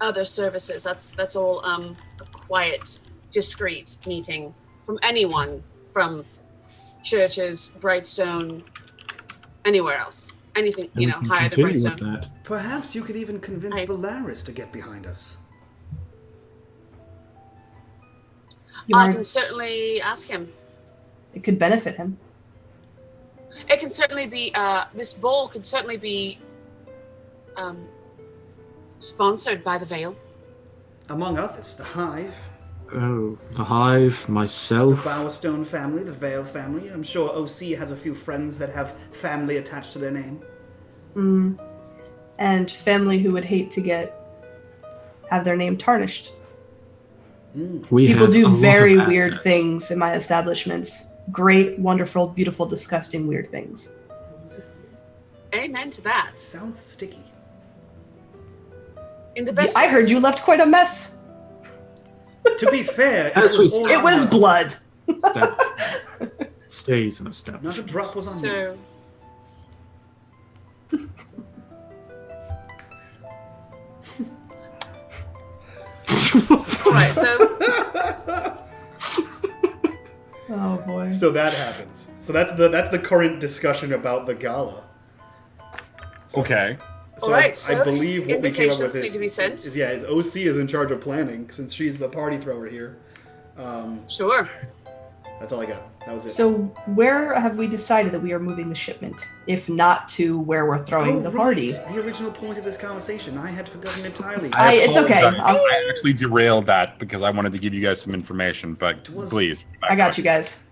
other services. That's all a quiet, discreet meeting from anyone from churches, Brightstone, anywhere else. Anything, And we can higher than continue with Brightstone. that. Perhaps you could even convince I- Valaris to get behind us. I can certainly ask him. it could benefit him. It can certainly be, this bowl could certainly be sponsored by the Vale. Among others, the Hive, Oh, the Hive, the myself. Bowerstone family, the Vale family. I'm sure OC has a few friends that have family attached to their name. And family who would hate to have their name tarnished. We People have a do lot very of weird assets. things in my establishments. Great, wonderful, beautiful, disgusting, weird things. Amen to that. Sounds sticky. In the best I heard ways. you left quite a mess. To be fair, it As was we- all It was on her. blood. That stays an Not establishment. a drop was on me. So, all right. So, Oh boy. So that happens. So that's the current discussion about the gala. So, Okay. So All right, I so believe what we came up with invitations need to be sent. is OC is in charge of planning since she's the party thrower here. sure. That's all I got. That was it. So where have we decided that we are moving the shipment, if not to where we're throwing the party? The original point of this conversation. I had forgotten entirely. It's okay. apologize. I actually derailed that because I wanted to give you guys some information, but was- please. I got you guys.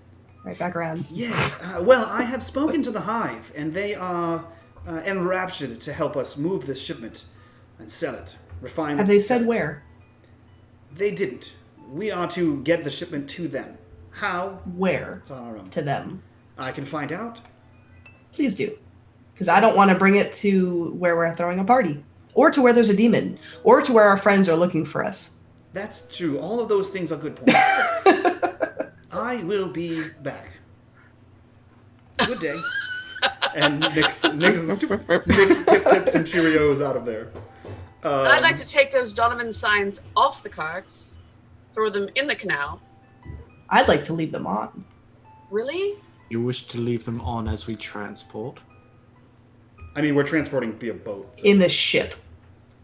Right back around. Yes. Well, I have spoken to the Hive, and they are enraptured to help us move this shipment and sell it, refine it. Have they and sell said it. where? They didn't. We are to get the shipment to them. How? Where It's on our own. to them? I can find out. Please do. Because I don't want to bring it to where we're throwing a party. Or to where there's a demon. Or to where our friends are looking for us. That's true. All of those things are good points. I will be back. Good day. And Nick's pip pips and Cheerios out of there. I'd like to take those Donovan signs off the carts, throw them in the canal. I'd like to leave them on. Really? You wish to leave them on as we transport? I mean, we're transporting via boat. So. In the ship.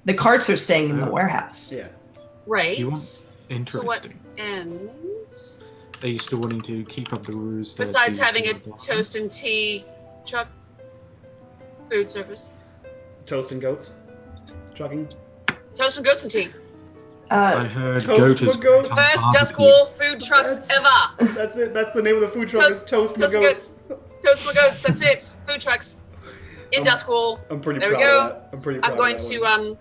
The carts are staying in the Oh. warehouse. Yeah. Right. You want- To what Interesting. end? Are you still wanting to keep up the ruse? that Besides these having a are blind? toast and tea truck food service. Toast and goats. Trucking. Toast and goats and tea. I heard Toast goat is my goats. First barbecue. Duskwall food trucks That's- ever. That's it. That's the name of the food truck. Is Toast my Toast and goats. Toast my goats, that's it. Food trucks. In Duskwall. I'm pretty There we proud go. of that. I'm pretty proud I'm going of that to one.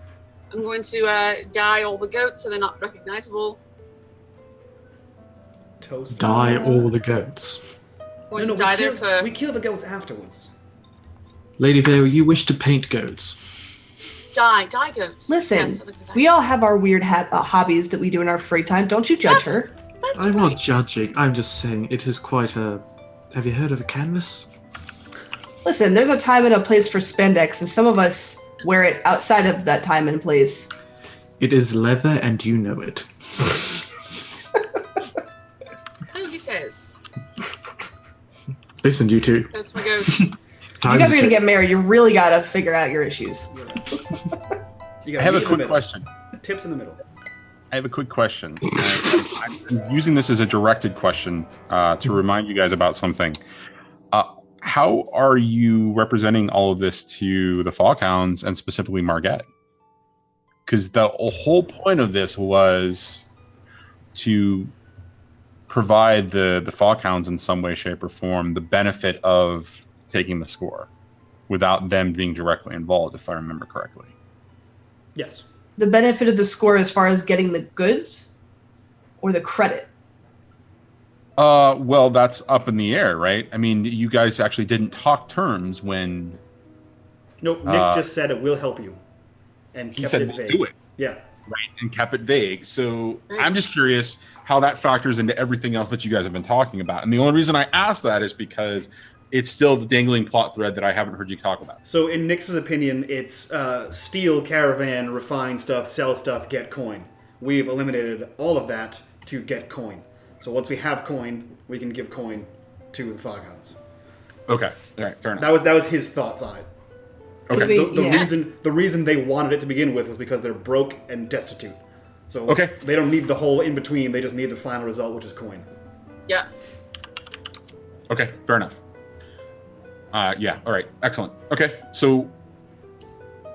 I'm going to dye all the goats so they're not recognizable. Toast. Dye goats. all the goats. I'm going to dye there for we kill the goats afterwards. Lady Vale, you wish to paint goats. dye goats. Listen, Yes, I'd like to dye we all have our weird hobbies that we do in our free time. Don't you judge That's- her. That's I'm right. not judging. I'm just saying it is quite a. Have you heard of a canvas? Listen, there's a time and a place for spandex, and some of us wear it outside of that time and place. It is leather, and you know it. So he says. Listen, you two. Toast my goat. If you Time guys to are gonna check. get married, you really gotta figure out your issues. You got I have a meat in the quick middle. question. Tips in the middle. I have a quick question. I'm using this as a directed question to remind you guys about something. How are you representing all of this to the Foghounds and specifically Margette? Because the whole point of this was to provide the Foghounds in some way, shape, or form the benefit of taking the score without them being directly involved, if I remember correctly. Yes. The benefit of the score as far as getting the goods or the credit. Well, that's up in the air, right? I mean, you guys actually didn't talk terms when Nope. Nick's just said it will help you, and he kept said it we'll vague. do it. Yeah. right, and kept it vague. So Right. I'm just curious how that factors into everything else that you guys have been talking about. And the only reason I ask that is because it's still the dangling plot thread that I haven't heard you talk about. So in Nix's opinion, it's steal, caravan, refine stuff, sell stuff, get coin. We've eliminated all of that to get coin. So once we have coin, we can give coin to the Foghounds. Okay, all right, fair enough. That was his thoughts on it. Okay. The reason they wanted it to begin with was because they're broke and destitute. So Okay. they don't need the whole in between. They just need the final result, which is coin. Yeah. Okay, fair enough. Yeah, all right, excellent. Okay, so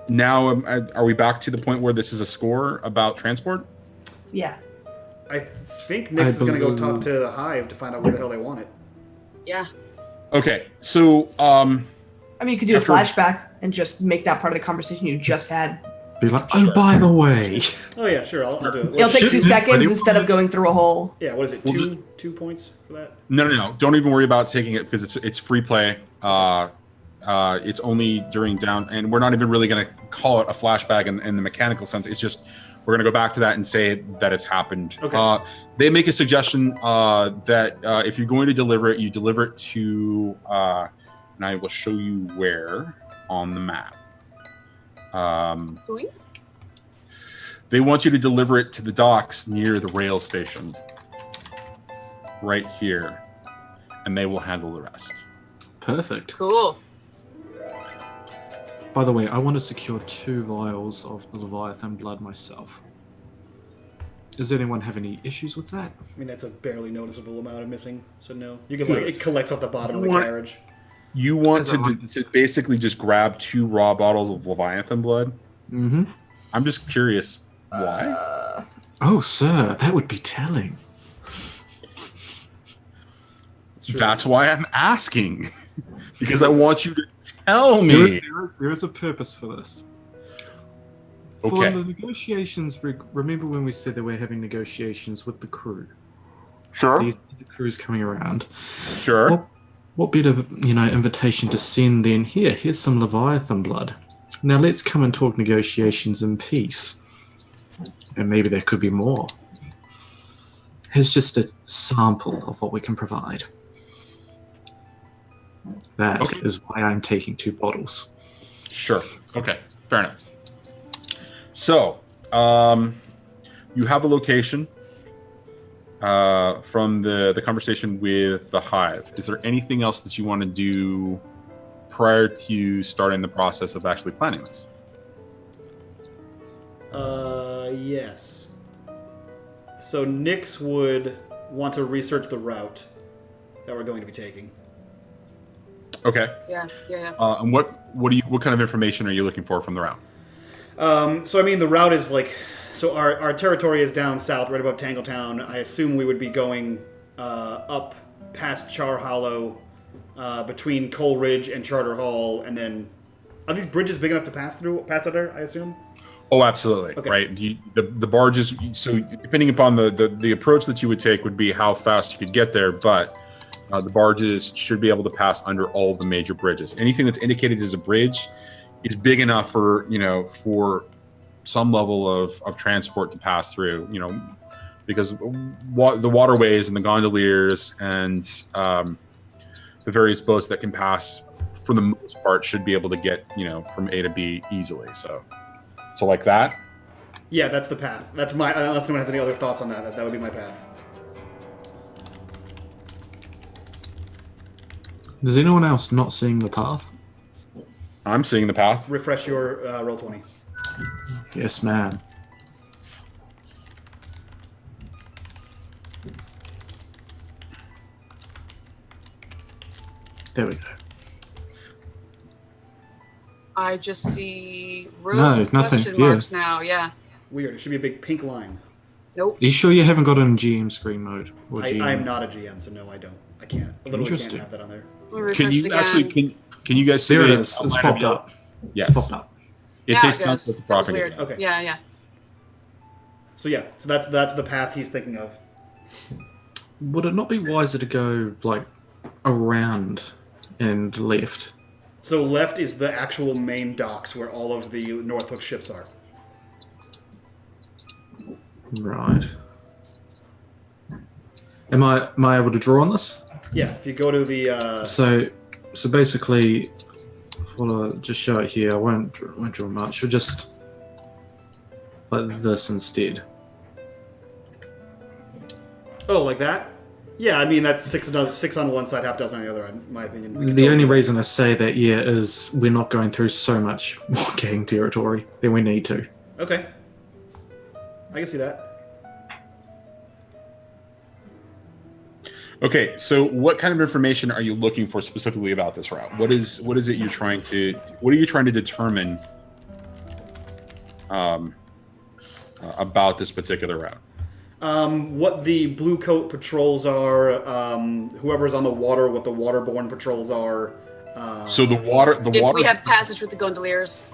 now are we back to the point where this is a score about transport? Yeah. I think Nix is going to go talk to the Hive to find out where the hell they want it. Yeah. Okay, so I mean, you could do After- a flashback and just make that part of the conversation you just had. Be like, oh, by the way. Oh yeah, sure. I'll do it. It'll take 2 shouldn't seconds anybody- instead of going through a whole. Yeah, what is it? We'll Two points for that? no. Don't even worry about taking it because it's free play. It's only during down, and we're not even really going to call it a flashback in the mechanical sense. It's just we're going to go back to that and say that it's happened. Okay. They make a suggestion that if you're going to deliver it, you deliver it to, and I will show you where on the map. Doink. They want you to deliver it to the docks near the rail station, right here, and they will handle the rest. Perfect. Cool. By the way, I want to secure 2 vials of the Leviathan blood myself. Does anyone have any issues with that? I mean, that's a barely noticeable amount of missing. So no, you can Good. it collects off the bottom of the What? carriage. You want As a to basically just grab 2 raw bottles of Leviathan blood? Mm-hmm. I'm just curious why. Oh, sir, that would be telling. It's true. That's why I'm asking. Because I want you to tell me. There is a purpose for this. Okay. For the negotiations, remember when we said that we're having negotiations with the crew? Sure. These are the crews coming around. Sure. What better, invitation to send than here's some Leviathan blood. Now let's come and talk negotiations in peace. And maybe there could be more. Here's just a sample of what we can provide. That is Okay. why I'm taking 2 bottles. Sure. Okay. Fair enough. So, you have a location from the conversation with the Hive. Is there anything else that you want to do prior to starting the process of actually planning this? Yes. So Nix would want to research the route that we're going to be taking. Okay. Yeah. And what kind of information are you looking for from the route? So I mean, the route is like, so our territory is down south, right above Tangletown. I assume we would be going up past Char Hollow, between Coal Ridge and Charter Hall, and then are these bridges big enough to pass out there? I assume. Oh, absolutely. Okay. Right. The barges. So depending upon the approach that you would take would be how fast you could get there, but the barges should be able to pass under all of the major bridges. Anything that's indicated as a bridge is big enough for some level of transport to pass through. Because the waterways and the gondoliers and the various boats that can pass, for the most part, should be able to get from A to B easily. So like that. Yeah, that's the path. That's my. Unless anyone has any other thoughts on that, that would be my path. Is anyone else not seeing the path? I'm seeing the path. Refresh your roll 20. Yes, ma'am. There we go. I just see rows No, of nothing, question marks now. Yeah. Weird. It should be a big pink line. Nope. Are you sure you haven't got it in GM screen mode? Or GM? I'm not a GM, so no, I don't. I can't. I literally can't Interesting. have that on there. Let me refresh Can it you again. actually can you guys see There it the is. It's outline of popped your- up. Yes. It's popped up. It Yeah, takes it time does. for it to That was propagate. weird. Okay. Yeah. So yeah, so that's the path he's thinking of. Would it not be wiser to go like around and left? So left is the actual main docks where all of the Northhook ships are. Right. Am I able to draw on this? Yeah, if you go to the... So basically, I'll just show it here. I won't draw much. We'll just like this instead. Oh, like that? Yeah, I mean, that's six on one side, half dozen on the other, in my opinion. The only reason I say that, yeah, is we're not going through so much more gang territory than we need to. Okay. I can see that. Okay, so what kind of information are you looking for specifically about this route? What is it you're trying to? What are you trying to determine about this particular route? What the blue coat patrols are, whoever's on the water, what the waterborne patrols are. So the water. If we have passage with the gondoliers.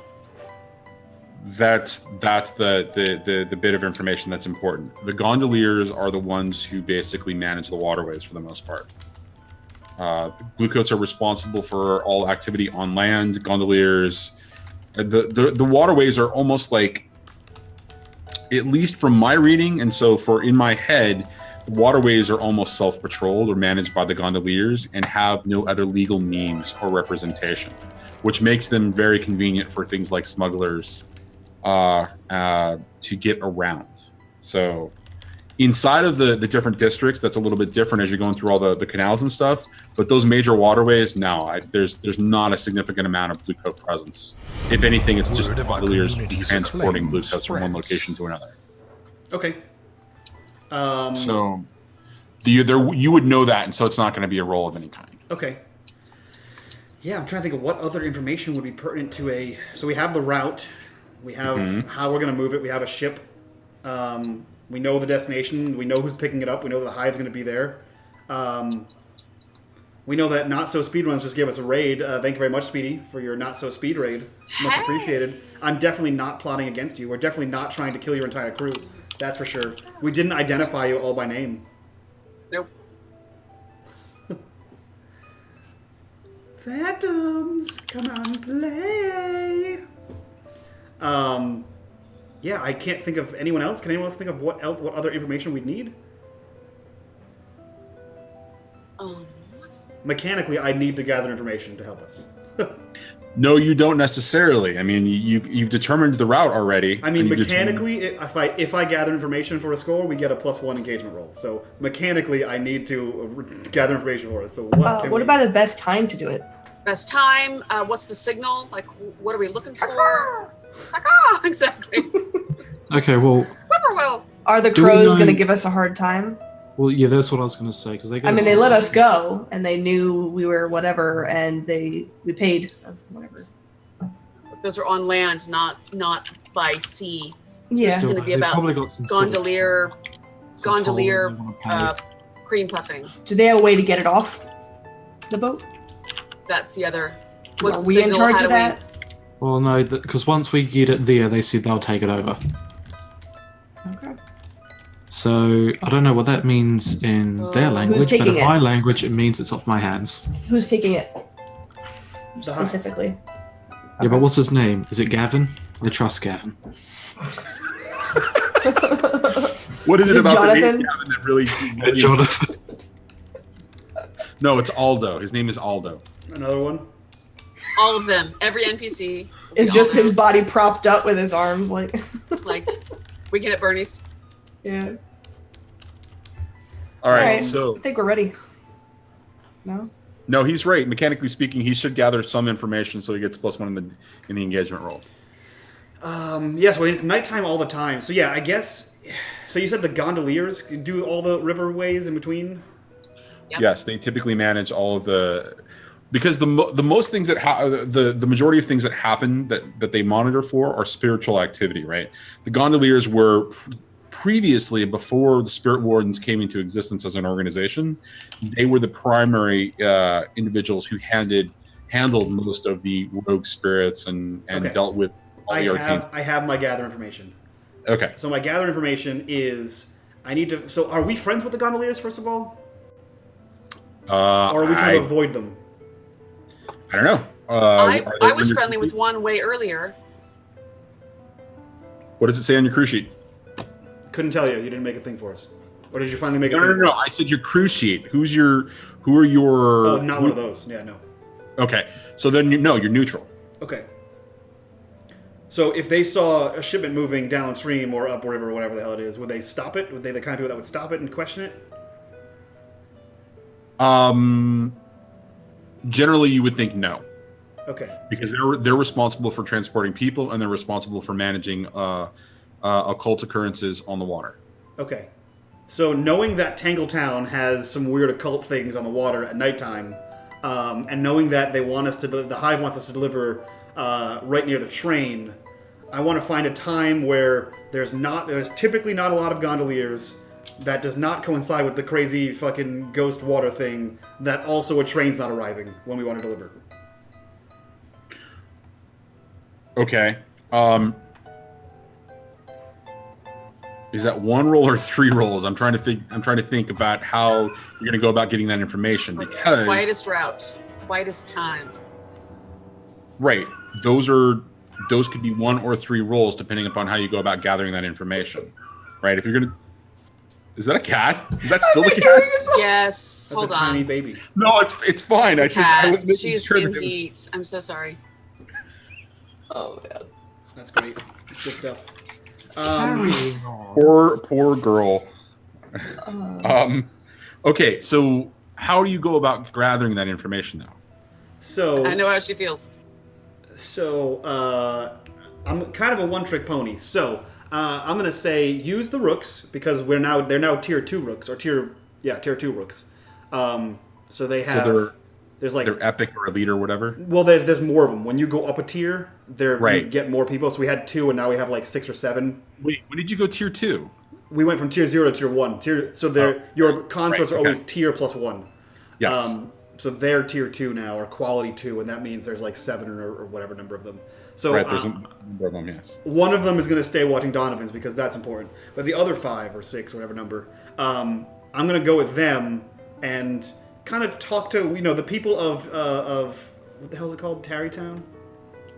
That's the bit of information that's important. The gondoliers are the ones who basically manage the waterways for the most part. Bluecoats are responsible for all activity on land. Gondoliers, the waterways are almost like, at least from my reading, and so in my head, the waterways are almost self-patrolled or managed by the gondoliers and have no other legal means or representation, which makes them very convenient for things like smugglers to get around. So inside of the different districts, that's a little bit different as you're going through all the canals and stuff, but those major waterways, there's not a significant amount of blue coat presence. If anything, it's just gondoliers transporting blue coats from one location to another. Okay. So you would know that, and so it's not going to be a role of any kind. Okay. Yeah, I'm trying to think of what other information would be pertinent to a... So we have the route. We have how we're going to move it. We have a ship. We know the destination. We know who's picking it up. We know the hive's going to be there. We know that Not So Speed Runs just gave us a raid. Thank you very much, Speedy, for your Not So Speed raid. Much appreciated. I'm definitely not plotting against you. We're definitely not trying to kill your entire crew. That's for sure. We didn't identify you all by name. Nope. Phantoms, come on, play. Yeah, I can't think of anyone else. Can anyone else think of what other information we'd need? Mechanically, I need to gather information to help us. No, you don't necessarily. I mean, you've determined the route already. I mean, mechanically, if I gather information for a score, we get a +1 engagement roll. So mechanically, I need to gather information for us. So what about the best time to do it? Best time? What's the signal? Like, what are we looking for? Exactly. Okay, well... Whippoorwill. Are the crows going to give us a hard time? Well, yeah, that's what I was going to say. Because they let us go, and they knew we were whatever, and we paid whatever. Those are on land, not by sea. Yeah. This is going to be about gondolier cream puffing. Do they have a way to get it off the boat? That's the other. Are we in charge of that? Well, no, because once we get it there, they said they'll take it over. Okay. So, I don't know what that means in their language, but in my language, it means it's off my hands. Who's taking it? Specifically. Yeah, but what's his name? Is it Gavin? I trust Gavin. What is it about Jonathan? the name Gavin that really... Jonathan. No, it's Aldo. His name is Aldo. Another one? All of them. Every NPC. It's just his body propped up with his arms, like... Like, we get it, Bernie's. Yeah. All right, so... I think we're ready. No? No, he's right. Mechanically speaking, he should gather some information so he gets +1 in the engagement roll. Yes, well, it's nighttime all the time. So yeah, I guess... So you said the gondoliers do all the riverways in between? Yep. Yes, they typically manage all of the... Because the most things that the majority of things that happen that they monitor for are spiritual activity, right? The gondoliers were previously, before the Spirit Wardens came into existence as an organization, they were the primary individuals who handled most of the rogue spirits and dealt with all the arcane. I have my gather information. Okay. So my gather information is I need to. So are we friends with the gondoliers first of all? Or are we trying to avoid them? I don't know. I was friendly with one way earlier. What does it say on your crew sheet? couldn't tell you. You didn't make a thing for us. Or did you finally make a No, thing no, no, no. for us? I said your crew sheet. Who are your... Oh, not one of those. Yeah, no. Okay. So then, you're neutral. Okay. So if they saw a shipment moving downstream or upriver or whatever the hell it is, would they stop it? Would they the kind of people that would stop it and question it? Generally, you would think no. Okay. Because they're responsible for transporting people, and they're responsible for managing occult occurrences on the water. Okay. So knowing that Tangletown has some weird occult things on the water at nighttime, and knowing that they want us to, the Hive wants us to deliver right near the train, I want to find a time where there's typically not a lot of gondoliers. That does not coincide with the crazy fucking ghost water thing. That also a train's not arriving when we want to deliver. Okay. Is that 1 roll or 3 rolls? I'm trying to think about how you're going to go about getting that information, because Quietest route, quietest time. right, those could be 1 or 3 rolls depending upon how you go about gathering that information. Right? If you're gonna, is that a cat? Is that still a cat? Yes. That's Hold a on. tiny baby. No, it's fine. I Cat. was making She's sure in that it was. heat. I'm so sorry. Oh man. That's great. Good stuff. Carrying on. Poor girl. Okay, so how do you go about gathering that information now? So I know how she feels. So I'm kind of a one-trick pony. So I'm gonna say use the rooks because they're now tier 2 rooks or tier 2 rooks. So they have They're epic or elite or whatever. well there's more of them. When you go up a tier, Right. you get more people. So we had 2 and now we have like 6 or 7. Wait, when did you go tier 2? We went from tier 0 to tier 1. Your consorts right, are always okay. tier plus 1. Yes. So they're tier 2 now, or quality 2, and that means there's like 7 or whatever number of them. So right, there's a number of them, yes. one of them is going to stay watching Donovan's because that's important. But the other 5 or 6, whatever number, I'm going to go with them and kind of talk to the people of what the hell is it called? Tarrytown?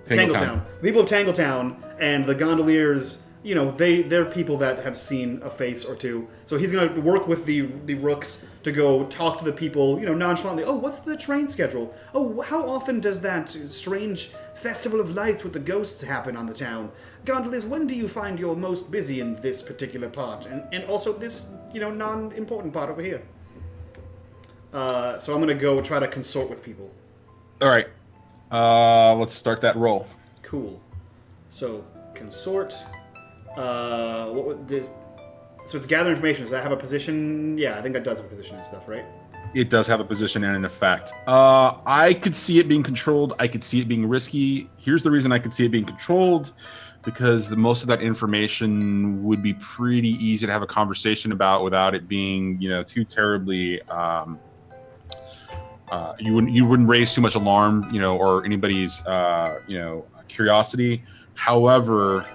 Tangletown. The people of Tangletown and the gondoliers. They're people that have seen a face or two. So he's going to work with the rooks to go talk to the people, nonchalantly. Oh, what's the train schedule? Oh, how often does that strange festival of lights with the ghosts happen on the town? Gondoliers, when do you find you're most busy in this particular part? And also this, non-important part over here. So I'm going to go try to consort with people. All right. Let's start that roll. Cool. So, consort. What would this? So it's gather information. Does that have a position? Yeah, I think that does have a position and stuff, right? It does have a position and an effect. I could see it being controlled. I could see it being risky. Here's the reason I could see it being controlled, because most of that information would be pretty easy to have a conversation about without it being, too terribly. You wouldn't raise too much alarm, or anybody's, curiosity. However,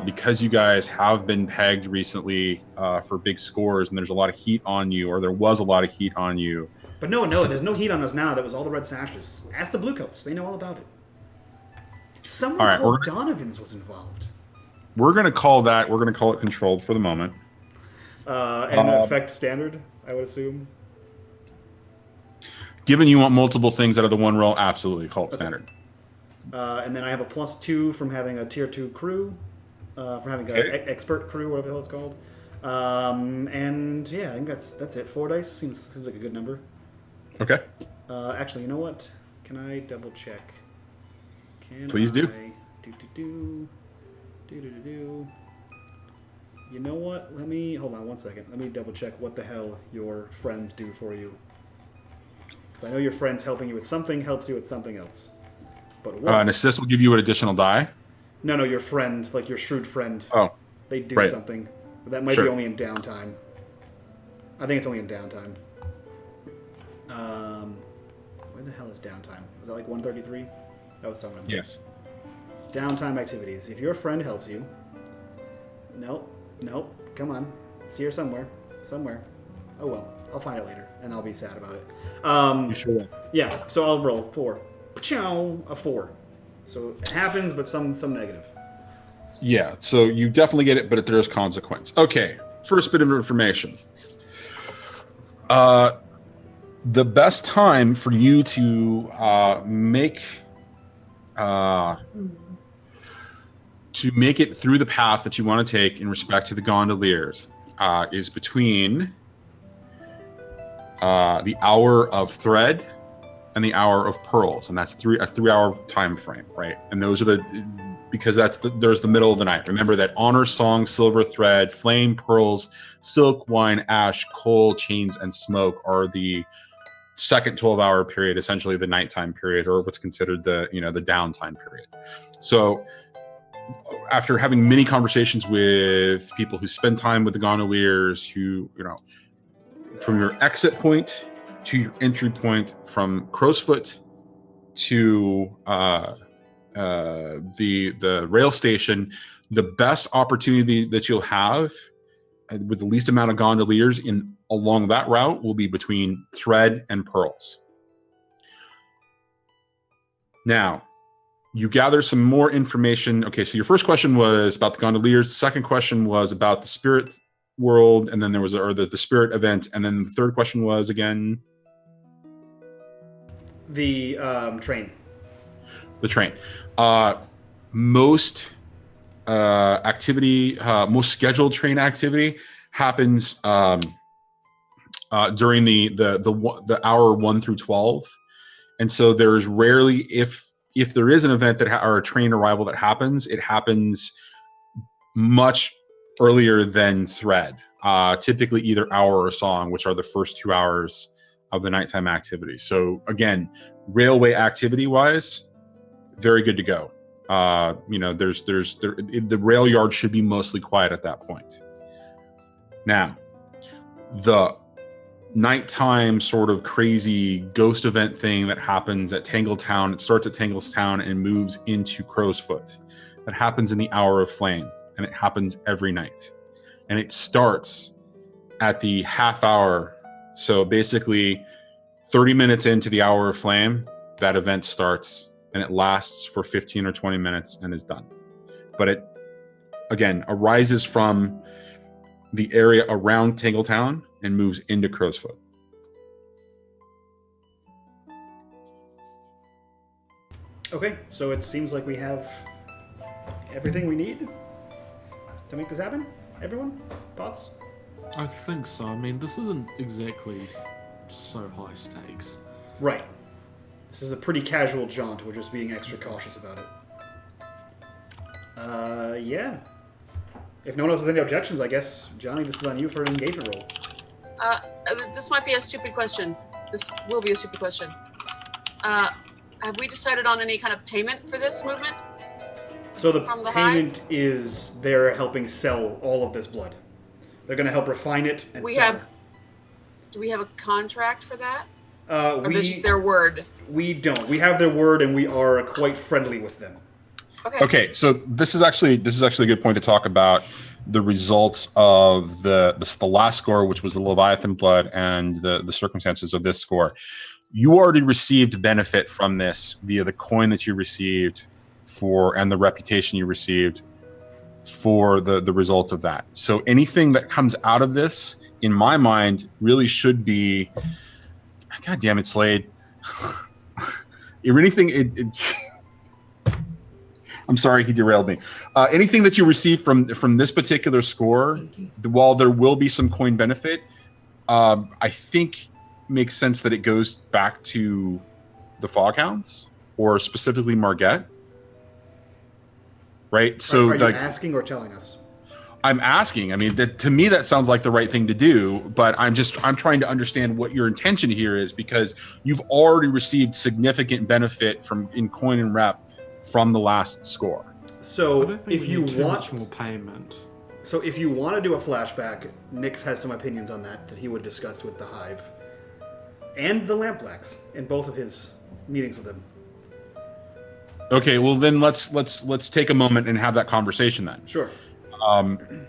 because you guys have been pegged recently for big scores, and there's a lot of heat on you, or there was a lot of heat on you. But no, there's no heat on us now. That was all the red sashes. Ask the Bluecoats; they know all about it. Someone called Donovan's was involved. We're gonna call it controlled for the moment. And effect standard, I would assume. Given you want multiple things out of the one roll, absolutely call it standard. And then I have a +2 from having a tier 2 crew, from having an expert crew, whatever the hell it's called. And yeah, I think that's it. 4 dice seems like a good number. Okay. Actually, you know what? Can I double check? Please do. You know what? Hold on 1 second. Let me double check what the hell your friends do for you. Because I know your friends helping you with something helps you with something else. But what? An assist will give you an additional die. No, your friend, like your shrewd friend. Oh. They do right. something. But that might be only in downtime. I think it's only in downtime. Where the hell is downtime? Was that like 133? That was something. Yes. Downtime activities. If your friend helps you... Nope. Come on. It's here somewhere. Oh well. I'll find it later, and I'll be sad about it. You sure will. Yeah, so I'll roll 4. A 4. So it happens, but some negative. Yeah, so you definitely get it, but there's consequence. Okay, first bit of information. The best time for you to make it through the path that you want to take in respect to the gondoliers is between the hour of thread and the hour of pearls, and that's a 3-hour time frame, right? And those are because there's the middle of the night. Remember that honor, song, silver, thread, flame, pearls, silk, wine, ash, coal, chains, and smoke are the second 12-hour period, essentially the nighttime period, or what's considered the downtime period. So after having many conversations with people who spend time with the gondoliers, who, from your exit point to your entry point, from Crowsfoot to the rail station, the best opportunity that you'll have with the least amount of gondoliers along that route will be between thread and pearls. Now, you gather some more information. Okay, so your first question was about the gondoliers. The second question was about the spirit world, and then there was the spirit event, and then the third question was again the train. The train. Most activity, most scheduled train activity happens during the hour 1 through 12, and so there's rarely, if there is an event or a train arrival that happens, it happens much earlier than thread. Typically either hour or song, which are the first 2 hours of the nighttime activity. So again, railway activity wise, very good to go. The rail yard should be mostly quiet at that point. Now, the nighttime sort of crazy ghost event thing that happens at Tangletown, it starts at Tangletown and moves into Crowsfoot. That happens in the hour of flame, and it happens every night. And it starts at the half hour. So basically 30 minutes into the hour of flame, that event starts, and it lasts for 15 or 20 minutes and is done. But it, again, arises from the area around Tangletown and moves into Crowsfoot. Okay, so it seems like we have everything we need to make this happen. Everyone? Thoughts? I think so. I mean, this isn't exactly so high stakes. Right. This is a pretty casual jaunt. We're just being extra cautious about it. Yeah. If no one else has any objections, I guess, Johnny, this is on you for an engagement roll. This might be a stupid question. This will be a stupid question. Have we decided on any kind of payment for this movement? So the From the payment is they're helping sell all of this blood. They're going to help refine it and sell it. Do we have a contract for that? Or is just their word? We don't. We have their word, and we are quite friendly with them. Okay, so this is actually a good point to talk about the results of the last score, which was the Leviathan blood, and the circumstances of this score. You already received benefit from this via the coin that you received and the reputation you received for the result of that. So anything that comes out of this, in my mind, really should be, God damn it, Slade. I'm sorry, he derailed me. Anything that you receive from this particular score, while there will be some coin benefit, I think makes sense that it goes back to the Foghounds, or specifically Margette. Right? So are you asking or telling us? I'm asking. I mean, to me, that sounds like the right thing to do, but I'm trying to understand what your intention here is, because you've already received significant benefit in coin and rep from the last score. So if you want more payment. So if you want to do a flashback, Nix has some opinions on that he would discuss with the Hive and the Lampblacks in both of his meetings with them. Okay, well then let's take a moment and have that conversation then. Sure.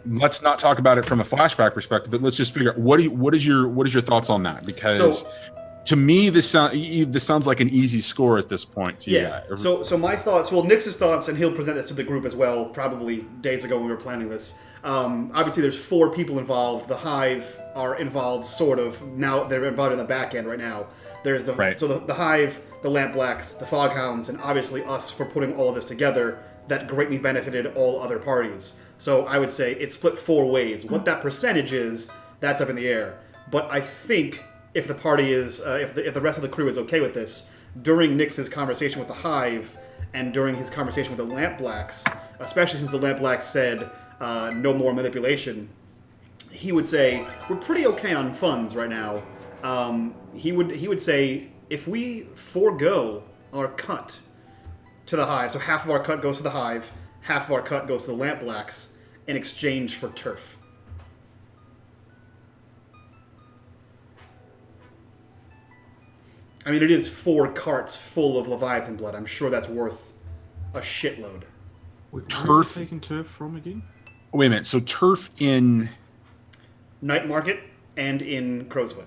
Let's not talk about it from a flashback perspective, but let's just figure out what is your thoughts on that, because to me, this sounds like an easy score at this point to you Yeah. guys. So my thoughts. Well, Nick's thoughts, and he'll present this to the group as well. Probably days ago when we were planning this. Obviously, there's 4 people involved. The Hive are involved, sort of. Now they're involved in the back end right now. There's the the Hive, the Lampblacks, the Foghounds, and obviously us for putting all of this together. That greatly benefited all other parties. So I would say it's split 4 ways. What that percentage is, that's up in the air. But I think if the party is, if the rest of the crew is okay with this, during Nix's conversation with the Hive and during his conversation with the Lampblacks, especially since the Lampblacks said no more manipulation, he would say we're pretty okay on funds right now. He would say if we forego our cut to the Hive, so half of our cut goes to the Hive, half of our cut goes to the Lampblacks in exchange for turf. I mean, it is 4 carts full of Leviathan blood. I'm sure that's worth a shitload. Where are Turf. you taking turf from again? Wait a minute. So turf in Night Market and in Crowsfoot.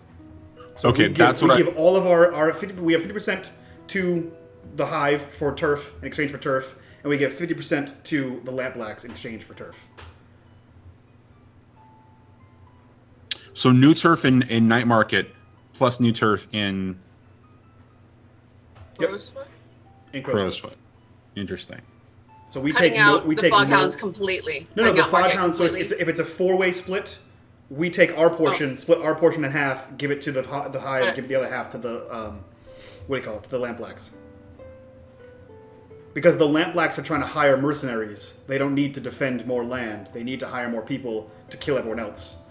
So okay, we that's give all of our 50, we have 50% to the Hive for turf in exchange for turf, and we give 50% to the Lampblacks in exchange for turf. So new turf in Night Market plus new turf in Yep. Rosewood? In Crowsfoot. Crowsfoot. Interesting. So we Cutting take out we the take Foghounds completely. No, Cutting the out Market Foghounds. So completely. if it's a 4-way split, we take our portion, split our portion in half, give it to the Hive, Right. give the other half to the what do you call it? To the Lampblacks. Because the Lampblacks are trying to hire mercenaries. They don't need to defend more land. They need to hire more people to kill everyone else.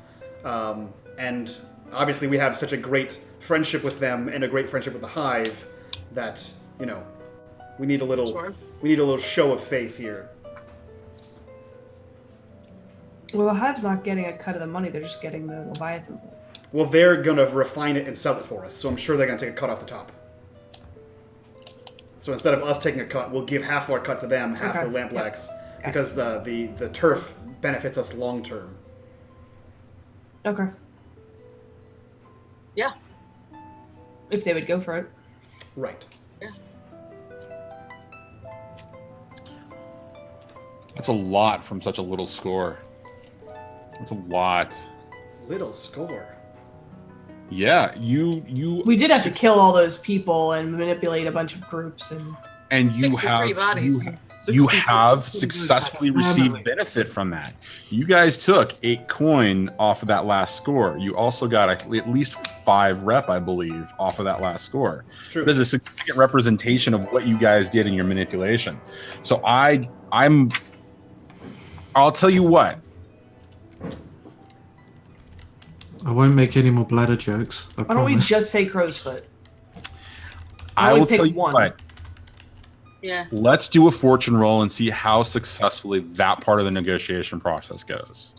And obviously we have such a great friendship with them and a great friendship with the Hive that, you know, we need a little show of faith here. Well, the Hive's not getting a cut of the money; they're just getting the Leviathan. Well, they're gonna refine it and sell it for us, so I'm sure they're gonna take a cut off the top. So instead of us taking a cut, we'll give half our cut to them, half to the Lampblacks, because the turf benefits us long term. Okay. Yeah. If they would go for it. Right. Yeah. That's a lot from such a little score. That's a lot. Little score. Yeah, you. We did have to kill all those people and manipulate a bunch of groups and you 63 have bodies. you have successfully received benefit from that. You guys took 8 coin off of that last score. You also got at least 5 rep, I believe, off of that last score. It's true. It is a significant representation of what you guys did in your manipulation. So I'll tell you what. I won't make any more bladder jokes. I Why don't we promise. just say crow's foot? I only will pick tell you one. what. Yeah. Let's do a fortune roll and see how successfully that part of the negotiation process goes.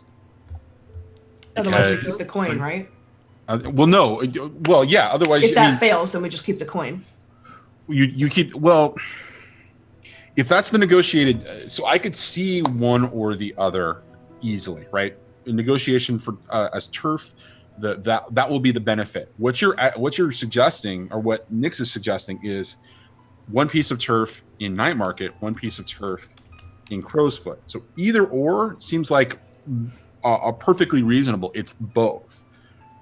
Otherwise, we Because- keep the coin, right? Well, no. Well, yeah. Otherwise, If that fails, then we just keep the coin. you keep. Well, if that's the negotiated, so I could see one or the other easily, right? A negotiation for as turf, that will be the benefit. What you're suggesting, or what Nix is suggesting, is one piece of turf in Night Market, one piece of turf in Crow's Foot. So either or seems like a perfectly reasonable. It's both,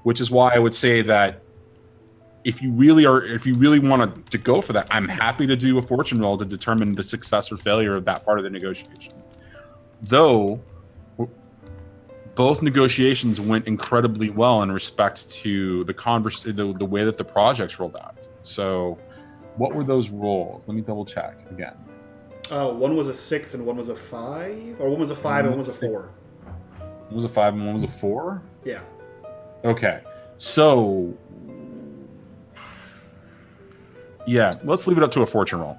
which is why I would say that if you really want to go for that, I'm happy to do a fortune roll to determine the success or failure of that part of the negotiation. Though both negotiations went incredibly well in respect to the way that the projects rolled out. So what were those rolls? Let me double check again. One was a 6 and one was a 5, or one was a 5 and one was a 4. One was a 5 and one was a 4? Yeah. Okay. So yeah, let's leave it up to a fortune roll.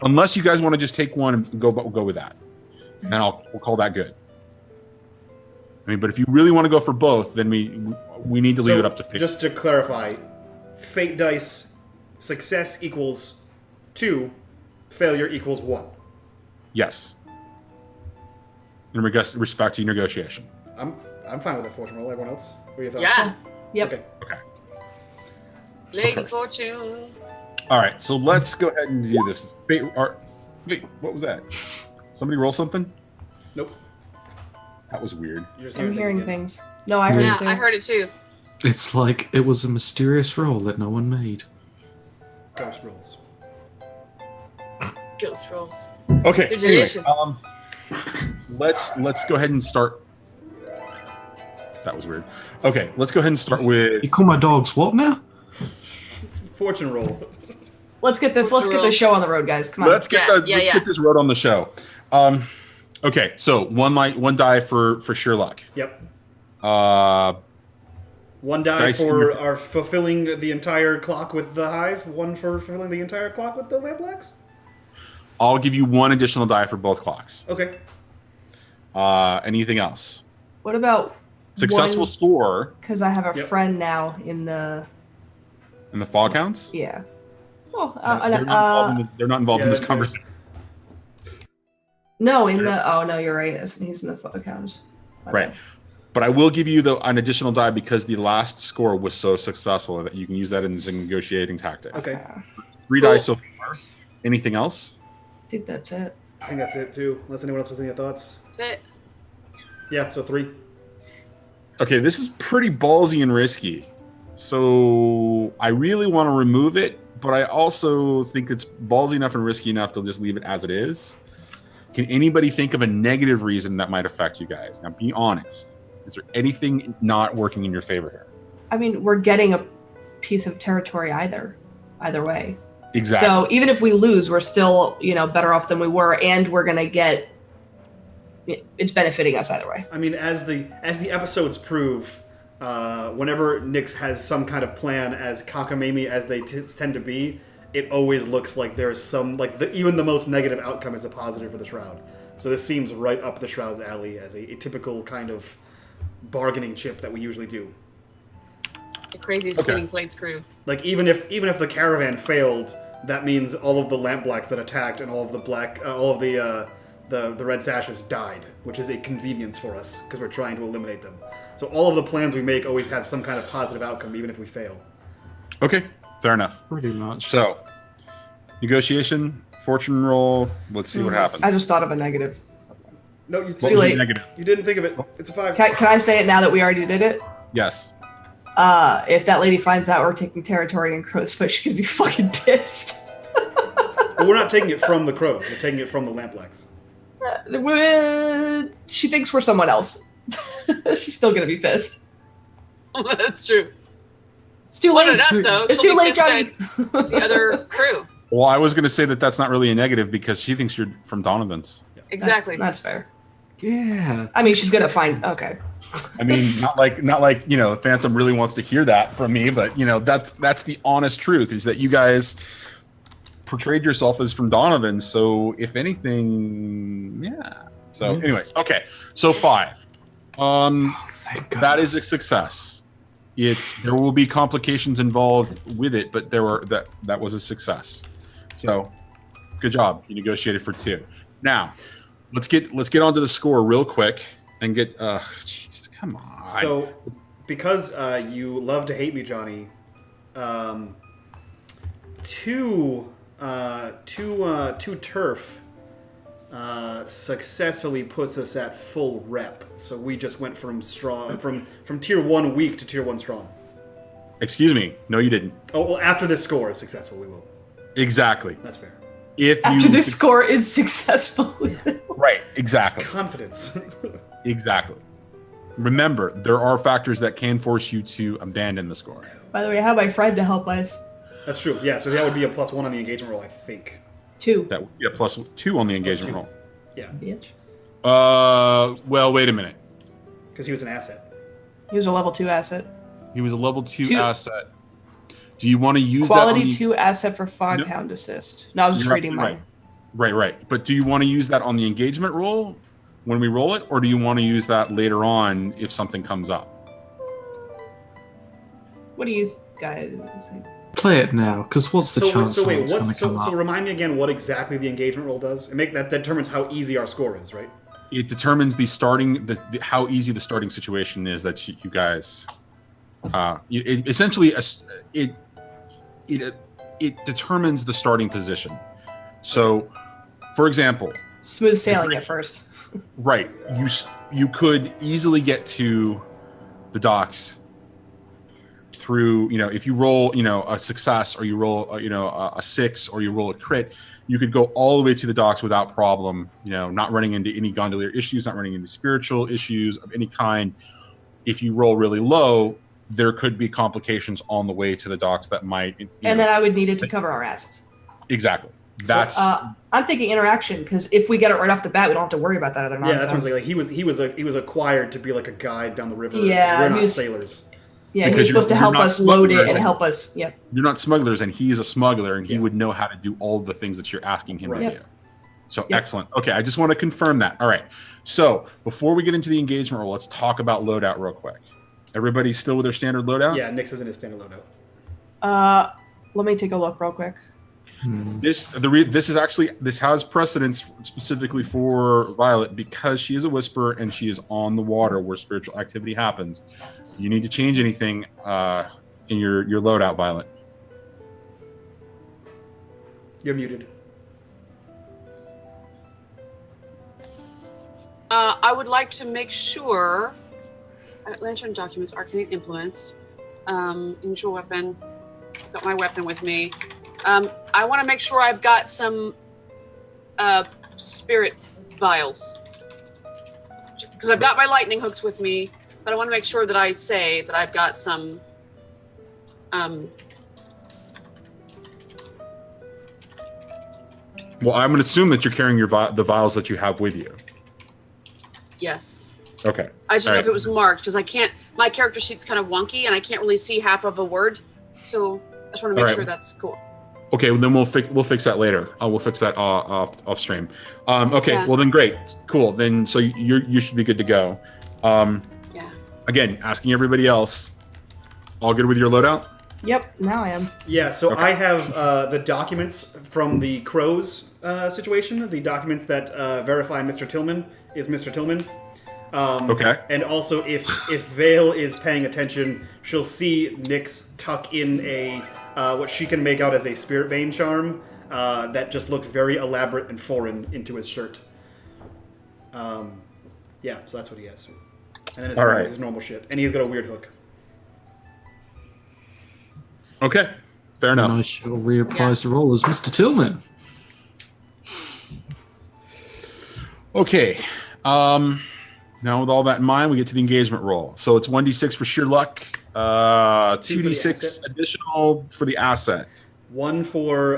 Unless you guys want to just take one and go with that. Then we'll call that good. I mean, but if you really want to go for both, then we need to leave it up to fate. Just to clarify, fate dice, success equals 2, failure equals 1. Yes. In respect to your negotiation. I'm fine with that fortune roll. Everyone else? What are your thoughts? Yeah. Yep. Okay. Okay. Lady first. Fortune. All right, so let's go ahead and do this. Wait, what was that? Somebody roll something? Nope. That was weird. You're just I'm hearing again. things. No, I heard Yeah, it too. I heard it too. It's like it was a mysterious roll that no one made. Ghost rolls. Ghost rolls. Okay. They're Anyways, delicious. let's go ahead and start. That was weird. Okay, let's go ahead and start with. You call my dogs what now? Fortune roll. Let's get this show on the road, guys. Come on. Let's get get this road on the show. Okay, so one die for Sherlock. Yep. One One die dice for in our fulfilling the entire clock with the hive. One for fulfilling the entire clock with the lampblax. I'll give you one additional die for both clocks. Okay. Anything else? What about Successful score Because I have a Yep. friend now in the in the fog hounds. yeah. Oh, They're not involved in this Yeah, conversation. no, in the no, you're right. He's in the accounts. Right. But I will give you an additional die because the last score was so successful that you can use that as a negotiating tactic. Okay. I 3 Cool. dice so far. Anything else? think that's it. I think that's it too. Unless anyone else has any thoughts. That's it. Yeah. So 3. Okay, this is pretty ballsy and risky. So I really want to remove it, but I also think it's ballsy enough and risky enough to just leave it as it is. Can anybody think of a negative reason that might affect you guys? Now, be honest. Is there anything not working in your favor here? I mean, we're getting a piece of territory either way. Exactly. So even if we lose, we're still, better off than we were, and we're gonna get. It's benefiting us either way. I mean, as the episodes prove, whenever Nyx has some kind of plan, as cockamamie as they tend to be, it always looks like there's some even the most negative outcome is a positive for the Shroud. So this seems right up the Shroud's alley as a typical kind of bargaining chip that we usually do. The crazy spinning plates crew. Like even if the caravan failed, that means all of the lampblacks that attacked and all of the red sashes died, which is a convenience for us because we're trying to eliminate them. So all of the plans we make always have some kind of positive outcome, even if we fail. Okay, fair enough. Pretty much. So, negotiation, fortune roll. Let's see what happens. I just thought of a negative. No, you, What too was late. your negative? you didn't think of it. It's a 5. Can I say it now that we already did it? Yes. If that lady finds out we're taking territory in Crowsfoot, she's gonna be fucking pissed. But we're not taking it from the crows. We're taking it from the lampblacks. She thinks we're someone else. She's still gonna be pissed. That's true. It's too Well, late. not us, though. It's She'll too be late, pissed Johnny. at The other crew. Well, I was going to say that that's not really a negative because she thinks you're from Donovan's. Exactly. That's fair. Yeah. I mean, she's gonna find. Okay. I mean, not like Phantom really wants to hear that from me, but that's the honest truth is that you guys portrayed yourself as from Donovan. So if anything, yeah. So, anyways, okay. So 5. Thank God. That is a success. There will be complications involved with it, but that was a success. So, good job. You negotiated for 2. Now, let's get onto the score real quick and get. Jesus, come on. So, because you love to hate me, Johnny, two turf successfully puts us at full rep. So we just went from tier 1 weak to tier 1 strong. Excuse me. No, you didn't. Oh, well, after this score is successful, we will. Exactly. That's fair. After this score is successful. Right. Exactly. Confidence. Exactly. Remember, there are factors that can force you to abandon the score. By the way, I have my friend to help us. That's true. Yeah, so that would be a +1 on the engagement roll, I think. 2. That would be a +2 on the engagement +2. roll. Yeah, Bitch. Well, wait a minute. because he was an asset. He was a level 2 asset. He was a level 2 Two. asset. Do you want to use Quality that on 2 asset for Foghound assist. No, I was just You're reading mine. Right. But do you want to use that on the engagement roll when we roll it, or do you want to use that later on if something comes up? What do you guys think? Play it now, because what's the chance that it's going to come So up? remind me again what exactly the engagement roll does. That determines how easy our score is, right? It determines how easy the starting situation is that you guys. it determines the starting position. So, for example, Smooth sailing at first. right, you could easily get to the docks through, if you roll, a success, or you roll, a 6, or you roll a crit, you could go all the way to the docks without problem, not running into any gondolier issues, not running into spiritual issues of any kind. If you roll really low, there could be complications on the way to the docks that might, and then I would need it to cover our asses. Exactly. That's. I'm thinking interaction, because if we get it right off the bat, we don't have to worry about that other nonsense. Yeah, that's what I'm saying. Like he was acquired to be like a guide down the river. Yeah, we're not sailors. Yeah, he's supposed to help us load it and help us. Yep. You're not smugglers, and he's a smuggler, and he would know how to do all the things that you're asking him to do. So excellent. Okay, I just want to confirm that. All right. So before we get into the engagement roll, let's talk about loadout real quick. Everybody still with their standard loadout? Yeah, Nick's is in his standard loadout. Let me take a look real quick. This has precedence specifically for Violet because she is a whisperer and she is on the water where spiritual activity happens. Do you need to change anything in your loadout, Violet? You're muted. I would like to make sure. Lantern documents, arcane influence, unusual weapon. Got my weapon with me. I want to make sure I've got some spirit vials, because I've got my lightning hooks with me, but I want to make sure that I say that I've got some. Well, I'm going to assume that you're carrying the vials that you have with you. Yes. Okay. I just know if it was marked, because I can't. My character sheet's kind of wonky, and I can't really see half of a word, so I just want to make sure that's cool. Okay, well, then we'll fix that later. We'll fix that off stream. Okay, well then great, cool. Then so you should be good to go. Again, asking everybody else, all good with your loadout? Yep, now I am. Yeah, so I have the documents from the Crows situation, the documents that verify Mr. Tillman is Mr. Tillman. Okay. And also, if Vale is paying attention, she'll see Nyx tuck in a what she can make out as a spirit vein charm that just looks very elaborate and foreign into his shirt. Yeah, so that's what he has. And then his normal shit. And he's got a weird hook. Okay, fair enough. And I shall reapprise the role as Mr. Tillman. Okay. Now, with all that in mind, we get to the engagement roll. So it's 1d6 for sheer luck, 2d6 additional for the asset. 1 for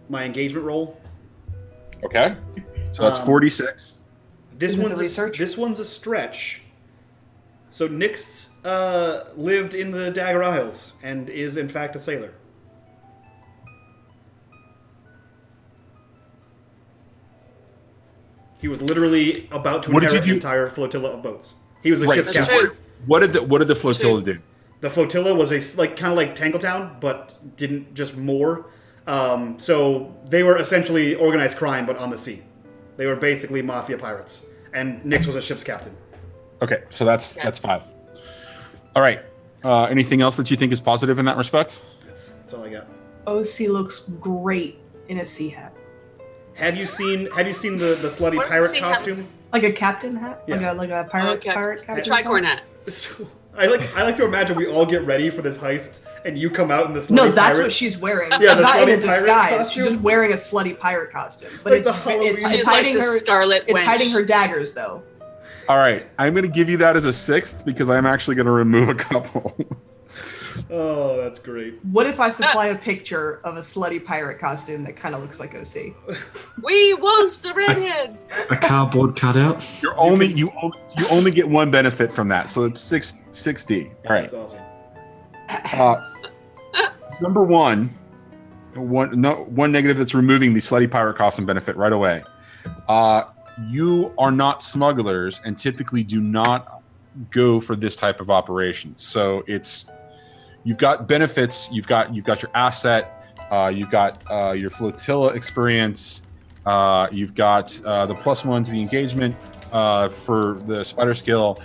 my engagement roll. Okay. So that's 46. This one's a stretch. So Nyx lived in the Dagger Isles and is in fact a sailor. He was literally about to inherit an entire flotilla of boats. He was a ship's captain. What did the flotilla do? The flotilla was kind of like Tangletown, but didn't just moor. So they were essentially organized crime, but on the sea. They were basically mafia pirates, and Nyx was a ship's captain. Okay, so that's 5. All right. Anything else that you think is positive in that respect? That's all I got. OC looks great in a sea hat. Have you seen the slutty pirate costume? Like a captain hat? Yeah. Like a pirate captain? Tricorn hat. So, I like to imagine we all get ready for this heist, and you come out in the slutty No, that's pirate. what she's wearing. Yeah, she's not in a slutty pirate disguise. costume? She's just wearing a slutty pirate costume. But Like it's She's hiding like the her Scarlet It's Wench. hiding her daggers, though. All right. I'm going to give you that as a 6th because I'm actually going to remove a couple. Oh, that's great. What if I supply a picture of a slutty pirate costume that kind of looks like OC? We want the redhead. A cardboard cutout. You only get one benefit from that, so it's 60. All right. That's awesome. Number one negative that's removing the slutty pirate costume benefit right away. You are not smugglers and typically do not go for this type of operation. So you've got benefits. You've got your asset. You've got your flotilla experience. You've got the +1 to the engagement for the spider skill.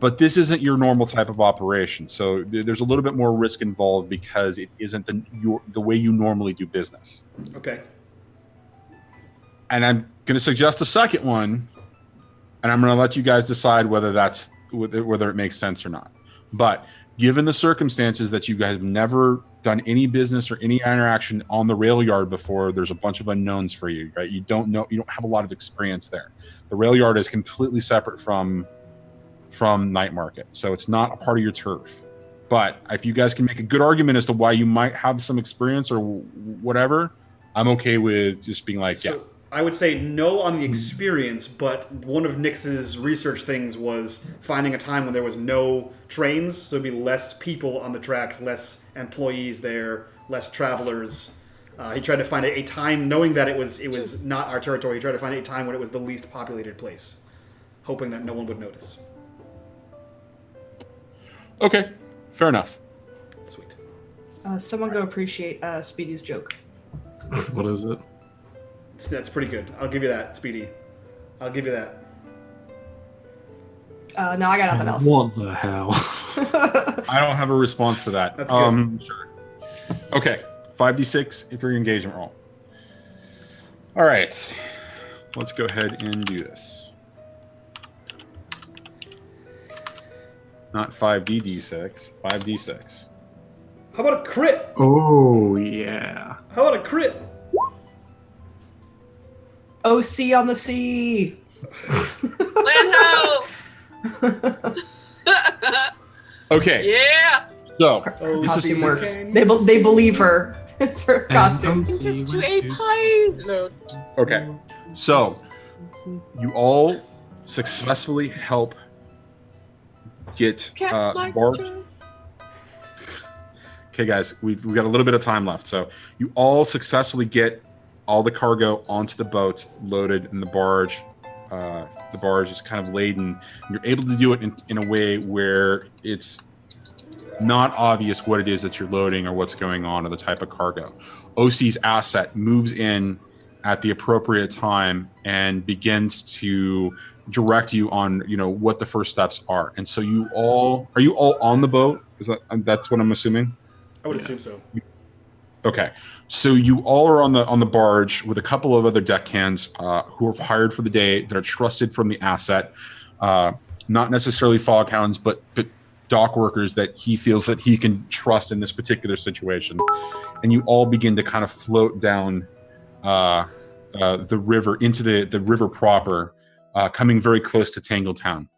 But this isn't your normal type of operation, so there's a little bit more risk involved because it isn't the way you normally do business. Okay. And I'm going to suggest a second one, and I'm going to let you guys decide whether it makes sense or not. But given the circumstances that you guys have never done any business or any interaction on the rail yard before, there's a bunch of unknowns for you, right? You don't have a lot of experience there. The rail yard is completely separate from night market, so it's not a part of your turf. But if you guys can make a good argument as to why you might have some experience or whatever, I'm okay with just being like, so I would say no on the experience, but one of Nix's research things was finding a time when there was no trains, so it'd be less people on the tracks, less employees there, less travelers. He tried to find a time, knowing that it was not our territory. He tried to find a time when it was the least populated place, hoping that no one would notice. okay, fair enough. Sweet. Someone go appreciate Speedy's joke. What is it? That's pretty good. I'll give you that, Speedy. I'll give you that. No, I got nothing else. What the hell? I don't have a response to that. That's good. Sure. Okay, 5d6 for your engagement roll. All right, let's go ahead and do this. Not 5d6, 5d6. How about a crit? Oh, yeah. How about a crit? OC on the sea. Land ho! Okay, Yeah! so Oh, This is- Costume works. can They you believe her. It's her costume. Just to a pilot. okay, so you all successfully help get Cat like barge. Joe. Okay, guys, we've got a little bit of time left, so you all successfully get all the cargo onto the boat, loaded in the barge. The barge is kind of laden. You're able to do it in a way where it's not obvious what it is that you're loading or what's going on or the type of cargo. OC's asset moves in at the appropriate time and begins to direct you on, what the first steps are. And so are you all on the boat? That's what I'm assuming? I would assume so. Okay, so you all are on the barge with a couple of other deckhands who are hired for the day, that are trusted from the asset, not necessarily foghounds, but dock workers that he feels that he can trust in this particular situation. And you all begin to kind of float down the river into the river proper, coming very close to Tangletown.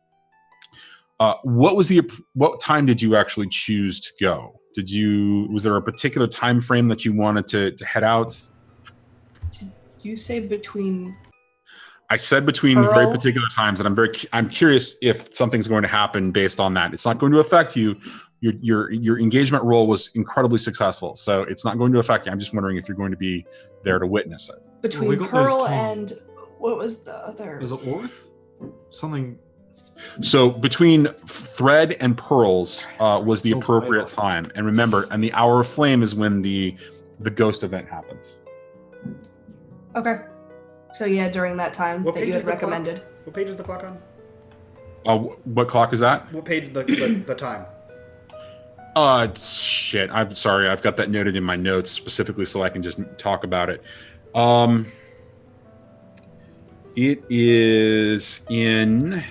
What time did you actually choose to go? Was there a particular time frame that you wanted to head out? Did you say between? I said between Pearl? very particular times, and I'm curious if something's going to happen based on that. It's not going to affect you. Your engagement roll was incredibly successful, so it's not going to affect you. I'm just wondering if you're going to be there to witness it. Between we got Pearl those and what was the other? Is it Orth? Something. So between thread and pearls was the appropriate time. And remember, and the hour of flame is when the ghost event happens. Okay. So yeah, during that time What that page you is had the recommended. clock? What page is the clock on? What clock is that? What page the time? Shit. I'm sorry. I've got that noted in my notes specifically so I can just talk about it. It is in.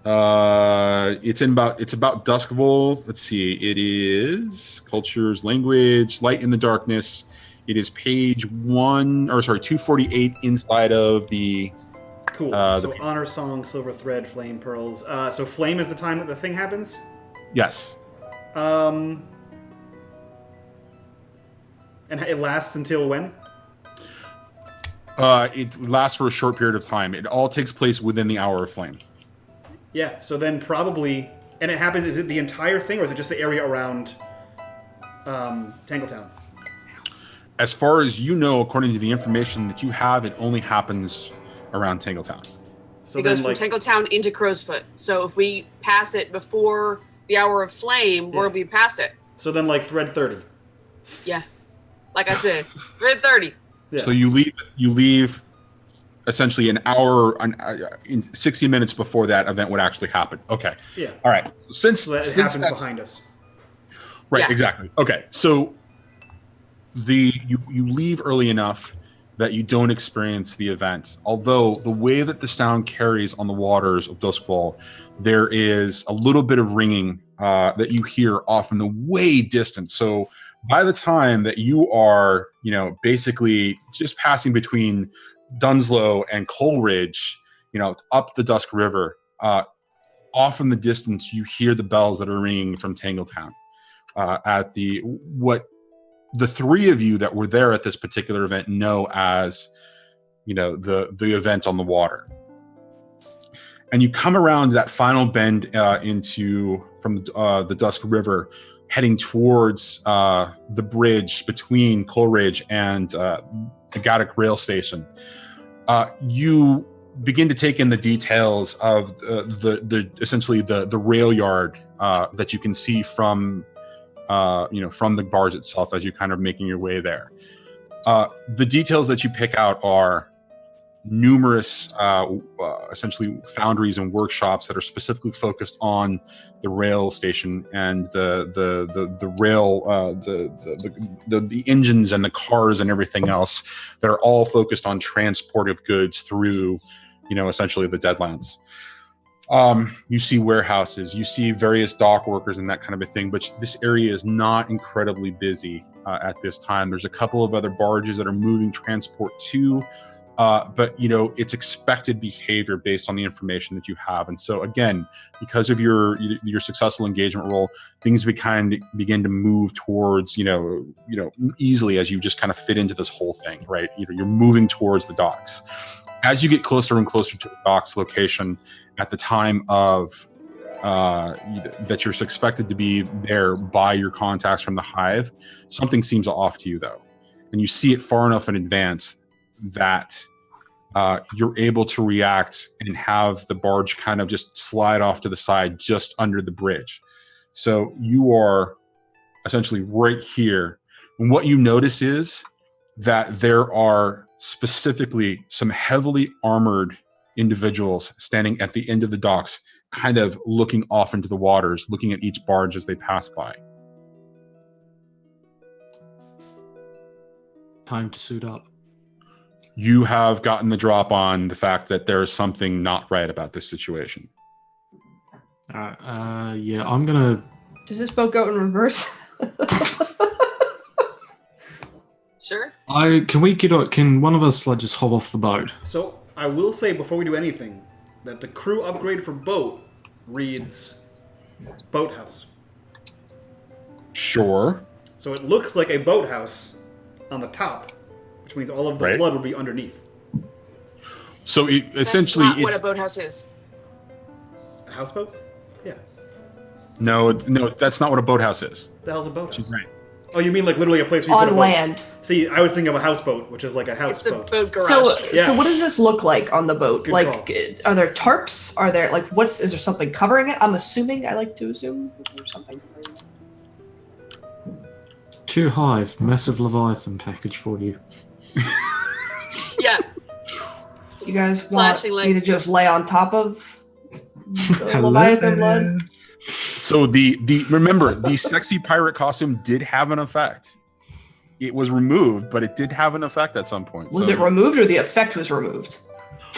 It's about Duskville. Let's see. It is cultures, language, light in the darkness. It is page 248 inside of the. Cool. So honor song, silver thread, flame, pearls. So flame is the time that the thing happens. Yes. And it lasts until when? It lasts for a short period of time. It all takes place within the hour of flame. Yeah. So then probably, and it happens. Is it the entire thing, or is it just the area around Tangletown? As far as you know, according to the information that you have, it only happens around Tangletown. So It then, goes from Tangletown into Crowsfoot. So if we pass it before the hour of flame, we'll be past it. So then, like thread 30. Yeah. Like I said, thread 30. Yeah. So you leave essentially an hour, in 60 minutes before that event would actually happen. Okay. Yeah. All right. Since It since happens that's behind us. right, Yeah. exactly. Okay, so you leave early enough that you don't experience the event. Although the way that the sound carries on the waters of Duskfall, there is a little bit of ringing that you hear off in the way distance. So by the time that you are, basically just passing between Dunslow and Coleridge, up the Dusk River, off in the distance, you hear the bells that are ringing from Tangletown. At the three of you that were there at this particular event know as, the event on the water. And you come around that final bend from the Dusk River, heading towards the bridge between Coleridge and the Gaddock rail station. You begin to take in the details of essentially the rail yard that you can see from the barge itself as you're kind of making your way there. The details that you pick out are numerous, essentially foundries and workshops that are specifically focused on the rail station and the rail, the engines and the cars and everything else that are all focused on transport of goods through, essentially the Deadlands. You see warehouses, you see various dock workers and that kind of a thing, but this area is not incredibly busy at this time. There's a couple of other barges that are moving transport too, but it's expected behavior based on the information that you have. And so again, because of your successful engagement role, things begin to move towards easily as you just kind of fit into this whole thing, right? You're moving towards the docks. As you get closer and closer to the docks location, at the time of that you're expected to be there by your contacts from the hive, something seems off to you though, and you see it far enough in advance that you're able to react and have the barge kind of just slide off to the side just under the bridge. So you are essentially right here, and what you notice is that there are specifically some heavily armored individuals standing at the end of the docks, kind of looking off into the waters, looking at each barge as they pass by. Time to suit up. You have gotten the drop on the fact that there is something not right about this situation. Yeah, I'm gonna... Does this boat go in reverse? Sure. Can one of us just hop off the boat? So I will say before we do anything that the crew upgrade for boat reads boathouse. Sure. So it looks like a boathouse on the top, which means all of the blood will be underneath. So essentially, That's not what a boathouse is. A houseboat? Yeah. No, that's not what a boathouse is. The hell's a boathouse? She's right. Oh, you mean like literally a place where you put a On boat? land. See, I was thinking of a houseboat, which is like a It's the houseboat. boat garage. So what does this look like on the boat? Good Like, are there tarps? Are there is there something covering it? I'm assuming. I like to assume there's something covering it. To Hive, massive Leviathan package for you. Yeah. You guys want Flashing me to lights. just lay on top of the Hello Leviathan there. blood? So remember, the sexy pirate costume did have an effect. It was removed, but it did have an effect at some point. Was So- it removed or the effect was removed?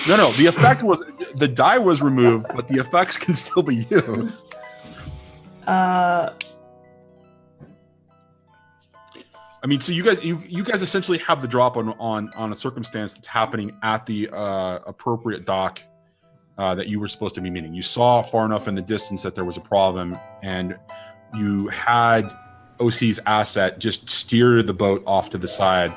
No. The effect was the dye was removed, but the effects can still be used. Uh, I mean, so you guys essentially have the drop on a circumstance that's happening at the appropriate dock that you were supposed to be meeting. You saw far enough in the distance that there was a problem, and you had OC's asset just steer the boat off to the side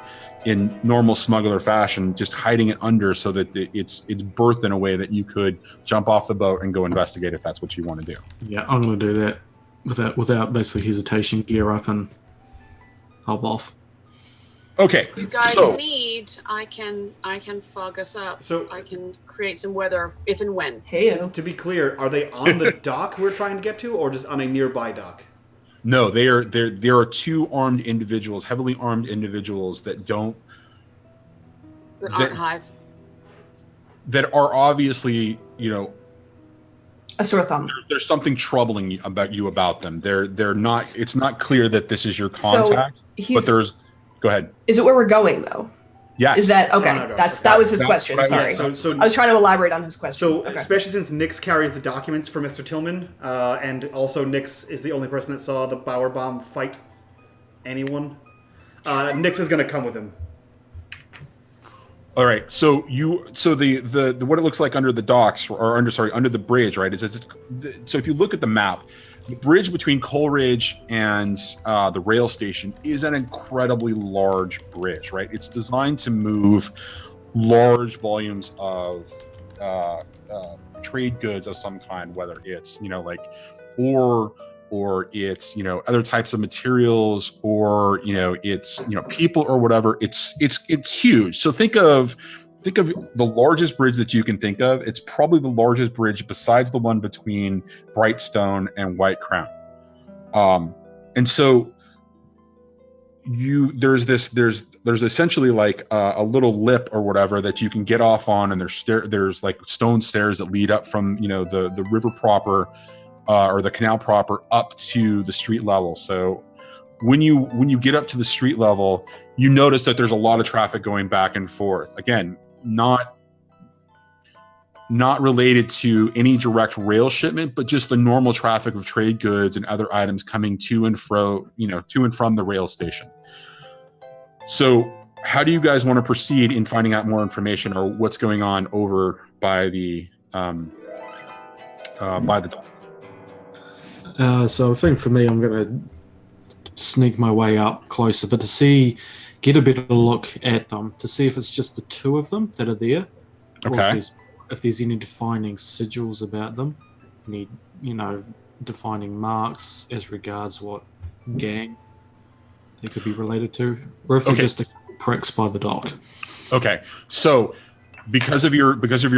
in normal smuggler fashion, just hiding it under so that it's berthed in a way that you could jump off the boat and go investigate if that's what you want to do. Yeah, I'm gonna do that without basically hesitation. Gear up and hop off. Okay, You guys so need. I can fog us up. So- I can create some weather if and when. heyo. To be clear, are they on the dock we're trying to get to, or just on a nearby dock? no, there are two armed individuals, heavily armed individuals that don't. That That- aren't hive. that are obviously, A sore thumb. there's something troubling you about them. They're not. It's not clear that this is your contact. But there's. Go ahead. Is it where we're going though? Yes. Is that okay? No. That was his question. Sorry. So I was trying to elaborate on his question. So, Okay. especially since Nix carries the documents for Mr. Tillman, and also Nix is the only person that saw the Bauer bomb fight anyone, Nix is going to come with him. All right. So the what it looks like under the docks or under the bridge, right? So if you look at the map, the bridge between Coleridge and the rail station is an incredibly large bridge, right? It's designed to move large volumes of trade goods of some kind, whether it's like ore or it's other types of materials or it's people or whatever. It's huge. So think of the largest bridge that you can think of. It's probably the largest bridge besides the one between Brightstone and White Crown. And so there's essentially like a little lip or whatever that you can get off on, and there's like stone stairs that lead up from the river proper or the canal proper up to the street level. So when you get up to the street level, you notice that there's a lot of traffic going back and forth. Again, not related to any direct rail shipment, but just the normal traffic of trade goods and other items coming to and from the rail station. So how do you guys want to proceed in finding out more information or what's going on over by the dock? So I think for me, I'm going to sneak my way up closer, but get a better look at them to see if it's just the two of them that are there. Okay. Or if there's any defining sigils about them, any defining marks as regards what gang they could be related to, or if they're just pricks by the dock. Okay, so because of your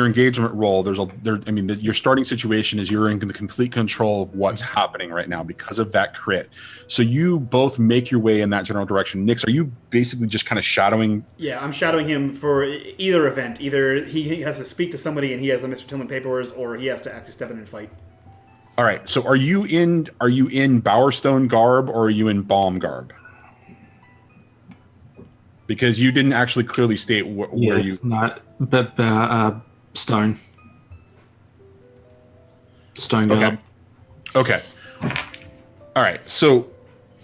engagement role, your starting situation is you're in complete control of what's happening right now because of that crit. So you both make your way in that general direction. Nix, are you basically just kind of shadowing? Yeah, I'm shadowing him for either event. Either he has to speak to somebody and he has the Mr. Tillman papers, or he has to actually step in and fight. All right. So are you in Bowerstone garb or are you in Balm garb? Because you didn't actually clearly state where you. Not, but stone garb. Okay. All right. So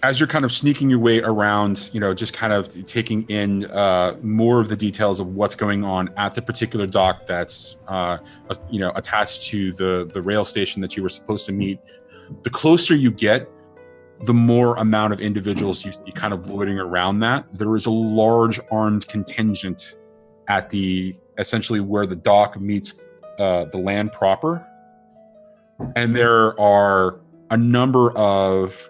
as you're kind of sneaking your way around, just kind of taking in more of the details of what's going on at the particular dock that's attached to the rail station that you were supposed to meet, the closer you get, the more amount of individuals you see kind of loitering around that. There is a large armed contingent at essentially where the dock meets the land proper. And there are a number of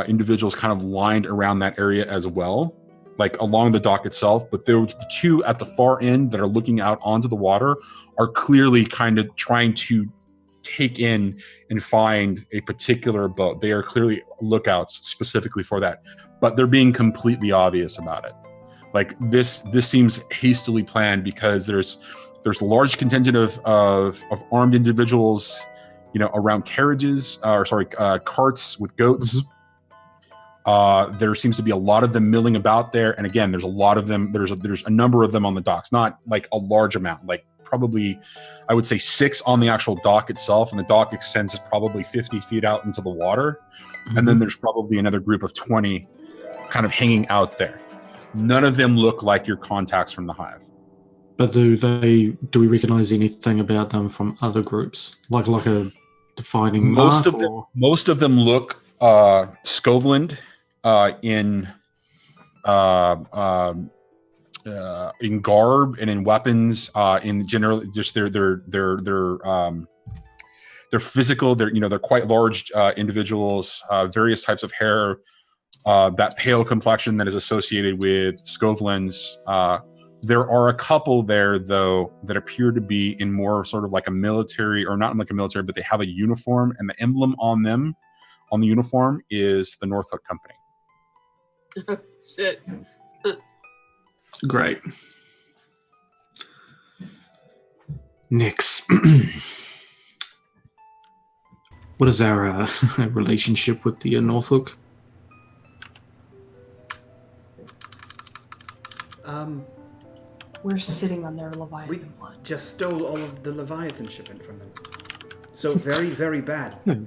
individuals kind of lined around that area as well, like along the dock itself. But the two at the far end that are looking out onto the water are clearly kind of trying to take in and find a particular boat. They are clearly lookouts specifically for that, but they're being completely obvious about it. Like this seems hastily planned because there's a large contingent of armed individuals, around carriages carts with goats. Mm-hmm. There seems to be a lot of them milling about there, and again, there's a lot of them. There's a number of them on the docks, not like a large amount, like probably, I would say 6 on the actual dock itself, and the dock extends probably 50 feet out into the water. Mm-hmm. And then there's probably another group of 20 kind of hanging out there. None of them look like your contacts from the Hive. But do we recognize anything about them from other groups, like a defining most mark? Most of them look Scoveland in garb and in weapons, in general, just their physical. They're quite large individuals, various types of hair, that pale complexion that is associated with Scoveland's. There are a couple there though that appear to be in more sort of like a military, or not like a military, but they have a uniform, and the emblem on the uniform is the Norfolk Company. Shit. Great. Nix. What is our relationship with the Northhook? We're sitting on their We Leviathan blood. just stole all of the Leviathan shipment from them. So very, very bad. No.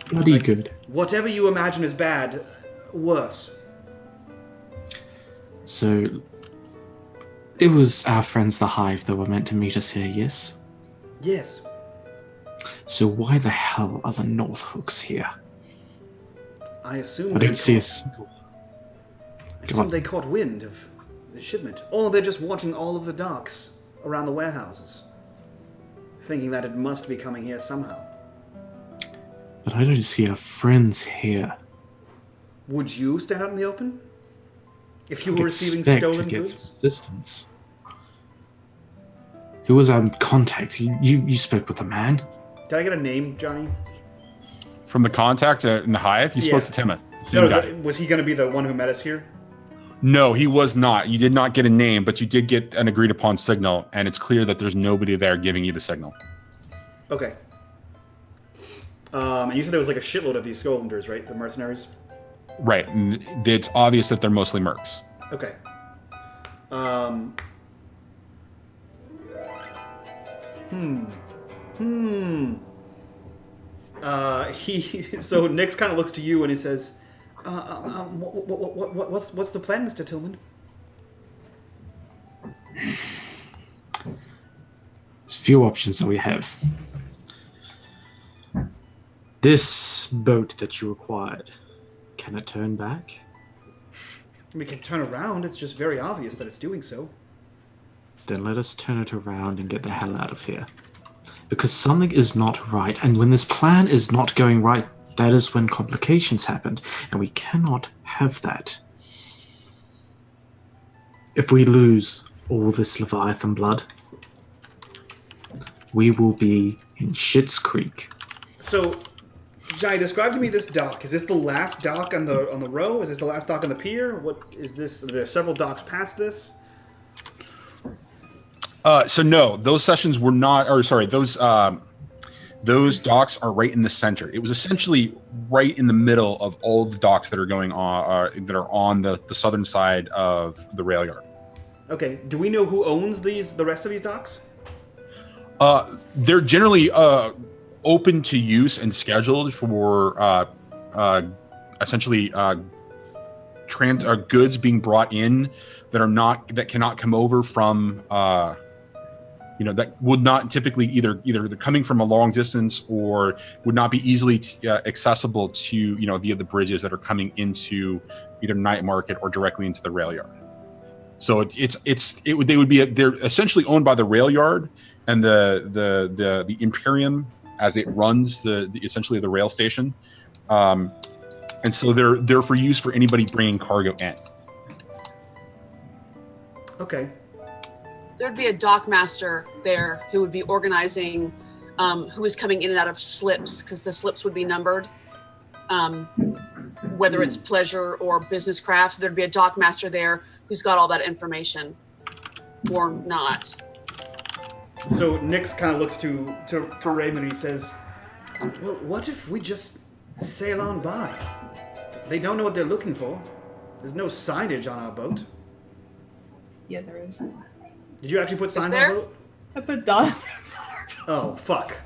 Bloody Like- good. Whatever you imagine is bad, worse. So, it was our friends the Hive that were meant to meet us here, yes? Yes. So why the hell are the Northhooks here? I assume I they don't see a caught, single... I Come on. assume they caught wind of the shipment. Or they're just watching all of the docks around the warehouses, thinking that it must be coming here somehow. But I don't see our friends here. Would you stand out in the open? If you were I'd receiving expect to stolen get goods? some assistance. Who was our contact? You spoke with a man? Did I get a name, Johnny? From the contact in the Hive, you spoke Yeah. to Timoth. No, was he going to be the one who met us here? No, he was not. You did not get a name, but you did get an agreed upon signal, and it's clear that there's nobody there giving you the signal. Okay. And you said there was like a shitload of these Scolanders, right? The mercenaries? Right. And it's obvious that they're mostly mercs. Okay. So Nix kind of looks to you and he says, what's the plan, Mr. Tillman? There's few options that we have. This boat that you acquired, can it turn back? We can turn around. It's just very obvious that it's doing so. Then let us turn it around and get the hell out of here. Because something is not right, and when this plan is not going right, that is when complications happen, and we cannot have that. If we lose all this Leviathan blood, we will be in Schitt's Creek. So, Johnny, describe to me this dock. Is this the last dock on the row? Is this the last dock on the pier? What is this? Are there several docks past this? So no, those sessions were not, or sorry, those docks are right in the center. It was essentially right in the middle of all the docks that are going on, that are on the southern side of the rail yard. Okay. Do we know who owns the rest of these docks? They're generally open to use and scheduled for essentially goods being brought in that cannot come over from that would not typically either they're coming from a long distance or would not be easily accessible to via the bridges that are coming into either night market or directly into the rail yard. So they're essentially owned by the rail yard and the Imperium as it runs essentially the rail station, and so they're for use for anybody bringing cargo in. Okay. There'd be a dock master there who would be organizing who is coming in and out of slips, because the slips would be numbered, whether it's pleasure or business craft. There'd be a dock master there who's got all that information, or not. So Nix kind of looks to Reymond and he says, well, what if we just sail on by? They don't know what they're looking for. There's no signage on our boat. Yeah, there is. Did you actually put signs on there? our boat? I put Don. Oh, fuck.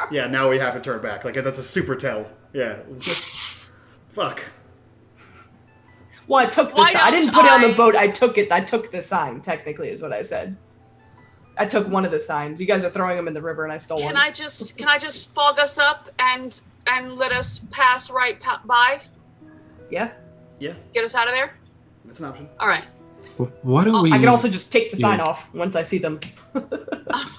Yeah, now we have to turn back. Like, that's a super tell. Yeah. Fuck. Well, I took the Why sign. I don't didn't put it on the I- boat. I took it. I took the sign, technically, is what I said. I took one of the signs. You guys are throwing them in the river, and I stole one. Can I just fog us up and let us pass right by? Yeah? Yeah, Get us out of there? that's an option. All right. Why don't we... I can also just take the sign Yeah. off once I see them.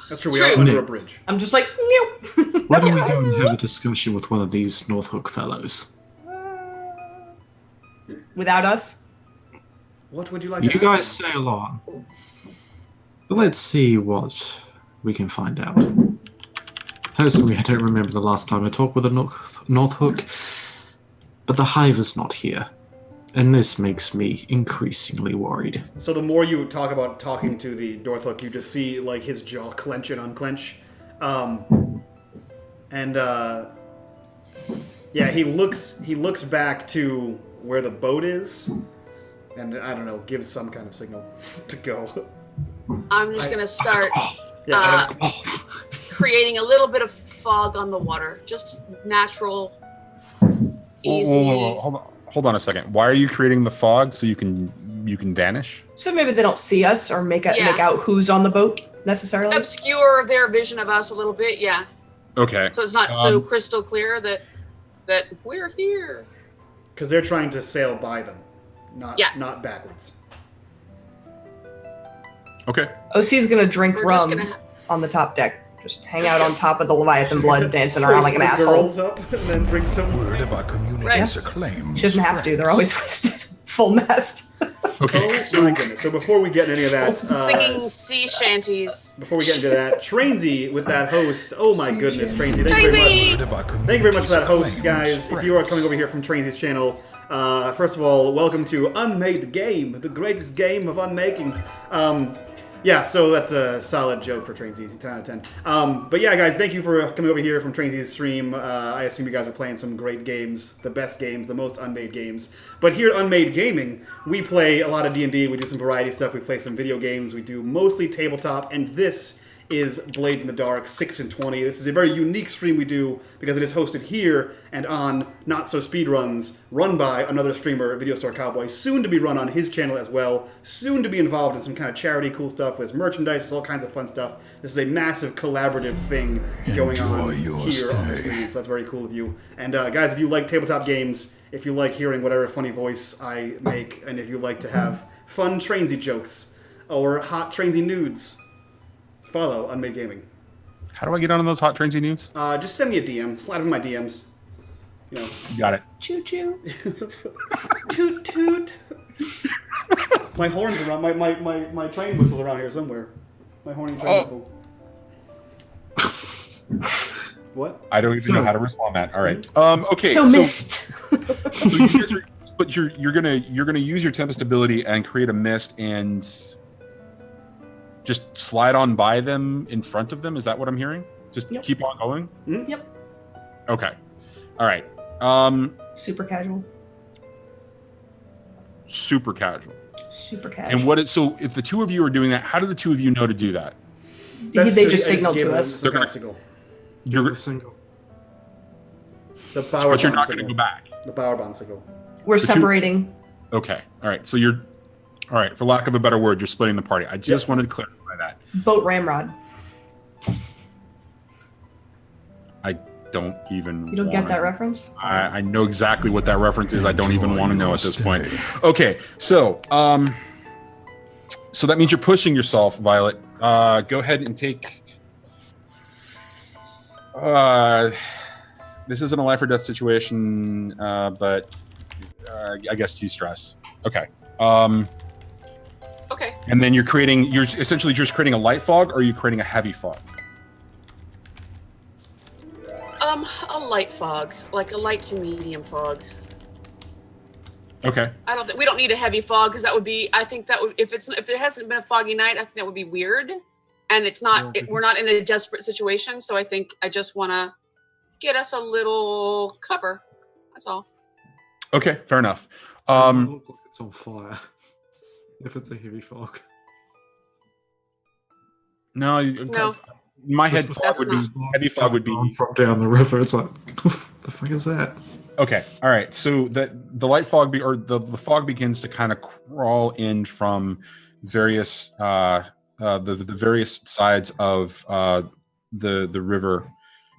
That's true. We True. are under a Nix. bridge. I'm just like, Meow. Why don't we go and have a discussion with one of these Northhook fellows? Without us? What would you like You to guys ask them? sail on. But let's see what we can find out. Personally, I don't remember the last time I talked with a Northhook, but the Hive is not here. And this makes me increasingly worried. So the more you talk about talking to the Dorthhook, you just see like his jaw clench and unclench, yeah, he looks back to where the boat is, and I don't know, gives some kind of signal to go. I'm just gonna start Yeah, creating a little bit of fog on the water, just natural, easy. Hold on a second. Why are you creating the fog so you can vanish? So maybe they don't see us or make out who's on the boat necessarily. Obscure their vision of us a little bit, yeah. Okay. So it's not so crystal clear that we're here. because they're trying to sail by them, not backwards. Okay. OC's gonna drink We're just rum gonna on the top deck. Just hang out on top of the Leviathan blood, dancing around like an Hoist the asshole. girls up and then drink some. Word of our community's acclaim. She doesn't have to. They're always wasted. Full mast. Okay. Oh my goodness! So before we get into any of that, Singing sea shanties. before we get into that, Trainsy with that host. Oh my goodness, Trainsy! Thank you very much. Trainsy! Word of our Thank you very much for that host, community's guys. acclaim If you are coming over here from Trainsy's channel, first of all, welcome to unMadeGame, the greatest game of unmaking. Yeah, so that's a solid joke for Trainsy, 10 out of 10. But yeah, guys, thank you for coming over here from Trainsy's stream. I assume you guys are playing some great games, the best games, the most unmade games. But here at unMadeGaming, we play a lot of D&D, we do some variety stuff, we play some video games, we do mostly tabletop, and this is Blades in the Dark 6 and 20. This is a very unique stream we do because it is hosted here and on Not So Speedruns, run by another streamer, VideoStoreCowboy, soon to be run on his channel as well, soon to be involved in some kind of charity cool stuff with merchandise, all kinds of fun stuff. This is a massive collaborative thing going on here on the screen, so that's very cool of you. And guys, if you like tabletop games, if you like hearing whatever funny voice I make, and if you like to have fun Trainsy jokes or hot Trainsy nudes, follow unMadeGaming. How do I get on those hot Trainsy news? Just send me a DM. Slide in my DMs. You know. Got it. Choo choo. Toot toot. My horns around. My train whistle's around here somewhere. My horny train whistle. What? I don't even know how to respond to that. All right. Okay. So missed. So you guys are, but you're gonna use your Tempest ability and create a mist and just slide on by them in front of them. Is that what I'm hearing? Just keep on going. Mm-hmm. Yep. Okay. All right. Super casual. Super casual. Super casual. And what? So if the two of you are doing that, how do the two of you know to do that? They just signaled to us. They're gonna signal. You're, The single. The power. but you're bomb not going to signal. go back. The power bomb signal. We're The two- separating. Okay. All right. So you're. All right. For lack of a better word, you're splitting the party. I just wanted to clarify that. Boat ramrod. I don't even. You don't get that reference? I know exactly what that reference is. I don't even want to know at this point. Okay, so so that means you're pushing yourself, Violet. Go ahead and take. This isn't a life or death situation, but I guess 2 stress. Okay. Okay. And then you're essentially just creating a light fog, or are you creating a heavy fog? A light fog, like a light to medium fog. Okay. I don't think we don't need a heavy fog because that would be. I think that would if it hasn't been a foggy night, I think that would be weird, and it's not. We're not in a desperate situation, so I think I just want to get us a little cover. That's all. Okay, fair enough. It looks like it's on fire. If it's a heavy fog. No. No. My head That's fog would be heavy fog would be from down the river. It's like, the fuck is that? okay. All right. So that the light fog the fog begins to kind of crawl in from various the various sides of the river,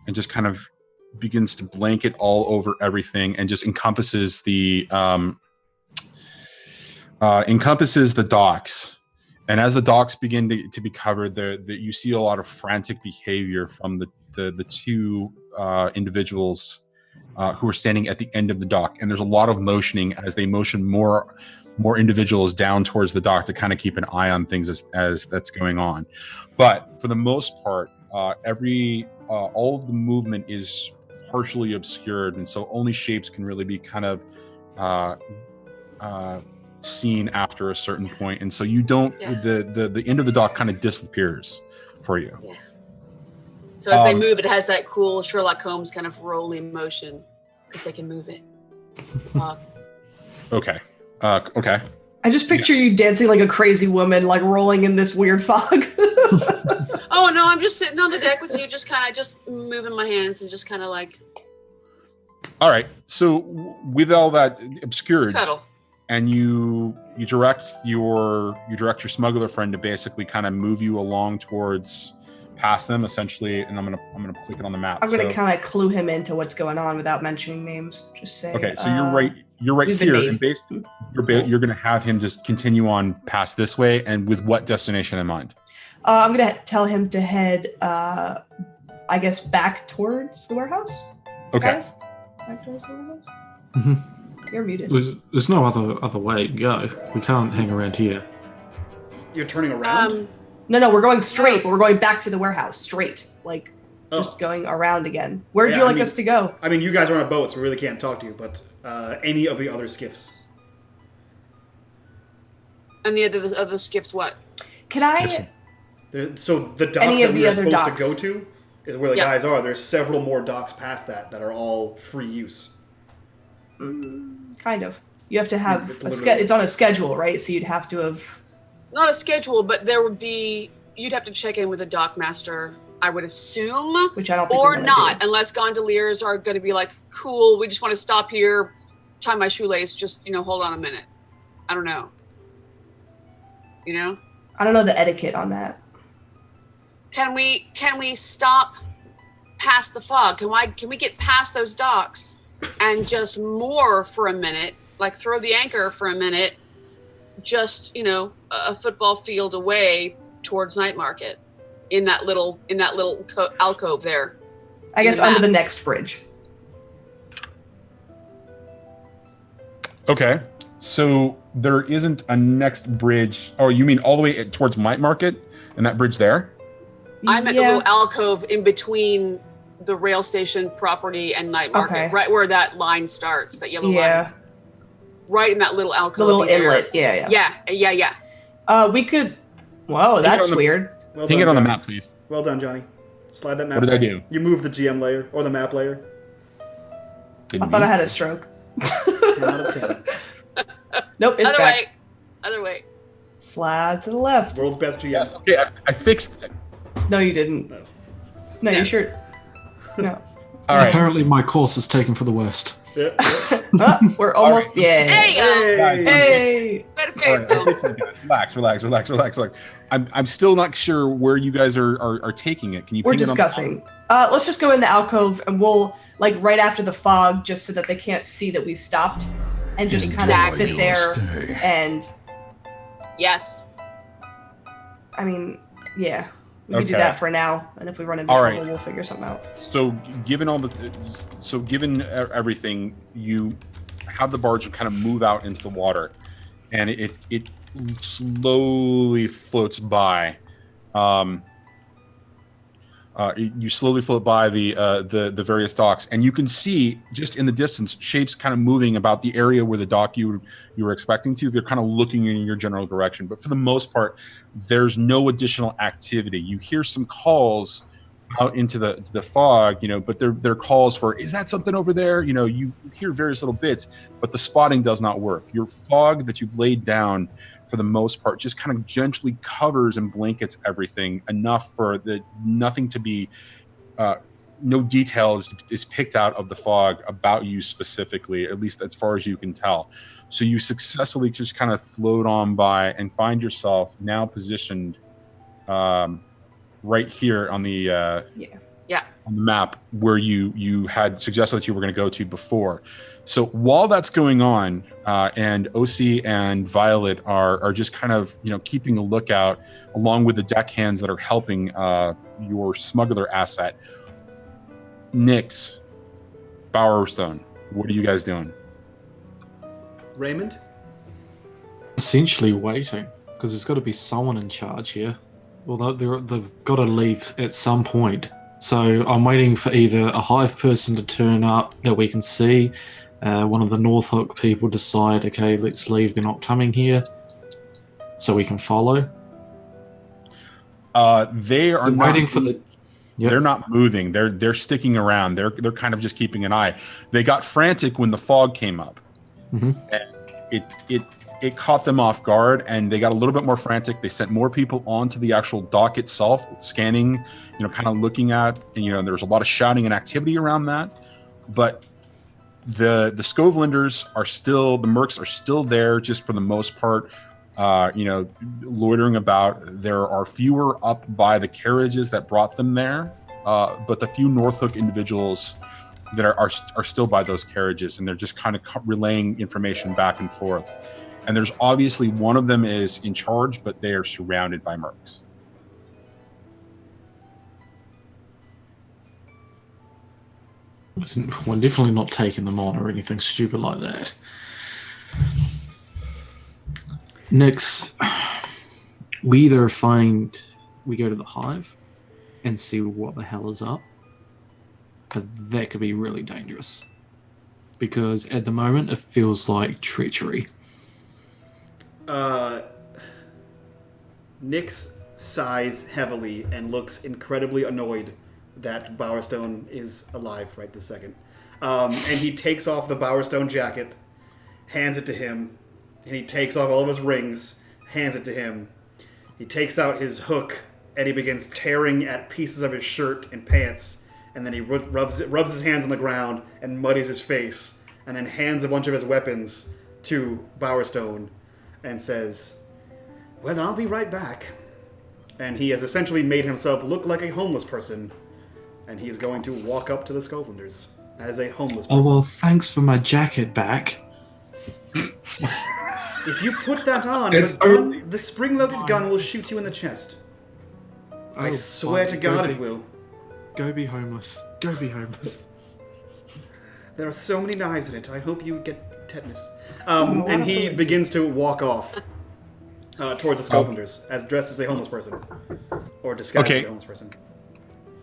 and just kind of begins to blanket all over everything, and just encompasses the docks. And as the docks begin to be covered, you see a lot of frantic behavior from the two individuals who are standing at the end of the dock. And there's a lot of motioning as they motion more individuals down towards the dock to kind of keep an eye on things as that's going on. But for the most part, all of the movement is partially obscured, and so only shapes can really be kind of seen after a certain point, and so you don't. The end of the dock kind of disappears for you. Yeah. So as they move, it has that cool Sherlock Holmes kind of rolling motion because they can move it. Okay. Okay. I just picture you dancing like a crazy woman, like rolling in this weird fog. Oh no, I'm just sitting on the deck with you, just moving my hands and just kind of like. All right. So with all that obscured, cuddle. And you direct your smuggler friend to basically kind of move you along towards past them, essentially, and I'm gonna click it on the map. I'm gonna kind of clue him into what's going on without mentioning names. Just say. Okay, so you're right here, and basically you're gonna have him just continue on past this way, and with what destination in mind? I'm gonna tell him to head, I guess, back towards the warehouse. Okay. Guys? Back towards the warehouse. Mm-hmm. You're muted. There's no other way to go. We can't hang around here. You're turning around? No, we're going straight, but we're going back to the warehouse, straight. Like, just going around again. Where would you like us to go? I mean, you guys are on a boat, so we really can't talk to you, but any of the other skiffs. And the other skiffs what? Can I... So the dock any that of we the are other supposed docks. to go to is where the guys are. There's several more docks past that are all free use. Kind of. You have to have... It's on a schedule, right? So you'd have to have... Not a schedule, but there would be... You'd have to check in with a dock master, I would assume. Which I don't think or not, unless gondoliers are going to be like, cool, we just want to stop here, tie my shoelace, just, hold on a minute. I don't know. I don't know the etiquette on that. Can we stop past the fog? Can we get past those docks and just moor for a minute, like throw the anchor for a minute, just, a football field away towards Night Market in that little alcove there? I guess under the next bridge. Okay. So there isn't a next bridge. Oh, you mean all the way towards Night Market and that bridge there? I'm at the little alcove in between the rail station property and Night Market, right where that line starts, that yellow line. Right in that little alcove. The little inlet, yeah. We could... Whoa, that's weird. Ping it on the map, please. Well done, Johnny. Slide that map What did back. I do? You moved the GM layer, or the map layer. I thought I had a stroke. 10 out of 10. Nope, it's back. Other way. Slide to the left. World's best GM. Yes, okay, I fixed it. No, you didn't. No, you sure? No. All right. Apparently my course is taken for the worst. We're almost... Yeah. There you go. Hey! Better faith, though. Relax. I'm still not sure where you guys are taking it. Can you? We're discussing. Let's just go in the alcove, and we'll right after the fog, just so that they can't see that we stopped, and just kind of sit there and. Yes. I mean, yeah, we can do that for now, and if we run into trouble, we'll figure something out. So, given everything, you have the barge kind of move out into the water, and it slowly floats by. You slowly float by the various docks, and you can see just in the distance shapes kind of moving about the area where the dock you were expecting to. They're kind of looking in your general direction, but for the most part, there's no additional activity. You hear some calls out into the fog, but they're calls for, is that something over there? You hear various little bits, but the spotting does not work. Your fog that you've laid down, for the most part, just kind of gently covers and blankets everything enough for nothing to be, no detail is picked out of the fog about you specifically, at least as far as you can tell. So you successfully just kind of float on by and find yourself now positioned right here on the on the map where you had suggested that you were going to go to before. So while that's going on, and OC and Violet are just kind of keeping a lookout along with the deckhands that are helping your smuggler asset. Nix, Bowerstone, what are you guys doing? Reymond? Essentially waiting, because there's got to be someone in charge here. Well, they've got to leave at some point. So I'm waiting for either a hive person to turn up that we can see, one of the North Hook people decide, okay, let's leave. They're not coming here, so we can follow. They are not waiting for the. Yep. They're not moving. They're sticking around. They're kind of just keeping an eye. They got frantic when the fog came up, and it caught them off guard, and they got a little bit more frantic. They sent more people onto the actual dock itself, scanning, kind of looking at. And, there was a lot of shouting and activity around that, but the Skovlanders are still, the mercs are still there, just for the most part. Loitering about. There are fewer up by the carriages that brought them there, but the few North Hook individuals that are still by those carriages, and they're just kind of relaying information back and forth. And there's obviously one of them is in charge, but they are surrounded by mercs. We're definitely not taking them on or anything stupid like that. Next, we either we go to the hive and see what the hell is up, but that could be really dangerous because at the moment it feels like treachery. Nyx sighs heavily and looks incredibly annoyed that Bowerstone is alive right this second. And he takes off the Bowerstone jacket, hands it to him, and he takes off all of his rings, hands it to him. He takes out his hook, and he begins tearing at pieces of his shirt and pants, and then he rubs his hands on the ground and muddies his face, and then hands a bunch of his weapons to Bowerstone and says, "Well, I'll be right back." And he has essentially made himself look like a homeless person, and he's going to walk up to the Skovlanders as a homeless person. Oh, well, thanks for my jacket back. If you put that on, the spring-loaded gun will shoot you in the chest. I swear to God it will. Go be homeless. Go be homeless. There are so many knives in it. I hope you get tetanus. And he begins to walk off towards the Skovlanders, as dressed as a homeless person. Or disguised as a homeless person.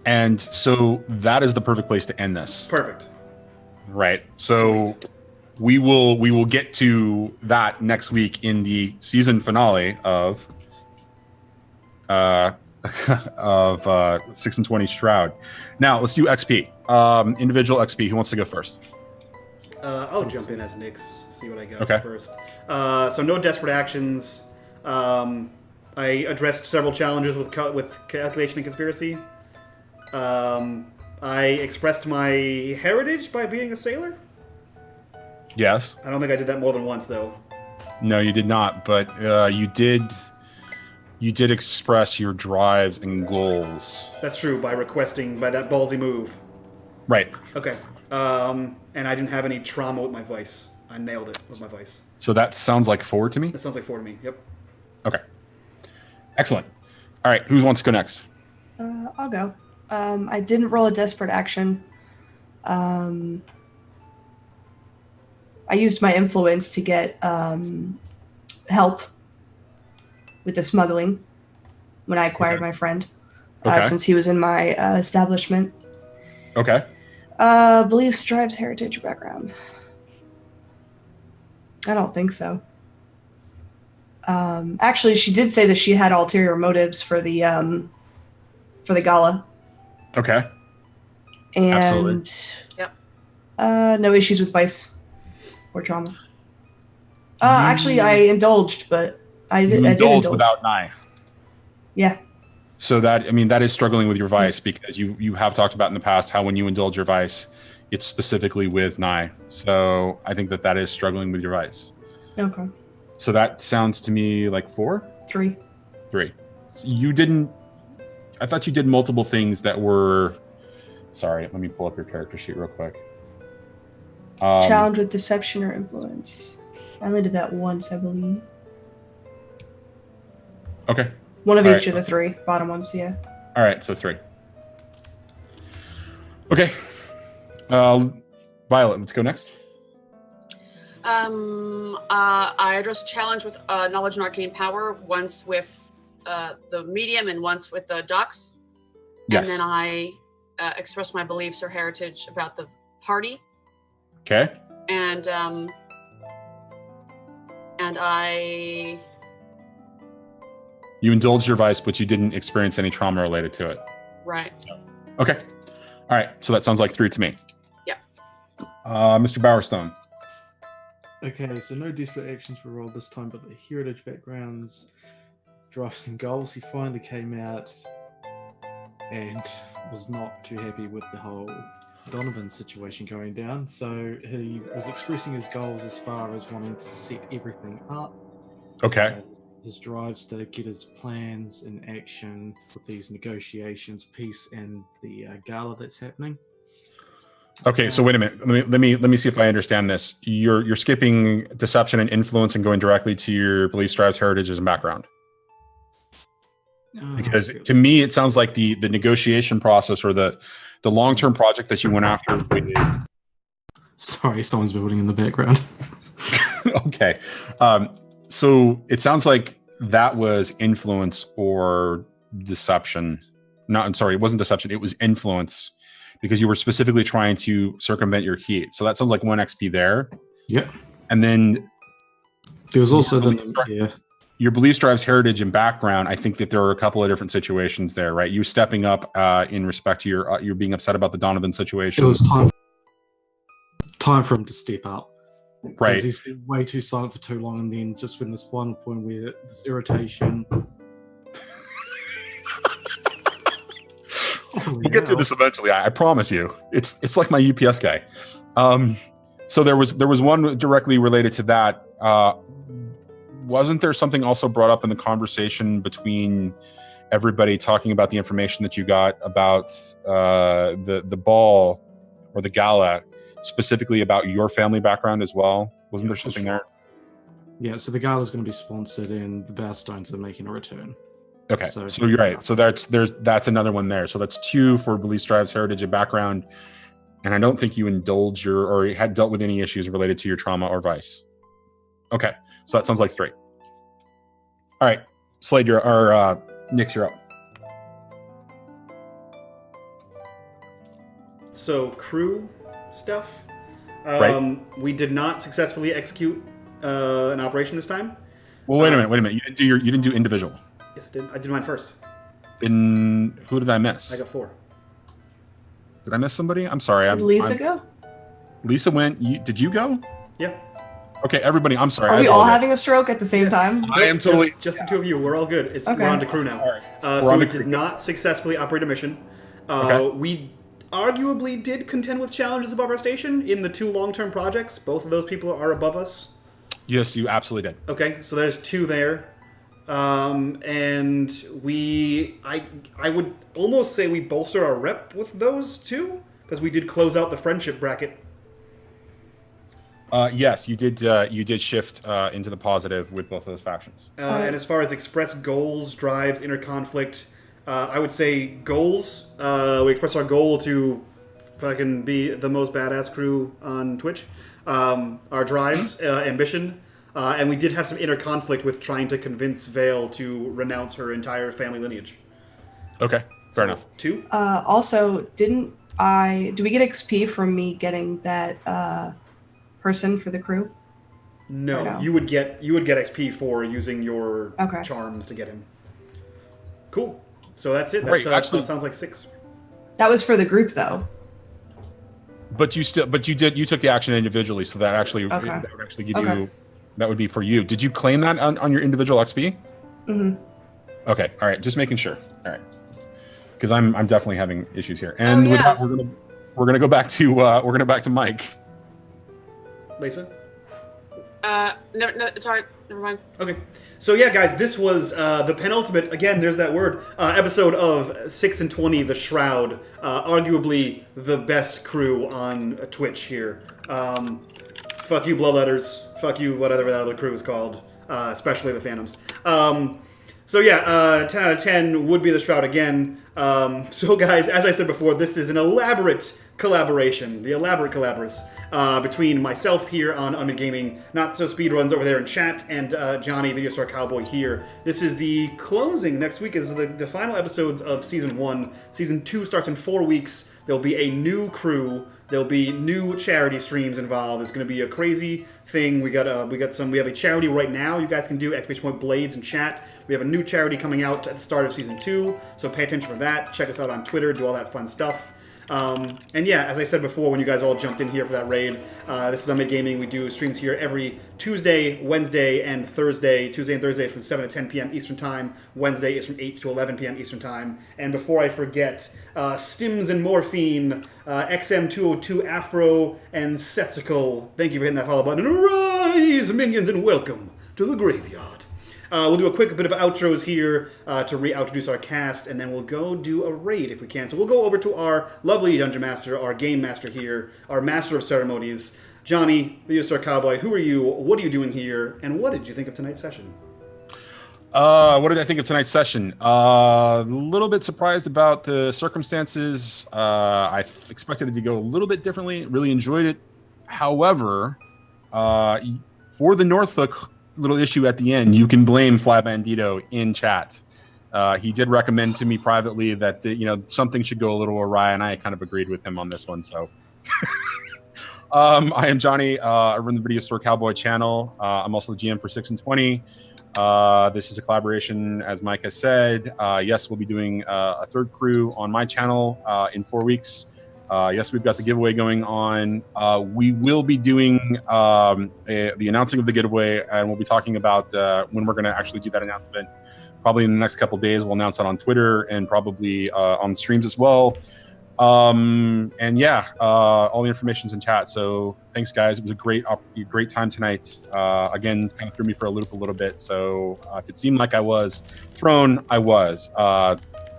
And so that is the perfect place to end this. Perfect. Right. So we will get to that next week in the season finale of 6 and 20 Shroud. Now let's do XP. Individual XP. Who wants to go first? I'll jump in as Nyx. See what I got first. So no desperate actions. I addressed several challenges with calculation and conspiracy. I expressed my heritage by being a sailor. Yes. I don't think I did that more than once, though. No, you did not. But you did express your drives and goals. That's true, by that ballsy move. Right. Okay. And I didn't have any trauma with my voice. I nailed it with my voice. So that sounds like 4 to me? That sounds like 4 to me, yep. Okay. Excellent. All right, who wants to go next? I'll go. I didn't roll a desperate action. I used my influence to get help with the smuggling when I acquired my friend, since he was in my establishment. Okay. Beliefs, drives, heritage, or background. I don't think so. Actually, she did say that she had ulterior motives for the gala. Okay. And absolutely. Yep. No issues with vice or trauma. Actually, I indulged, but I did indulge without Nye. Yeah. So that is struggling with your vice, because you have talked about in the past how when you indulge your vice, it's specifically with Nye. So I think that is struggling with your vice. Okay. So that sounds to me like 4? 3. 3. So I thought you did multiple things that were... Sorry, let me pull up your character sheet real quick. Challenge with deception or influence. I only did that once, I believe. Okay. One of each of the 3 bottom ones, yeah. All right, so 3. Okay. Violet, let's go next. I addressed a challenge with knowledge and arcane power, once with the medium and once with the docs. Yes. And then I expressed my beliefs or heritage about the party. Okay. and I You indulged your vice, but you didn't experience any trauma related to it. right. Okay. All right. So that sounds like 3 to me. Yeah. Mr. Bowerstone. Okay, so no desperate actions were rolled this time, but the heritage backgrounds, drafts and goals. He finally came out and was not too happy with the whole Donovan situation going down. So he was expressing his goals as far as wanting to set everything up. Okay. His drives to get his plans in action with these negotiations, peace, and the gala that's happening. Okay, so wait a minute. Let me see if I understand this. You're skipping deception and influence and going directly to your beliefs, drives, heritages, and background. Because to me, it sounds like the negotiation process or the long-term project that you went after. Sorry, someone's building in the background. Okay, so it sounds like that was influence or deception. I'm sorry, it wasn't deception. It was influence. Because you were specifically trying to circumvent your heat. So that sounds like 1 XP there. Yep. And then there was also your beliefs, drives, heritage, and background. I think that there are a couple of different situations there, right? You stepping up in respect to your being upset about the Donovan situation. It was time for him to step up. Right. Because he's been way too silent for too long, and then just when this final point where this irritation. We'll get through this eventually. I promise you. It's like my UPS guy. So there was one directly related to that. Wasn't there something also brought up in the conversation between everybody talking about the information that you got about the ball or the gala, specifically about your family background as well? Wasn't there something there? Yeah. So the gala is going to be sponsored, and the Bowerstones are making a return. Okay, so you're right. So that's another one there. So that's 2 for beliefs, drives, heritage, and background. And I don't think you indulged or had dealt with any issues related to your trauma or vice. Okay, so that sounds like 3. All right, Slade, Nix, you're up. So crew stuff. Right. We did not successfully execute an operation this time. Well, wait a minute. You didn't do individual. Yes, I did mine first. Then who did I miss? I got 4. Did I miss somebody? I'm sorry. Did Lisa go? Lisa went. Did you go? Yeah. Okay, everybody. I'm sorry. Are we all having a stroke at the same time? I am totally. Just the 2 of you. We're all good. Okay. We're on to crew now. All right. So we did not successfully operate a mission. Okay. We arguably did contend with challenges above our station in the 2 long-term projects. Both of those people are above us. Yes, you absolutely did. Okay, so there's 2 there. And I would almost say we bolster our rep with those 2 because we did close out the friendship bracket. Yes, you did shift into the positive with both of those factions. And as far as expressed goals, drives, inner conflict, I would say goals. We express our goal to fucking be the most badass crew on Twitch. Our drives, ambition. And we did have some inner conflict with trying to convince Vale to renounce her entire family lineage. Okay, fair enough. 2. Also, do we get XP from me getting that person for the crew? No, you would get XP for using your charms to get him. Cool. So that's it. That sounds like 6. That was for the group, though. But you took the action individually, so that that would actually give you. That would be for you. Did you claim that on your individual XP? Mm-hmm. Okay. All right. Just making sure. All right. Because I'm definitely having issues here. And with that, we're gonna go back to Mike. Lisa? No, it's alright. Never mind. Okay. So yeah, guys, this was the penultimate, again, there's that word, episode of 6 and 20, The Shroud. Arguably the best crew on Twitch here. Fuck you, Bloodletters. Fuck you, whatever that other crew is called. Especially the Phantoms. So yeah, 10 out of 10 would be The Shroud again. So guys, as I said before, this is an elaborate collaboration. The elaborate collaborus. Between myself here on unMadeGaming, Not So Speedruns over there in chat, and Johnny, VideoStoreCowboy here. This is the closing. Next week is the final episodes of Season 1. Season 2 starts in 4 weeks. There'll be a new crew. There'll be new charity streams involved. It's going to be a crazy thing. We have a charity right now. You guys can do !Blades in chat. We have a new charity coming out at the start of season 2, so pay attention for that. Check us out on Twitter. Do all that fun stuff. And yeah, as I said before, when you guys all jumped in here for that raid, this is unMadeGaming. We do streams here every Tuesday, Wednesday, and Thursday. Tuesday and Thursday is from 7 to 10 p.m. Eastern Time. Wednesday is from 8 to 11 p.m. Eastern Time. And before I forget, Stims and Morphine, XM202 Afro, and Setsical. Thank you for hitting that follow button. And arise, minions, and welcome to the graveyard. We'll do a quick bit of outros here to re-introduce our cast, and then we'll go do a raid if we can. So we'll go over to our lovely Dungeon Master, our Game Master here, our Master of Ceremonies. Johnny, VideoStoreCowboy, who are you, what are you doing here, and what did you think of tonight's session? What did I think of tonight's session? A little bit surprised about the circumstances. I expected it to go a little bit differently. Really enjoyed it. However, for the Northhook little issue at the end, you can blame Fly Bandito in chat. He did recommend to me privately that something should go a little awry, and I kind of agreed with him on this one. So, I am Johnny. I run the VideoStoreCowboy channel. I'm also the GM for 6 and 20. This is a collaboration, as Mike has said. Yes, we'll be doing a third crew on my channel in 4 weeks. Yes, we've got the giveaway going on. We will be doing the announcing of the giveaway, and we'll be talking about when we're going to actually do that announcement. Probably in the next couple of days, we'll announce that on Twitter and probably on streams as well. And yeah, all the information's in chat. So thanks, guys. It was a great time tonight. Again, kind of threw me for a loop a little bit. So if it seemed like I was thrown, I was.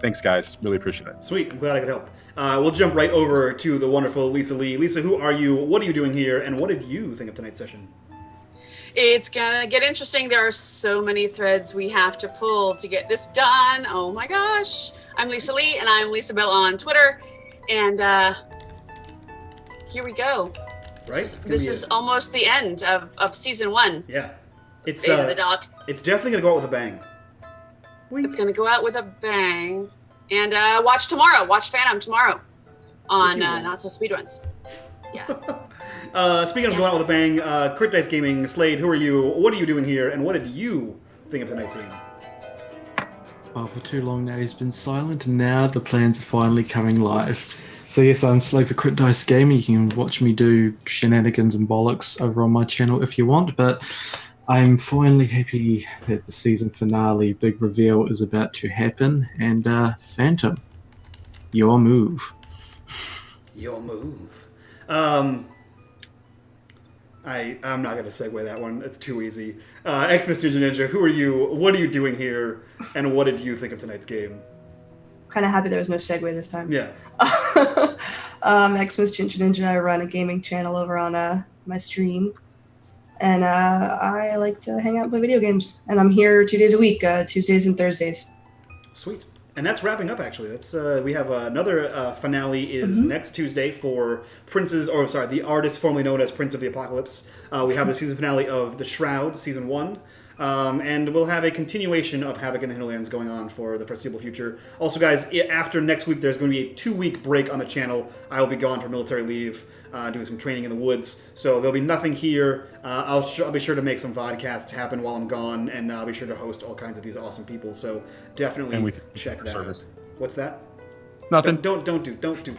Thanks, guys. Really appreciate it. Sweet. I'm glad I could help. We'll jump right over to the wonderful Lisa Lee. Lisa, who are you? What are you doing here? And what did you think of tonight's session? It's gonna get interesting. There are so many threads we have to pull to get this done. Oh my gosh. I'm Lisa Lee, and I'm Lisa Bell on Twitter. And here we go. Right? This is almost the end of season 1. Yeah. It's the doc. It's definitely going to go out with a bang. It's going to go out with a bang. And watch tomorrow. Watch Phantom tomorrow on Not So Speedruns. Yeah. Speaking of going out with a bang, Crit Dice Gaming, Slade, who are you? What are you doing here? And what did you think of tonight's game? Oh, for too long now he's been silent, and now the plans are finally coming live. So yes, I'm Slade for Crit Dice Gaming. You can watch me do shenanigans and bollocks over on my channel if you want, but I'm finally happy that the season finale big reveal is about to happen, and Phantom, your move. Your move. I'm not going to segue that one. It's too easy. Xmas Ninja, who are you? What are you doing here? And what did you think of tonight's game? Kind of happy there was no segue this time. Yeah. Xmas Ninja. I run a gaming channel over on my stream. And I like to hang out and play video games. And I'm here 2 days a week, Tuesdays and Thursdays. Sweet. And that's wrapping up, actually. That's we have another finale is next Tuesday for the artist formerly known as Prince of the Apocalypse. We have the season finale of The Shroud, Season 1. And we'll have a continuation of Havoc in the Hinterlands going on for the foreseeable future. Also, guys, after next week, there's going to be a 2-week break on the channel. I will be gone for military leave, doing some training in the woods. So there'll be nothing here. I'll be sure to make some vodcasts happen while I'm gone, and I'll be sure to host all kinds of these awesome people. So definitely check that out. What's that? Nothing. Don't do that. Don't do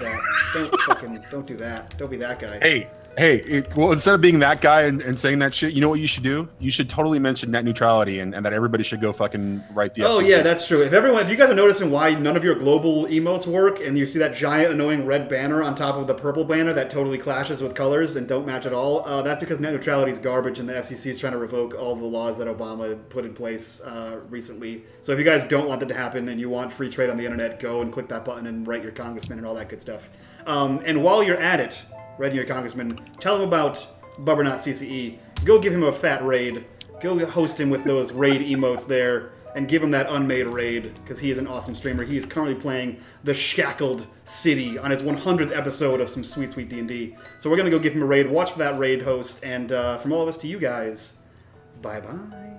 that. Don't be that guy. Hey, well, instead of being that guy and saying that shit, you know what you should do? You should totally mention net neutrality and that everybody should go fucking write the FCC. Oh, yeah, that's true. If you guys are noticing why none of your global emotes work and you see that giant annoying red banner on top of the purple banner that totally clashes with colors and don't match at all, that's because net neutrality is garbage and the FCC is trying to revoke all the laws that Obama put in place recently. So if you guys don't want that to happen and you want free trade on the internet, go and click that button and write your congressman and all that good stuff. And while you're at it, writing your congressman, tell him about Bubbernot CCE. Go give him a fat raid. Go host him with those raid emotes there, and give him that unmade raid, because he is an awesome streamer. He is currently playing the Shackled City on his 100th episode of some sweet, sweet D&D. So we're going to go give him a raid. Watch for that raid host, and from all of us to you guys, bye-bye.